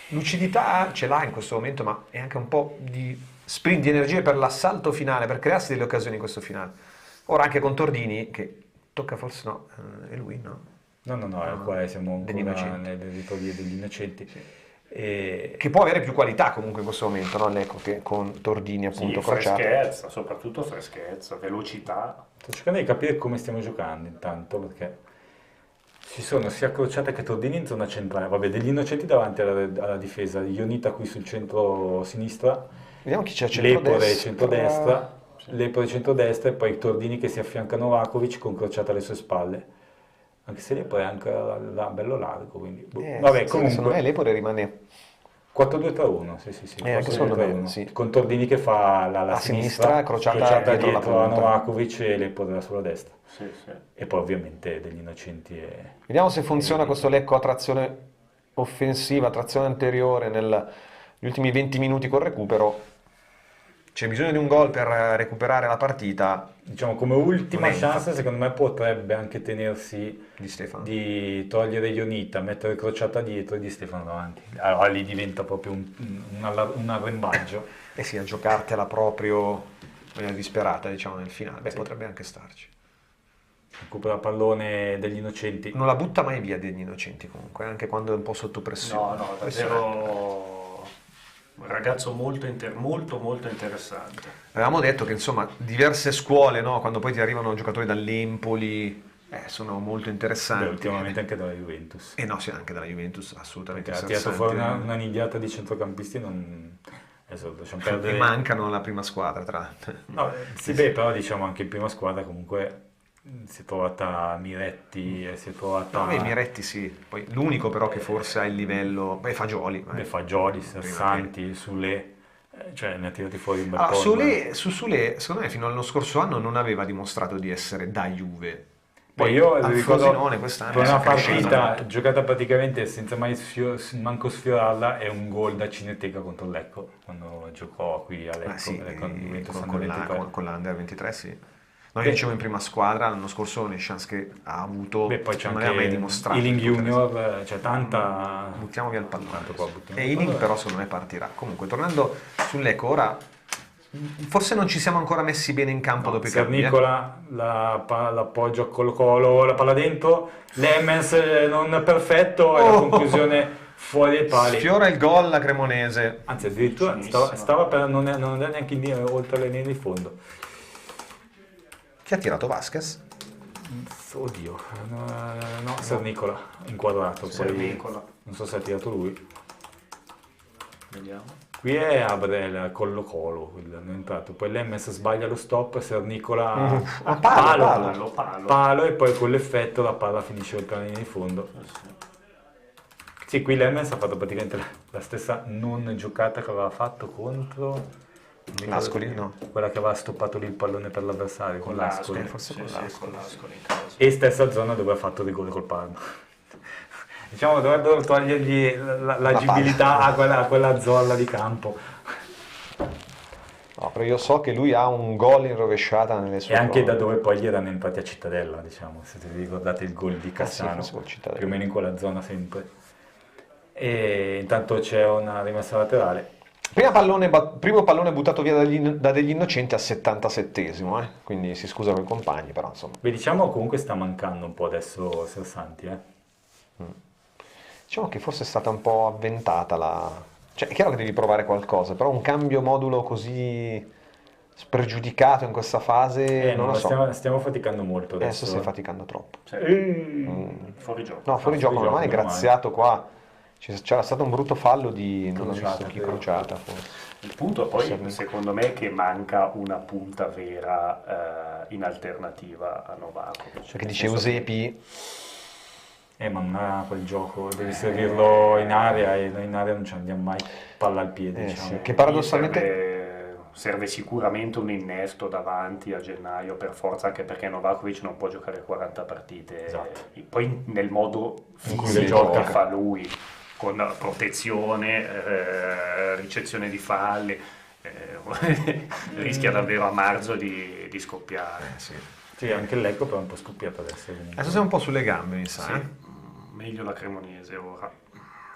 E: lucidità, ce l'ha in questo momento, ma è anche un po' di sprint di energie per l'assalto finale, per crearsi delle occasioni in questo finale. Ora anche con Tordini, che tocca forse no, è lui, no?
K: No, qua siamo ancora nelle vittorie degli innocenti.
E: Sì. Che può avere più qualità comunque in questo momento, no? Lecco che con Tordini appunto Crociata.
F: Freschezza, soprattutto freschezza, velocità.
K: Sto cercando di capire come stiamo giocando intanto, perché Ci sono sia Crociata che Tordini in zona centrale, vabbè, degli Innocenti davanti alla difesa, Ionita qui sul centro-sinistra,
E: Vediamo chi c'è a
K: Lepore
E: centrodestra.
K: Lepore centrodestra e poi Tordini che si affianca a Novakovic con Crociata alle sue spalle. Anche se Lepore è anche bello largo, quindi... vabbè,
E: Sì,
K: comunque...
E: secondo me Lepore rimane
K: 4-2-3-1, sì.
E: anche secondo me, sì.
K: Con Tordini che fa la
E: a
K: sinistra,
E: Crociata
K: dietro
E: la
K: a
E: punta.
K: Novakovic e Lepore sulla destra.
F: Sì.
K: E poi ovviamente degli Innocenti e...
E: Vediamo se funziona questo Lecco a trazione offensiva, trazione anteriore negli ultimi 20 minuti col recupero. C'è bisogno di un gol per recuperare la partita.
K: Diciamo come ultima
E: lenta.
K: chance secondo me potrebbe anche tenersi
E: Di Stefano.
K: di togliere Ionita, mettere Crociata dietro e Di Stefano davanti. Allora lì diventa proprio un arrembaggio.
E: Eh sì, a giocartela proprio disperata, diciamo, nel finale. Beh, potrebbe anche starci.
K: Recupera pallone degli Innocenti.
E: Non la butta mai via degli Innocenti comunque, anche quando è un po' sotto pressione.
F: No, davvero un ragazzo molto interessante.
E: Avevamo detto che insomma diverse scuole, no? Quando poi ti arrivano giocatori dall'Empoli, sono molto interessanti.
K: Beh, ultimamente anche dalla Juventus.
E: No, sì, anche dalla Juventus, assolutamente.
K: Perché ha tirato fuori una nidiata di centrocampisti, non... Adesso lasciamo perdere...
E: E mancano la prima squadra, tra l'altro.
K: No, sì, beh, però diciamo anche in prima squadra comunque si è trovata Miretti e si è trovata...
E: No, Miretti sì, poi l'unico però che forse ha il livello... Fagioli.
K: Fagioli, Sersanti, Sule, cioè ne ha tirati fuori un bel po'.
E: Sule, secondo me fino all'anno scorso anno non aveva dimostrato di essere da Juve.
K: Poi io
E: al
K: ricordo
E: Frosinone quest'anno
K: per una
E: crescendo.
K: partita giocata praticamente senza mai manco sfiorarla è un gol da Cineteca contro Lecco, quando giocò qui a Lecco,
E: con l'Under 23 sì. Noi dicevo in prima squadra, l'anno scorso le chance che ha avuto
K: poi c'è
E: non
K: anche
E: aveva mai dimostrato.
K: Ealing Junior, c'è tanta...
E: Buttiamo via il pallone. E Ealing però secondo me partirà. Comunque, tornando sull'Ecco, ora forse non ci siamo ancora messi bene in campo dopo i cambi.
K: Nicola l'appoggio a Colo-Colo, la palla dentro, Lemmens non perfetto e la conclusione fuori dai pali.
E: Sfiora il gol la Cremonese.
K: Anzi addirittura stava per non andare neanche oltre le linee di fondo.
E: Chi ha tirato Vasquez?
K: Oddio, no, Sernicola inquadrato.
F: Sernicola.
K: Non so se ha tirato lui.
F: Vediamo.
K: Qui è Abrel Colo-Colo, non è entrato. Poi Lemmens sbaglia lo stop, Sernicola palo e poi con l'effetto la palla finisce oltre la linea di fondo. Sì, qui Lemmens ha fatto praticamente la stessa non giocata che aveva fatto contro...
E: L'Ascoli, no?
K: Quella che aveva stoppato lì il pallone per l'avversario con l'Ascoli.
E: Forse con l'Ascoli.
K: E stessa zona dove ha fatto rigore col Parma. Diciamo dovrebbero togliergli l'agibilità a quella zolla di campo.
E: No, però io so che lui ha un gol in rovesciata nelle sue
K: E anche
E: gol.
K: da dove poi gli erano entrati a Cittadella, diciamo, se vi ricordate il gol di Cassano, più o meno in quella zona sempre. E intanto c'è una rimessa laterale.
E: Primo pallone buttato via da degli Innocenti al 77esimo, quindi si scusa con i compagni, però insomma.
K: Beh, diciamo comunque sta mancando un po' adesso Sersanti,
E: Diciamo che forse è stata un po' avventata Cioè, è chiaro che devi provare qualcosa, però un cambio modulo così spregiudicato in questa fase, non lo so.
K: Stiamo faticando molto adesso.
E: Stai faticando troppo.
F: Fuori gioco.
E: No, fuori gioco, non è graziato qua. C'era stato un brutto fallo di non ho visto chi Crociata forse.
F: Il punto poi secondo me è che manca una punta vera in alternativa a Novakovic.
E: Perché dice Eusepi
K: ma non ha quel gioco, devi servirlo in area e noi in area non ci andiamo mai palla al piede, diciamo.
E: Sì, che paradossalmente
F: serve sicuramente un innesto davanti a gennaio per forza, anche perché Novakovic non può giocare 40 partite.
K: Esatto.
F: Poi nel modo
K: In cui
F: fisico
K: gioca.
F: che fa lui, con protezione, ricezione di falli, rischia davvero a marzo di scoppiare.
K: Sì, anche il Lecco però è un po' scoppiato adesso.
E: Adesso siamo un po' sulle gambe, mi sa.
F: Sì. Meglio la Cremonese ora.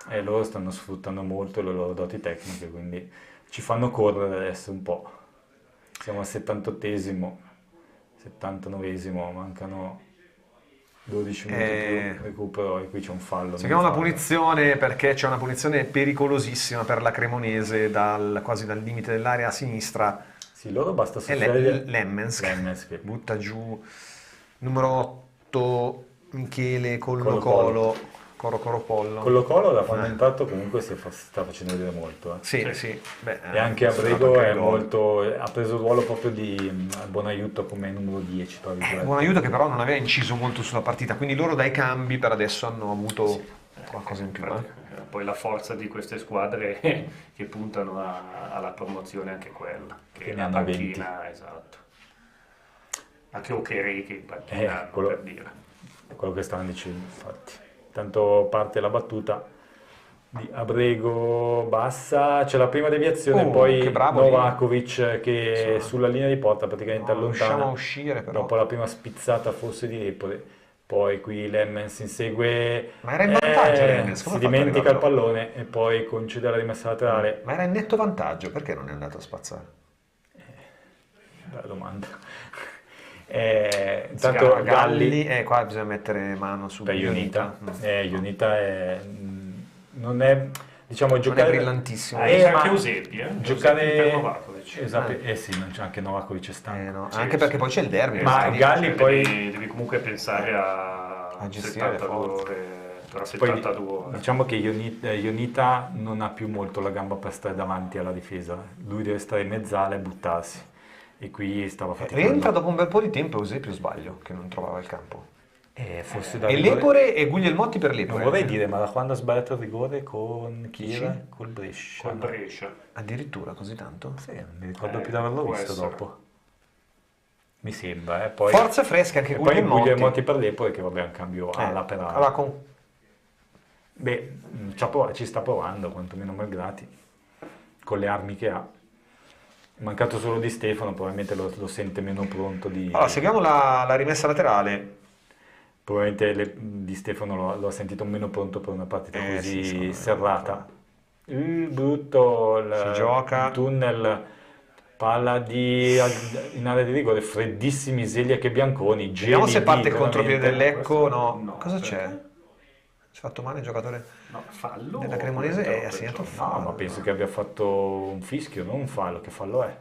K: E loro stanno sfruttando molto le loro doti tecniche, quindi ci fanno correre adesso un po'. Siamo al 78esimo, 79esimo, mancano 12 minuti più recupero e qui c'è un fallo.
E: Seguiamo la punizione perché c'è una punizione pericolosissima per la Cremonese quasi dal limite dell'area a sinistra.
K: Sì, loro basta
E: Lemmens che butta giù numero 8 Michele Colo Pollo.
K: Colo da quando è entrato comunque sta facendo vedere molto.
E: Sì. Beh,
K: e anche Abrego è molto, ha preso il ruolo proprio di Buonaiuto come numero 10.
E: Buonaiuto che però non aveva inciso molto sulla partita, quindi loro dai cambi per adesso hanno avuto qualcosa in più.
F: Poi la forza di queste squadre che puntano alla promozione anche quella, che
K: ne
F: la
K: hanno
F: panchina,
K: 20.
F: esatto. Anche Okereke in panchina, per dire.
K: Quello che stavano dicendo, infatti. Tanto parte la battuta di Abrego bassa, c'è la prima deviazione, poi Novakovic che sulla linea di porta praticamente allontana,
E: a uscire però.
K: Dopo la prima spizzata forse di Repole, poi qui Lemmens insegue,
E: ma era in vantaggio Lemmens,
K: si dimentica il pallone e poi concede la rimessa laterale.
E: Ma era in netto vantaggio, perché non è andato a spazzare?
K: Bella domanda. Intanto Galli,
E: qua bisogna mettere mano su
K: Ionita. Ionita non è, diciamo, giocare,
E: non è brillantissimo.
F: Anche Eusebio,
K: giocare
F: Novakovic.
K: Sì, non c'è anche Novakovic è stanco.
E: Anche perché poi c'è il derby.
K: Ma Galli poi
F: devi comunque pensare a
E: gestire
F: 72 ore. Tra 72 ore.
K: Diciamo che Ionita non ha più molto la gamba per stare davanti alla difesa. Lui deve stare in mezzala e buttarsi. E qui stava faticando.
E: Rientra dopo un bel po' di tempo Eusebio, sbaglio, che non trovava il campo.
K: Forse da
E: e
K: rigore...
E: Lepore e Guglielmotti per Lepore.
K: Non vorrei dire, ma da quando ha sbagliato il rigore con chi era? Col Brescia.
F: Col Brescia.
E: Addirittura così tanto?
K: Sì, non mi ricordo più di averlo visto
F: essere.
K: Dopo. Mi sembra, Poi,
E: forza fresca anche Guglielmotti.
K: Poi Guglielmotti per Lepore che vabbè è un cambio alla per alla. Beh, ci sta provando, quantomeno Malgrati, con le armi che ha. Mancato solo Di Stefano, probabilmente lo sente meno pronto di...
E: Allora, seguiamo la rimessa laterale.
K: Probabilmente Di Stefano lo ha sentito meno pronto per una partita così serrata. Brutto
E: si gioca.
K: Il tunnel, palla in area di rigore, freddissimi Zelia che Bianconi.
E: Vediamo se parte il contropiede del Lecco. No. Cosa c'è? Si è fatto male il giocatore della Cremonese e ha segnato fallo.
K: No, ma penso che abbia fatto un fischio, non un fallo. Che fallo è?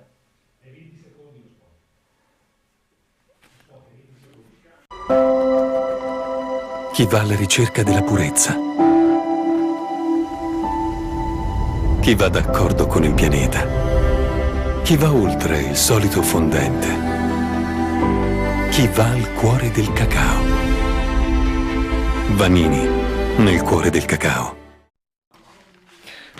L: Chi va alla ricerca della purezza. Chi va d'accordo con il pianeta. Chi va oltre il solito fondente. Chi va al cuore del cacao. Vanini, nel cuore del cacao.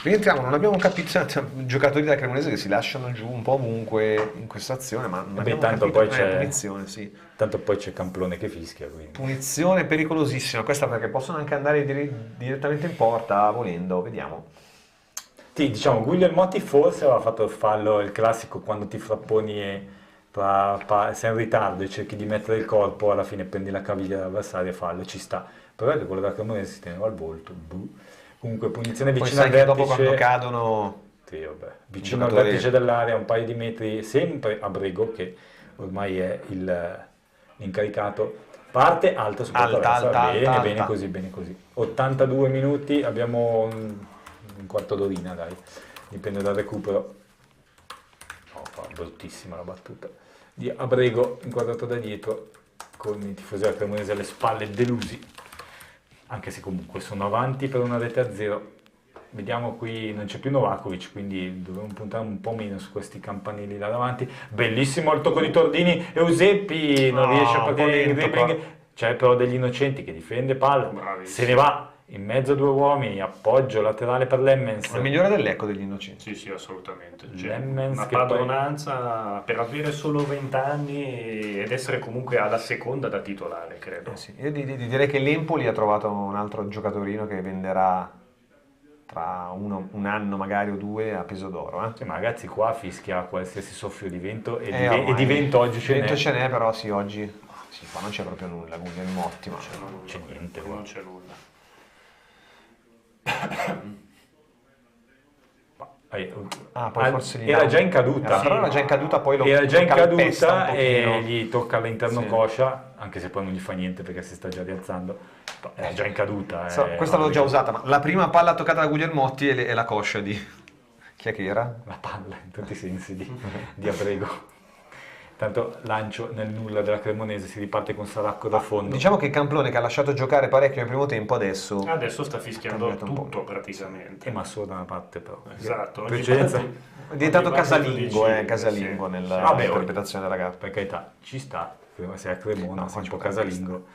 E: Rientriamo, non abbiamo capito giocatori della Cremonese che si lasciano giù un po' ovunque in questa azione, ma non abbiamo
K: tanto
E: capito
K: poi c'è
E: punizione, sì.
K: Tanto poi c'è Camplone che fischia, quindi.
E: Punizione pericolosissima, questa perché possono anche andare direttamente in porta volendo, vediamo.
K: Sì, diciamo, Guglielmotti forse aveva fatto il fallo, il classico quando ti frapponi e sei in ritardo e cerchi di mettere il corpo, alla fine prendi la caviglia dell'avversario e fallo, ci sta. Però è che quello da Cremonese si teneva al volto. Comunque punizione vicino al vertice.
E: Dopo quando cadono.
K: Sì, vabbè. Vicino al vertice dell'area, un paio di metri, sempre Abrego, che ormai è l'incaricato. Parte alta su
E: alta,
K: bene così. 82 minuti, abbiamo un quarto d'orina, dai. Dipende dal recupero. Bruttissima la battuta di Abrego, inquadrato da dietro, con i tifosi della Cremonese alle spalle delusi, anche se comunque sono avanti per una rete a 0. Vediamo qui, non c'è più Novakovic, quindi dobbiamo puntare un po' meno su questi campanili là davanti. Bellissimo il tocco di Tordini, Eusebio non riesce a partire il dribbling, c'è però degli innocenti che difende palla, se ne va in mezzo a due uomini, appoggio laterale per Lemmens.
E: Il migliore del Lecco degli innocenti.
F: Sì, assolutamente.
K: Lemmens
F: una padronanza per avere solo 20 anni ed essere comunque alla seconda da titolare, credo.
E: Sì. Io direi che l'Empoli ha trovato un altro giocatorino che venderà tra un anno magari o due a peso d'oro.
K: Sì, ma ragazzi, qua fischia qualsiasi soffio di vento e di vento oggi ce n'è.
E: Vento ce n'è, però sì, oggi qua non c'è proprio nulla, Guglielmotti, ma
K: non c'è niente.
F: Non c'è nulla.
E: Poi forse
K: era già in caduta,
E: però era già in caduta, poi
K: era già in caduta e gli tocca all'interno coscia, anche se poi non gli fa niente perché si sta già rialzando, è già in caduta.
E: Questa l'ho già usata, ma la prima palla toccata da Guglielmotti è la coscia di chi è che era?
K: La palla in tutti i sensi di Abrego. Tanto lancio nel nulla della Cremonese, si riparte con Saracco da fondo.
E: Diciamo che Camplone, che ha lasciato giocare parecchio nel primo tempo, adesso
F: sta fischiando tutto praticamente.
K: Ma solo da una parte però.
F: Esatto.
K: Precedenza
E: è diventato casalingo nell'interpretazione della gara.
K: Per carità, ci sta, se è a Cremona, sei un po' casalingo.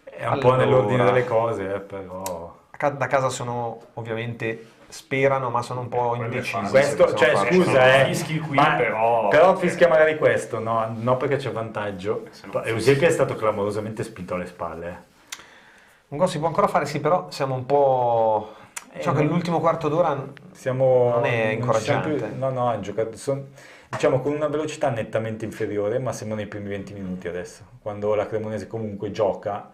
K: È un
E: Allora,
K: po' nell'ordine delle cose, però...
E: Da casa sono ovviamente... sperano, ma sono un po' indecisi.
K: Questo, cioè, scusa,
F: fischi qui,
K: però fischia magari questo, no, perché c'è vantaggio. Eusebio è stato clamorosamente spinto alle spalle.
E: Un gol si può ancora fare, sì, però siamo un po'... Diciamo che l'ultimo quarto d'ora non è incoraggiante.
K: No, ha giocato, diciamo, con una velocità nettamente inferiore, ma siamo nei primi 20 minuti adesso, quando la Cremonese comunque gioca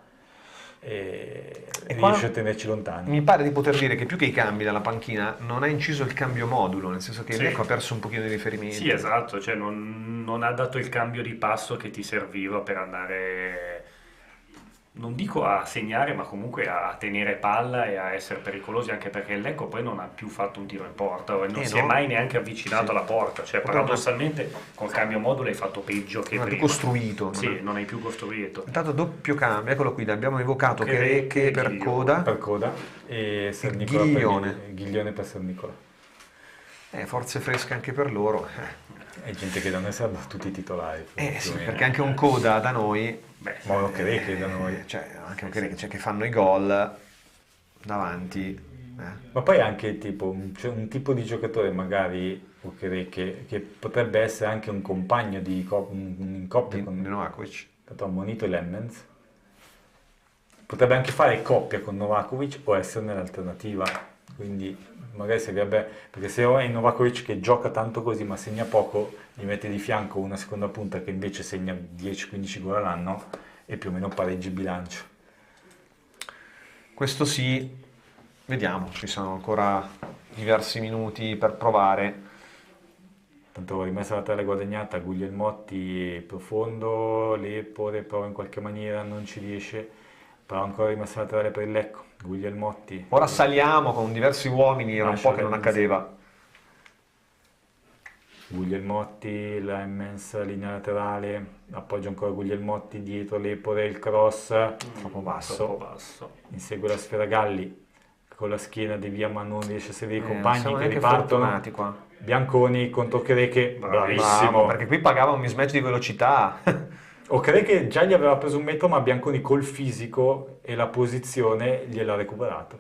K: e riesce a tenerci lontani.
E: Mi pare di poter dire che più che i cambi dalla panchina non ha inciso il cambio modulo, nel senso che il Lecco ha perso un pochino di riferimento.
F: Sì, esatto, cioè non ha dato il cambio di passo che ti serviva per andare, non dico a segnare, ma comunque a tenere palla e a essere pericolosi, anche perché il Lecco poi non ha più fatto un tiro in porta, non si è mai neanche avvicinato alla porta, cioè paradossalmente col cambio modulo hai fatto peggio che
E: non
F: prima.
E: Hai più costruito.
F: Non hai più costruito.
E: Intanto doppio cambio, eccolo qui, abbiamo evocato Cherecche per Coda
K: e Ghiglione per San Nicola.
E: Forze fresche anche per loro.
K: È gente che da noi serve tutti i titolari.
E: Sì, perché anche un Coda da noi...
K: Ma lo Cherecche da noi.
E: Cioè, anche un Cherecche, che fanno i gol davanti.
K: Ma poi anche tipo, c'è un tipo di giocatore magari che potrebbe essere anche un compagno in coppia con
E: Novakovic.
K: Tanto ha ammonito Lemmens. Potrebbe anche fare coppia con Novakovic o essere nell'alternativa. Quindi magari servirebbe, perché se è Novakovic che gioca tanto così ma segna poco, gli mette di fianco una seconda punta che invece segna 10-15 gol all'anno e più o meno pareggi il bilancio.
E: Questo sì, vediamo, ci sono ancora diversi minuti per provare.
K: Tanto rimessa la tela guadagnata, Guglielmotti profondo, Lepore però in qualche maniera non ci riesce, però ancora rimessa la tela per il Lecco, Guglielmotti.
E: Ora saliamo con diversi uomini, era un po' che non accadeva.
K: Guglielmotti, la immensa linea laterale, appoggio ancora Guglielmotti, dietro Lepore, il cross, troppo basso. Insegue la sfera Galli, con la schiena devia ma non riesce a seguire i compagni che ripartono.
E: Qua.
K: Bianconi contro Cherecche, bravissimo.
E: Bravo, perché qui pagava un mismatch di velocità.
K: O Cherecche già gli aveva preso un metro, ma Bianconi col fisico e la posizione gliel'ha recuperato.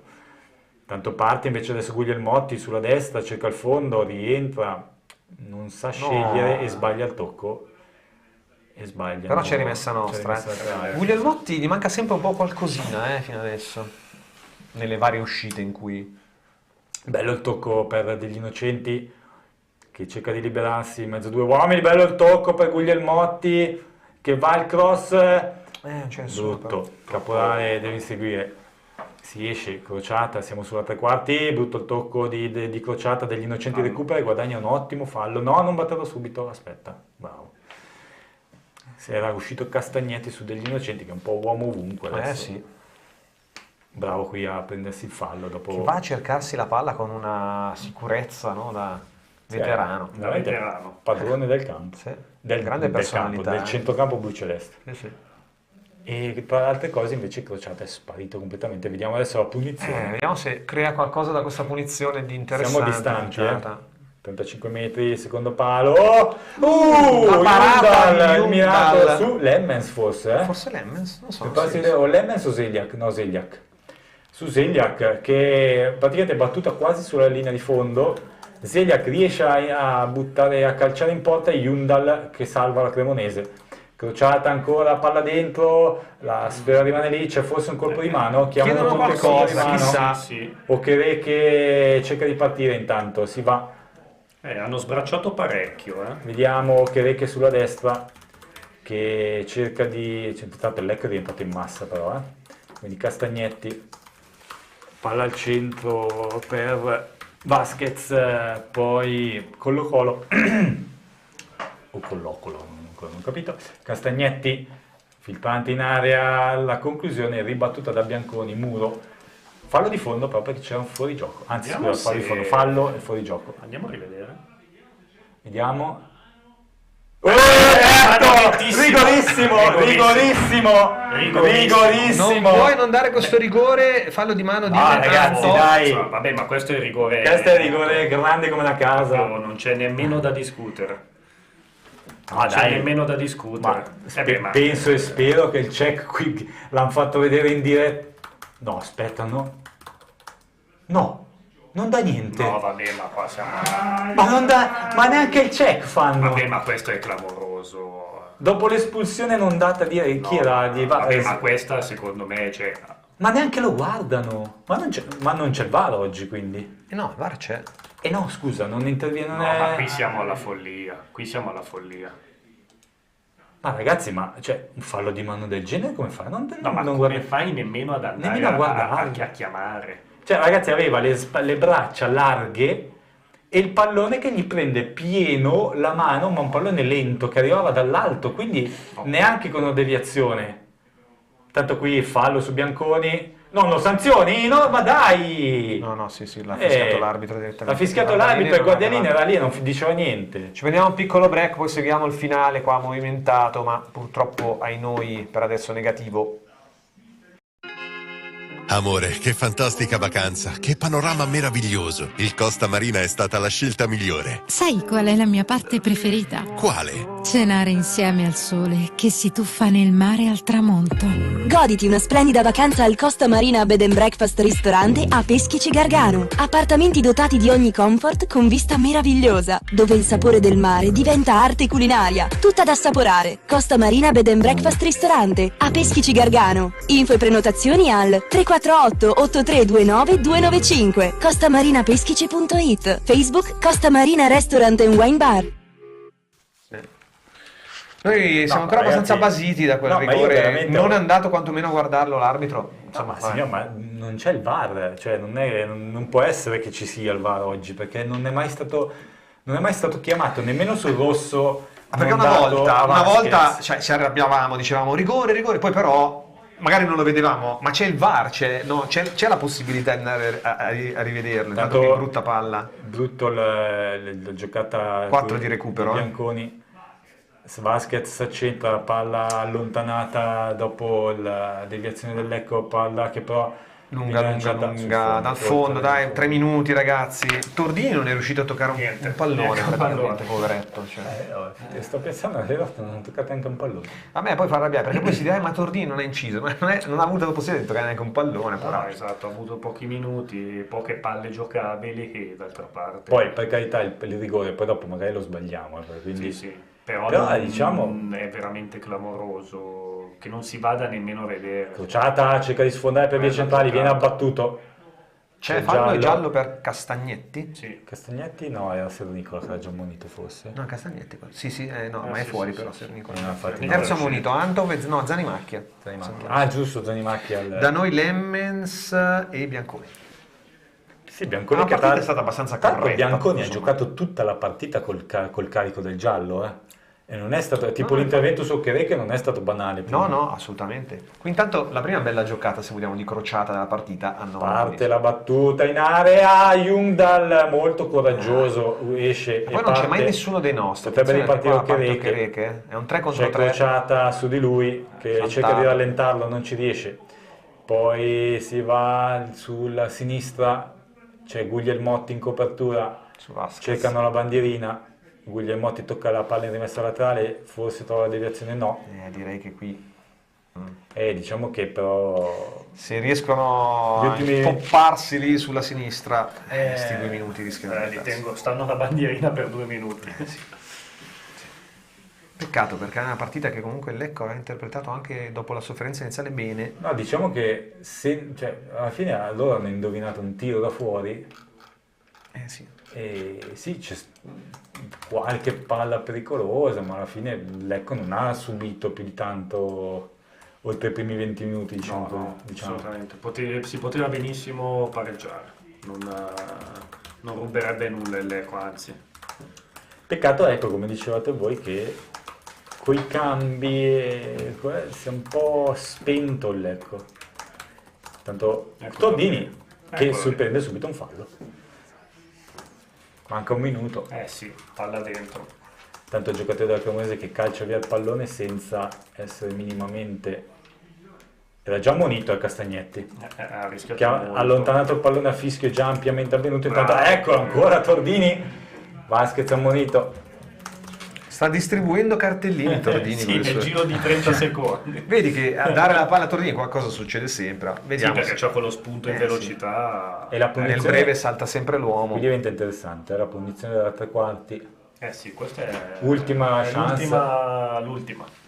K: Tanto parte invece adesso Guglielmotti sulla destra, cerca il fondo, rientra, non sa scegliere e sbaglia il tocco. E sbaglia.
E: Però c'è rimessa nostra. Guglielmotti gli manca sempre un po' qualcosina fino adesso, nelle varie uscite in cui...
K: Bello il tocco per degli innocenti che cerca di liberarsi in mezzo a due uomini, bello il tocco per Guglielmotti che va al cross, brutto, Caporale deve inseguire, si esce, crociata, siamo sulla tre quarti, brutto il tocco di crociata degli innocenti, recupera e guadagna un ottimo fallo, no non batterlo subito, aspetta, bravo. Se era uscito Castagnetti su degli innocenti che è un po' uomo ovunque adesso.
E: Sì.
K: Bravo qui a prendersi il fallo dopo...
E: Che va a cercarsi la palla con una sicurezza, no? Da veterano.
K: Da veterano, padrone del campo.
E: Sì. Del grande personalità.
K: Del centrocampo blu-celeste.
E: Sì.
K: E per altre cose invece Crociata è sparito completamente. Vediamo adesso la punizione.
E: Vediamo se crea qualcosa da questa punizione di interessante.
K: Siamo distanti, 35 metri, secondo palo. Il miracolo su Lemmens forse?
E: Forse Lemmens, non so.
K: O Lemmens o Zeliak? No, Zeliak. Su Zeliak che praticamente è battuta quasi sulla linea di fondo. Zeliak riesce a buttare, a calciare in porta Jundal che salva la Cremonese. Crociata ancora, palla dentro, la sfera rimane lì, c'è forse un colpo di mano, chiamano
E: qualcosa, chissà.
K: Sì. O che cerca di partire intanto, si va.
F: Hanno sbracciato parecchio.
K: Vediamo Cherecche sulla destra che cerca di... Tanto il Lecco è diventato in massa però. Quindi Castagnetti, palla al centro per Vasquez, poi Colo-Colo, o Collocolo, non ho capito. Castagnetti, filtrante in area, la conclusione ribattuta da Bianconi, muro. Fallo di fondo però perché c'era un fuorigioco, anzi scusa, fallo di fondo, fallo e fuorigioco.
F: Andiamo a rivedere.
K: Vediamo.
E: rigorissimo. Non puoi non dare questo rigore, fallo di mano di
K: ragazzi, dai.
F: Vabbè, ma questo è il rigore.
K: Questo è il rigore grande come la casa.
F: Non c'è nemmeno da discutere.
K: Non
F: c'è nemmeno da discutere.
K: Penso e spero che il check qui l'hanno fatto vedere in diretta. No, aspetta, no, non dà niente.
F: No, vabbè, ma qua siamo.
K: Ma non dà, ma neanche il check fanno.
F: Vabbè, ma questo è clamoroso.
K: Dopo l'espulsione non data di chi era di
F: vabbè, ma questa secondo me c'è.
K: Ma neanche lo guardano. Ma non c'è il VAR oggi, quindi.
E: No, il VAR c'è.
K: No, scusa, non interviene.
F: No, ma qui siamo alla follia.
K: Ma ragazzi, un fallo di mano del genere come fai?
F: Come fai nemmeno ad andare a chiamare?
K: Cioè, ragazzi, aveva le braccia larghe e il pallone che gli prende pieno la mano, ma un pallone lento che arrivava dall'alto, quindi neanche con una deviazione. Tanto qui fallo su Bianconi. Non lo sanzioni? No, ma dai!
E: No, sì, l'ha fischiato l'arbitro direttamente.
K: L'ha fischiato l'arbitro e il Guardianini era lì e non diceva niente.
E: Ci prendiamo un piccolo break, poi seguiamo il finale qua movimentato, ma purtroppo ai noi per adesso negativo.
B: Amore, che fantastica vacanza, che panorama meraviglioso. Il Costa Marina è stata la scelta migliore.
I: Sai qual è la mia parte preferita?
B: Quale?
I: Cenare insieme al sole che si tuffa nel mare al tramonto.
J: Goditi una splendida vacanza al Costa Marina Bed and Breakfast Ristorante a Peschici Gargano. Appartamenti dotati di ogni comfort con vista meravigliosa, dove il sapore del mare diventa arte culinaria. Tutta da assaporare. Costa Marina Bed and Breakfast Ristorante a Peschici Gargano. Info e prenotazioni al 348 8329 295. costamarinapeschici.it. Facebook Costa Marina Restaurant and Wine Bar.
E: Noi siamo ancora abbastanza basiti da quel rigore, non è andato quantomeno a guardarlo l'arbitro. Insomma,
K: signor, ma non c'è il VAR, cioè non può essere che ci sia il VAR oggi, perché non è mai stato chiamato nemmeno sul rosso.
E: Perché una volta ci arrabbiavamo, dicevamo rigore, poi però magari non lo vedevamo, ma c'è il VAR, c'è la possibilità di andare a rivederlo. Tanto che brutta palla.
K: Brutto la giocata
E: 4 di recupero.
K: Bianconi. Vasquez s'accentra, la palla allontanata dopo la deviazione del Lecco, palla che però
E: lunga dal fondo, dai, 3 minuti ragazzi. Tordini non è riuscito a toccare un pallone praticamente, poveretto.
K: Sto pensando che non ha toccato neanche un pallone.
E: A me poi fa arrabbiare perché poi si dice ma Tordini non ha inciso, ma non ha avuto la possibilità di toccare neanche un pallone. Però.
F: Esatto, ha avuto pochi minuti, poche palle giocabili e d'altra parte.
K: Poi per carità il rigore, poi dopo magari lo sbagliamo. Quindi...
F: Sì. Però
K: diciamo
F: è veramente clamoroso che non si vada nemmeno a vedere.
K: Crociata, cerca di sfondare per vie centrali, viene abbattuto.
E: C'è fallo giallo per Castagnetti?
F: Sì.
K: Castagnetti no, era Sernicola che l'ha già ammonito forse.
E: No, Castagnetti. Ma è fuori però Sernicola.
K: Terzo
E: ammonito, Zanimacchia.
K: Giusto, Zanimacchia.
E: Da noi Lemmens e Bianconi.
K: Sì, Bianconi
E: la partita è stata abbastanza corretta.
K: Bianconi ha giocato tutta la partita col carico del giallo, e non è stato tipo l'intervento su Occherè che non è stato banale.
E: No, assolutamente. Qui intanto la prima bella giocata, se vogliamo, di crociata della partita hanno
K: parte la battuta in area, Jungdal molto coraggioso, esce
E: e poi non c'è mai nessuno dei nostri.
K: Potrebbe ripartire Occherè,
E: è un 3 contro 3.
K: C'è crociata su di lui che cerca di rallentarlo, non ci riesce. Poi si va sulla sinistra, c'è Guglielmotti in copertura, cercano la bandierina, Guglielmotti tocca la palla in rimessa laterale, forse trova la deviazione, no.
E: Direi che qui...
K: diciamo che però...
E: Se riescono a popparsi lì sulla sinistra, questi 2 minuti rischiano di
F: perdersi. Stanno la bandierina per 2 minuti.
E: Sì. Peccato, perché è una partita che comunque il Lecco aveva interpretato anche dopo la sofferenza iniziale bene.
K: No, diciamo che alla fine loro hanno indovinato un tiro da fuori.
E: Sì.
K: E sì, c'è qualche palla pericolosa, ma alla fine il Lecco non ha subito più di tanto oltre i primi 20 minuti, diciamo.
F: No, assolutamente. Si poteva benissimo pareggiare. Non ruberebbe nulla il Lecco, anzi.
K: Peccato, ecco, come dicevate voi, che coi cambi si è un po' spento il Lecco. Tanto Tordini che sorprende subito un fallo. Manca un minuto.
F: Sì, palla dentro.
K: tanto il giocatore della Cremonese che calcia via il pallone senza essere minimamente... Era già ammonito al Castagnetti, che ha allontanato il pallone a fischio, già ampiamente avvenuto. Intanto, ecco ancora Tordini, Vasquez ammonito.
E: Sta distribuendo cartellini Tordini.
F: Sì, nel giro di 30 secondi.
E: Vedi che a dare la palla a Tordini qualcosa succede sempre. Vediamo,
F: sì, perché c'ha quello spunto in velocità.
K: Sì. E la punizione...
E: nel breve salta sempre l'uomo.
K: Qui diventa interessante, la punizione della tre quarti.
F: Sì, questa è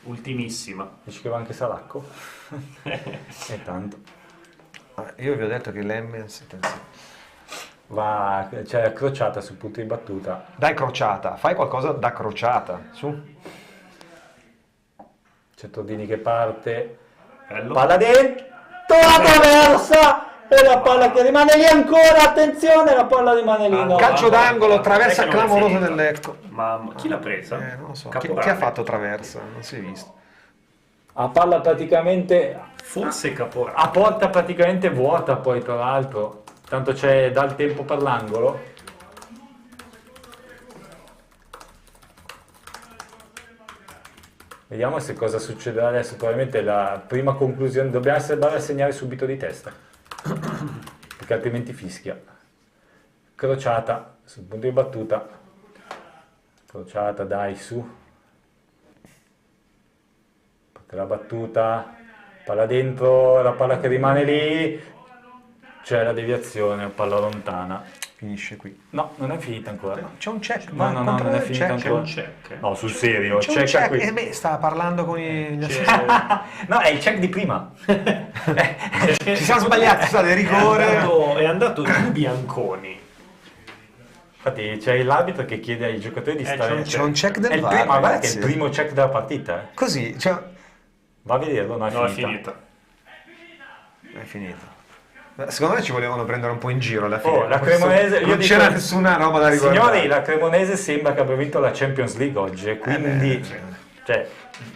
K: ultimissima. Dici che va anche Salacco? E tanto.
E: Io vi ho detto che l'Emmens
K: va, c'è crociata sul punto di battuta.
E: Dai crociata, fai qualcosa da crociata, su.
K: C'è Tordini che parte.
F: Bello.
K: Palla dentro, la traversa! E la palla che rimane lì ancora, attenzione, la palla rimane lì. No,
E: calcio d'angolo, traversa clamorosa del Lecco.
F: Ma chi l'ha presa?
E: Non lo so. Chi ha fatto traversa? Non si è visto.
K: A palla praticamente...
F: Forse Caporale.
K: A porta praticamente vuota poi, tra l'altro. Tanto c'è dal tempo per l'angolo. Vediamo se cosa succederà adesso. Probabilmente la prima conclusione. Dobbiamo essere bravi a segnare subito di testa. Perché altrimenti fischia. Crociata sul punto di battuta. Crociata, dai, su. La battuta, palla dentro, la palla che rimane lì, c'è la deviazione, palla lontana.
E: Finisce qui.
K: No, non è finita ancora.
E: C'è un check.
K: No, non è finita ancora.
F: C'è un check.
K: No, sul serio,
E: c'è un check.
K: qui.
E: Stava parlando con gli
K: No, è il check di prima.
E: Ci siamo sbagliati, scusate, rigore.
F: È andato giù Bianconi.
K: Infatti c'è l'arbitro che chiede ai giocatori di stare...
E: C'è un check del VAR,
K: ma guarda che è il primo check della partita.
E: Così, cioè...
K: Va a vederlo, no, è finita.
E: È finita. Secondo me ci volevano prendere un po' in giro alla fine.
K: La Cremonese,
E: non c'era nessuna roba da riguardare.
K: Signori, la Cremonese sembra che abbia vinto la Champions League oggi, quindi cioè,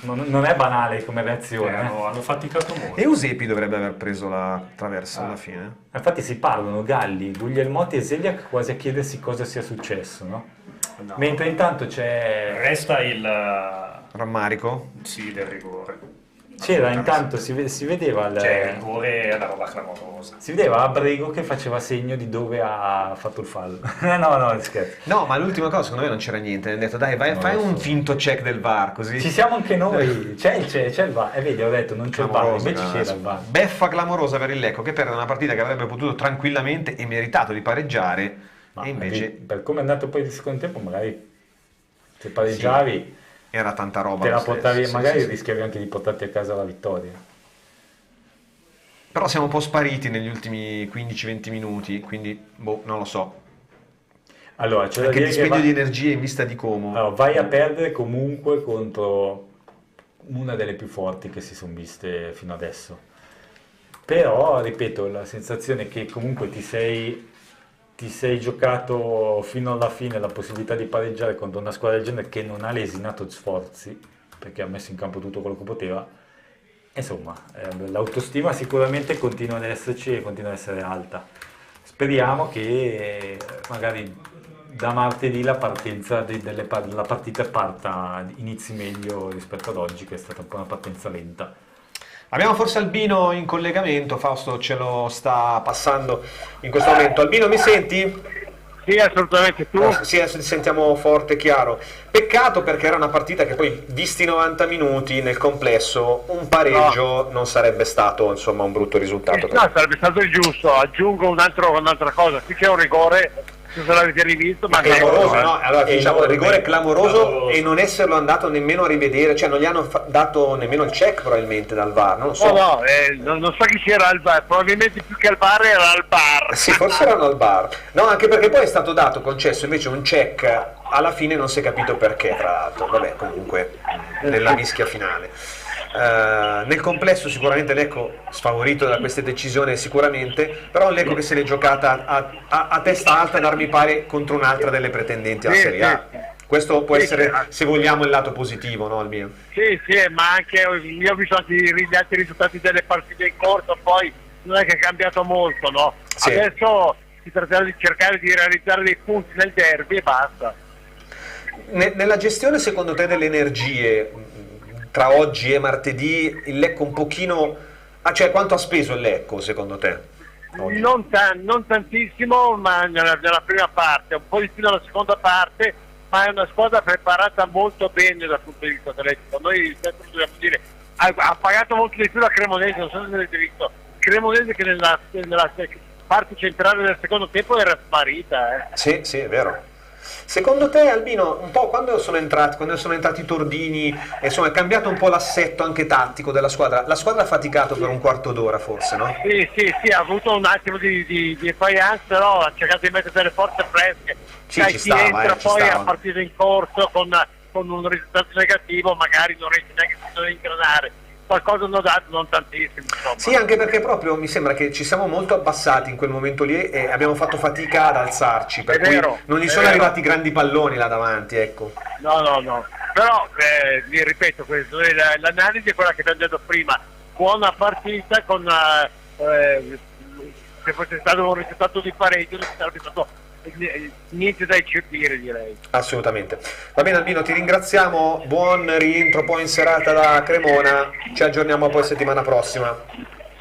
K: non è banale come reazione.
F: Hanno faticato molto.
E: E Usepi dovrebbe aver preso la traversa alla fine.
K: Infatti si parlano Galli, Guglielmotti e Zeliak quasi a chiedersi cosa sia successo, no? Mentre intanto c'è...
F: Resta il...
E: rammarico?
F: Sì, del rigore.
K: C'era intanto, si vedeva
F: Cioè, il rigore è una roba clamorosa.
K: Si vedeva Abrego che faceva segno di dove ha fatto il fallo. no, scherzo.
E: No, ma l'ultima cosa, secondo me non c'era niente. Hanno detto, dai, fai un finto check del VAR, così.
K: Ci siamo anche noi. C'è il VAR. E vedi, ho detto, non c'è il VAR, invece c'era il VAR.
E: Beffa clamorosa per il Lecco, che perde una partita che avrebbe potuto tranquillamente e meritato di pareggiare.
K: Ma
E: e invece...
K: Per come è andato poi il secondo tempo, magari se pareggiavi...
E: Sì. Era tanta roba.
K: Te la portavi, magari rischiavi anche di portarti a casa la vittoria.
E: Però siamo un po' spariti negli ultimi 15-20 minuti, quindi non lo so.
K: Allora, c'è
E: anche il dispendio di energie in vista di Como.
K: Allora, vai a perdere comunque contro una delle più forti che si sono viste fino adesso. Però, ripeto, la sensazione è che comunque ti sei giocato fino alla fine la possibilità di pareggiare contro una squadra del genere che non ha lesinato sforzi, perché ha messo in campo tutto quello che poteva. Insomma, l'autostima sicuramente continua ad esserci e continua ad essere alta. Speriamo che magari da martedì la partenza della partita inizi meglio rispetto ad oggi, che è stata un po' una partenza lenta.
E: Abbiamo forse Albino in collegamento, Fausto ce lo sta passando in questo momento. Albino, mi senti?
G: Sì, assolutamente. Tu?
E: Sì, adesso ti sentiamo forte e chiaro. Peccato, perché era una partita che poi, visti 90 minuti nel complesso, un pareggio non sarebbe stato, insomma, un brutto risultato.
G: No, sarebbe stato il giusto. Aggiungo un'altra cosa, qui c'è un rigore, non so se l'avete rivisto, ma
E: clamoroso, no? Allora diciamo il rigore è clamoroso e non esserlo andato nemmeno a rivedere, cioè non gli hanno dato nemmeno il check probabilmente dal VAR, non lo so.
G: Non so chi c'era al VAR, probabilmente più che al VAR era al bar.
E: Sì, forse erano al bar. No, anche perché poi è stato concesso invece un check, alla fine non si è capito perché, tra l'altro. Vabbè, comunque nella mischia finale. Nel complesso sicuramente Lecco sfavorito da queste decisioni sicuramente, però Lecco che se l'è giocata a testa alta, mi pare, contro un'altra delle pretendenti alla Serie A. Questo può essere, se vogliamo, il lato positivo, no, Albino?
G: Sì, ma anche io ho visto anche gli altri risultati delle partite in corso, poi non è che è cambiato molto, no? Sì. Adesso si tratta di cercare di realizzare dei punti nel derby e basta.
E: nella gestione secondo te delle energie tra oggi e martedì il Lecco un pochino, cioè quanto ha speso il Lecco secondo te?
G: Non tantissimo, ma nella prima parte, un po' di più nella seconda parte, ma è una squadra preparata molto bene dal punto di vista atletico. Noi dobbiamo dire, ha pagato molto di più la Cremonese, non so se avete visto, Cremonese che nella parte centrale del secondo tempo era sparita.
E: Sì, è vero. Secondo te, Albino, un po' quando sono entrati Tordini, insomma è cambiato un po' l'assetto anche tattico della squadra? La squadra ha faticato per un quarto d'ora forse, no?
G: Sì, ha avuto un attimo di defiance, però ha cercato di mettere delle forze fresche. Ci entra poi a partita in corso con un risultato negativo, magari non riesce neanche a ingranare. Qualcosa hanno dato, non tantissimo, insomma.
E: Sì, anche perché proprio mi sembra che ci siamo molto abbassati in quel momento lì e abbiamo fatto fatica ad alzarci, per cui non gli sono arrivati grandi palloni là davanti, ecco.
G: No, però vi ripeto, l'analisi è quella che abbiamo detto prima, buona partita con se fosse stato un risultato di pareggio sarebbe stato niente da eccepire, direi.
E: Assolutamente. Va bene Albino, ti ringraziamo, buon rientro poi in serata da Cremona, ci aggiorniamo poi settimana prossima.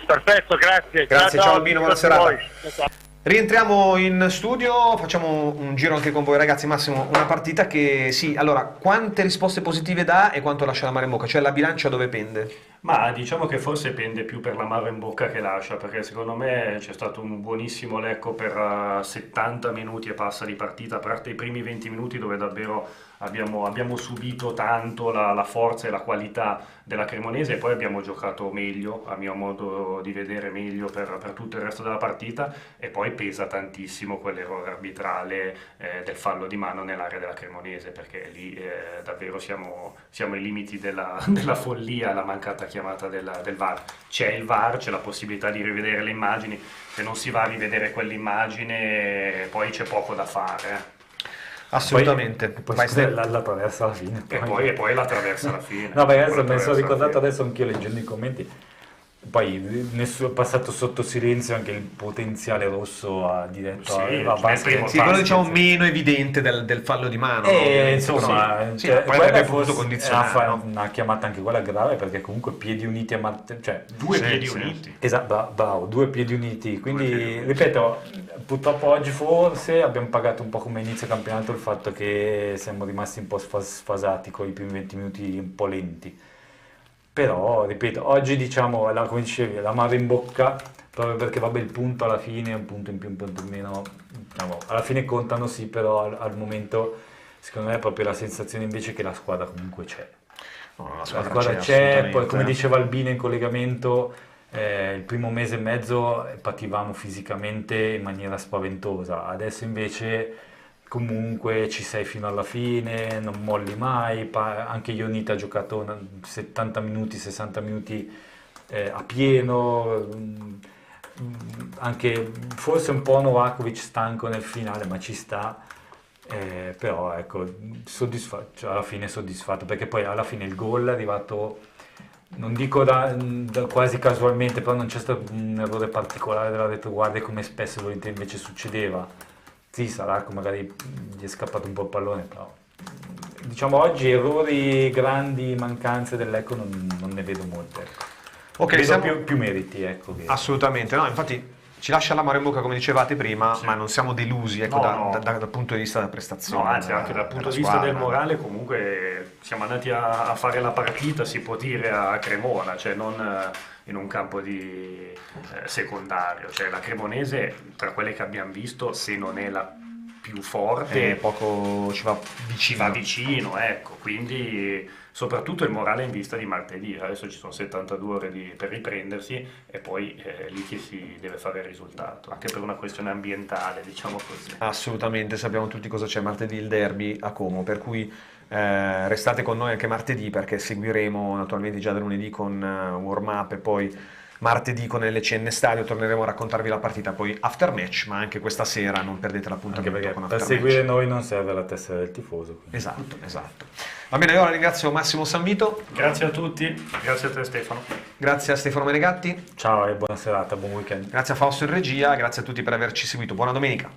G: Perfetto, grazie.
E: Ciao Albino, buona serata.
G: Ciao.
E: Rientriamo in studio, facciamo un giro anche con voi ragazzi. Massimo, una partita che sì, allora quante risposte positive dà e quanto lascia l'amaro in bocca, cioè la bilancia dove pende?
F: Ma diciamo che forse pende più per l'amaro in bocca che lascia, perché secondo me c'è stato un buonissimo Lecco per 70 minuti e passa di partita, a parte i primi 20 minuti dove davvero abbiamo subito tanto la forza e la qualità della Cremonese e poi abbiamo giocato meglio, a mio modo di vedere meglio per tutto il resto della partita, e poi pesa tantissimo quell'errore arbitrale del fallo di mano nell'area della Cremonese, perché lì davvero siamo ai limiti della follia, la mancata chiamata del VAR. C'è il VAR, c'è la possibilità di rivedere le immagini, se non si va a rivedere quell'immagine poi c'è poco da fare.
E: Assolutamente.
K: Poi la traversa alla fine.
F: E poi la traversa alla fine.
K: No, perché mi sono ricordato adesso anch'io leggendo i commenti. Poi è passato sotto silenzio anche il potenziale rosso a diretto
E: quello diciamo meno evidente del fallo di mano,
K: insomma,
E: poi potuto condizionare,
K: una chiamata anche quella grave, perché comunque piedi uniti
F: due piedi uniti.
K: Esatto, bravo, due piedi uniti, quindi ripeto, purtroppo oggi forse abbiamo pagato un po' come inizio campionato il fatto che siamo rimasti un po' sfasati con i primi 20 minuti un po' lenti. Però, ripeto, oggi diciamo, come dicevi, l'amaro in bocca, proprio perché vabbè il punto alla fine, un punto in più, un punto in meno, diciamo, alla fine contano sì, però al momento secondo me è proprio la sensazione invece che la squadra comunque c'è.
E: La
K: squadra c'è, poi come diceva Albino in collegamento, il primo mese e mezzo pativamo fisicamente in maniera spaventosa, adesso invece comunque ci sei fino alla fine, non molli mai, anche Ionita ha giocato 70 minuti, 60 minuti a pieno, anche forse un po' Novakovic stanco nel finale, ma ci sta, però ecco, soddisfatto, alla fine soddisfatto, perché poi alla fine il gol è arrivato, non dico quasi casualmente, però non c'è stato un errore particolare della retroguardia come spesso volentieri invece succedeva. Sì, sarà che magari gli è scappato un po' il pallone, però diciamo oggi errori, grandi mancanze del Lecco non ne vedo molte. Ecco.
E: Ok,
K: vedo più meriti, ecco.
E: Assolutamente, no, infatti ci lascia l'amaro in bocca come dicevate prima, sì. Ma non siamo delusi, ecco, dal punto di vista della prestazione.
F: No, anzi, anche dal punto di vista del morale comunque siamo andati a fare la partita, si può dire, a Cremona, cioè non in un campo di secondario, cioè la Cremonese tra quelle che abbiamo visto, se non è la più forte,
E: poco ci va
F: vicino, ecco, quindi soprattutto il morale in vista di martedì. Adesso ci sono 72 ore per riprendersi e poi lì che si deve fare il risultato, anche per una questione ambientale, diciamo così.
E: Assolutamente, sappiamo tutti cosa c'è martedì, il derby a Como, per cui restate con noi anche martedì, perché seguiremo naturalmente già da lunedì con warm up e poi martedì con LCN Stadio torneremo a raccontarvi la partita poi after match, ma anche questa sera non perdete l'appuntamento,
K: anche
E: con
K: after
E: after
K: match. Per seguire
E: match.
K: noi non serve la tessera del tifoso. Quindi.
E: Esatto. Va bene, io ringrazio Massimo Sanvito.
F: Grazie a tutti, grazie a te Stefano.
E: Grazie a Stefano Menegatti.
K: Ciao e buona serata, buon weekend.
E: Grazie a Fausto in regia, grazie a tutti per averci seguito. Buona domenica.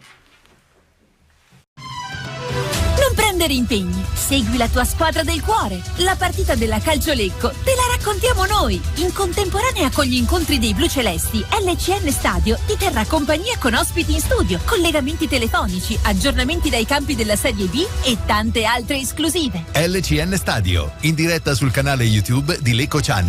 A: nascondere impegni. Segui la tua squadra del cuore. La partita della Calciolecco te la raccontiamo noi. In contemporanea con gli incontri dei blu celesti, LCN Stadio ti terrà compagnia con ospiti in studio, collegamenti telefonici, aggiornamenti dai campi della Serie B e tante altre esclusive.
T: LCN Stadio, in diretta sul canale YouTube di Lecco Channel.